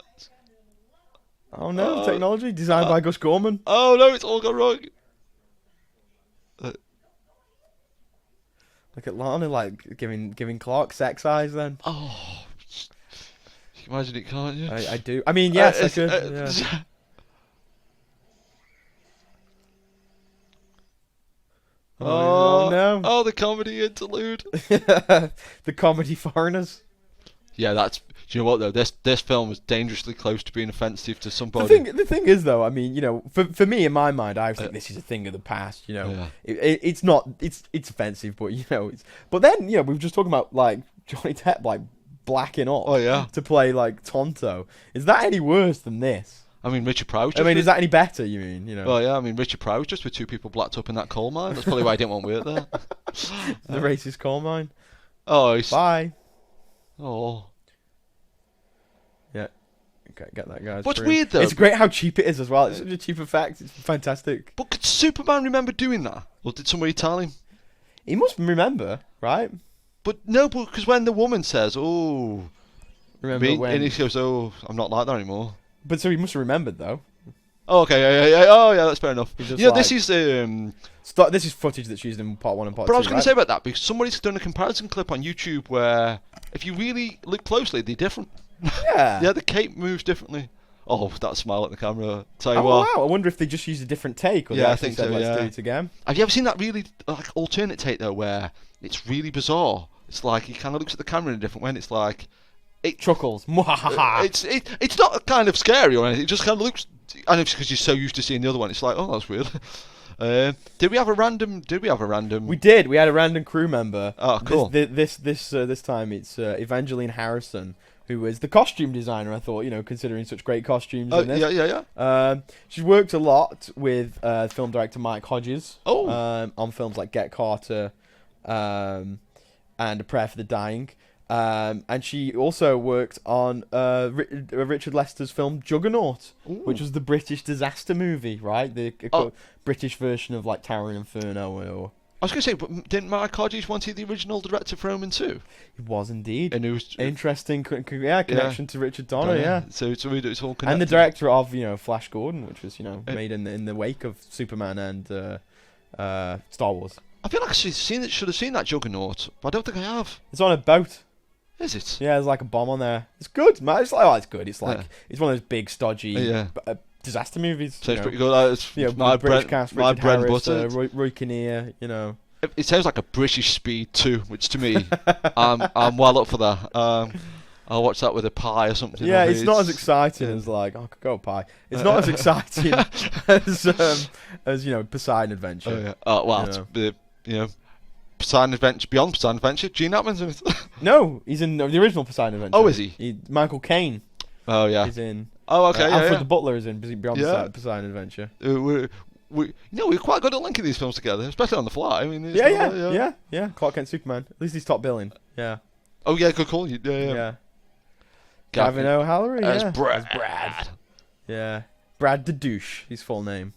Oh no, technology designed by Gus Gorman. Oh no, it's all gone wrong. Look at Lana, like giving Clark sex eyes. Then. Oh, you can imagine it, can't you? I do. I mean, yes, I could. Yeah. Oh no! Oh, the comedy interlude. The comedy foreigners. Yeah, that's. Do you know what though? This film was dangerously close to being offensive to somebody. The thing is though, I mean, you know, for me in my mind, I think this is a thing of the past. You know, yeah. It's not. It's offensive, but you know, it's. But then you know, we were just talking about like Johnny Depp like blacking up. Oh yeah. To play like Tonto. Is that any worse than this? I mean, Richard Pryor. Is that any better? You mean, you know? Well, yeah. I mean, Richard Pryor was just with two people blacked up in that coal mine. That's probably why I didn't want to work there. The racist coal mine. Oh, bye. Oh. Yeah. Okay, get that, guys. What's weird though? It's great how cheap it is as well. It's such a cheap effect. It's fantastic. But could Superman remember doing that, or did somebody tell him? He must remember, right? But no, because when the woman says, "Oh," remember when? And he goes, "Oh, I'm not like that anymore." But so he must have remembered though. Oh, okay, yeah. Oh, yeah, that's fair enough. Yeah, like, this is this is footage that's used in part 1 and part 2. But I was going to say about that because somebody's done a comparison clip on YouTube where, if you really look closely, they're different. Yeah. Yeah, the cape moves differently. Oh, that smile at the camera. Tell you what. Wow! I wonder if they just used a different take, or they actually said, "Let's do it again." Have you ever seen that really like alternate take though, where it's really bizarre? It's like he kind of looks at the camera in a different way. And it's like. It chuckles. It's not kind of scary or anything. It just kind of looks. I know it's because you're so used to seeing the other one. It's like, oh, that's weird. Did we have a random? We did. We had a random crew member. Oh, cool. This time it's Evangeline Harrison, who is the costume designer. I thought, you know, considering such great costumes. In this. Yeah. She's worked a lot with film director Mike Hodges. Oh. On films like Get Carter, and A Prayer for the Dying. And she also worked on Richard Lester's film Juggernaut, which was the British disaster movie, right? The British version of like Towering Inferno. Or I was going to say, but didn't Mike Hodges want to be the original director for Omen 2? He was indeed. And it was interesting, connection to Richard Donner, yeah. So it's all connected. And the director of Flash Gordon, which was made in the wake of Superman and Star Wars. I feel like I should have seen that Juggernaut, but I don't think I have. It's on a boat. Is it? Yeah, there's like a bomb on there. It's good, man. It's like, it's good. It's like it's one of those big, stodgy disaster movies. Sounds pretty good. My British cast, Richard Harris, butter. Roy Kinnear. It sounds like a British Speed 2, which to me, I'm well up for that. I'll watch that with a pie or something. Yeah, it's not as exciting as like I could go pie. It's not as exciting as Poseidon Adventure. Poseidon Adventure, Beyond Poseidon Adventure, Gene Hackman's in it. No, he's in the original Poseidon Adventure. Oh, is he? Michael Caine. Oh, yeah. He's in. Oh, okay, Alfred the Butler is in Beyond Poseidon Adventure. We're quite good at linking these films together, especially on the fly. I mean, yeah. Clark Kent Superman. At least he's top billing. Yeah. Oh, yeah, good call. Yeah. Gavin O'Halloran, as Brad. Yeah. Brad the Douche, his full name.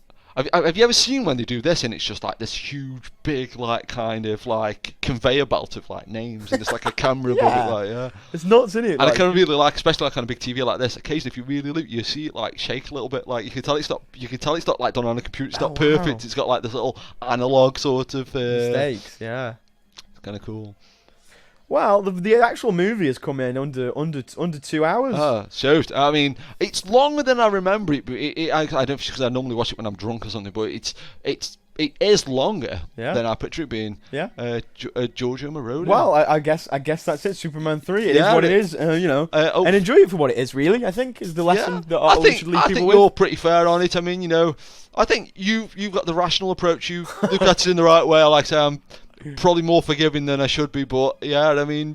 Have you ever seen when they do this and it's just like this huge, big, like kind of like conveyor belt of like names and it's like a camera above it, It's nuts, isn't it? And I kind of really like, especially like on a big TV like this. Occasionally, if you really look, you see it like shake a little bit. Like you can tell it's not. You can tell it's not like done on a computer. It's not perfect. It's got like this little analog sort of mistakes. Yeah, it's kind of cool. Well, the actual movie has come in under 2 hours. Shows. I mean, it's longer than I remember it, but I don't because I normally watch it when I'm drunk or something. But it is longer Yeah. than I picture it being. Yeah. Giorgio Moroder. Well, I guess that's it. Superman 3. It is what it is. And enjoy it for what it is. Really, I think is the lesson that I should leave people with. You're pretty fair on it. I mean, I think you've got the rational approach. You look at it in the right way. Like I say, I'm probably more forgiving than I should be, but yeah, I mean,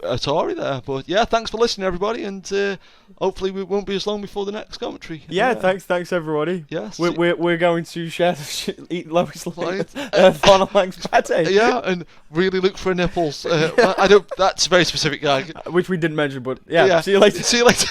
Atari there. But yeah, thanks for listening, everybody, and hopefully we won't be as long before the next commentary. Yeah, thanks everybody. Yes, we're going to share eat Lois Lane, Lana Lang's pate. Yeah, and really look for nipples. I don't. That's a very specific gag, which we didn't mention, but yeah. See you later. See you later.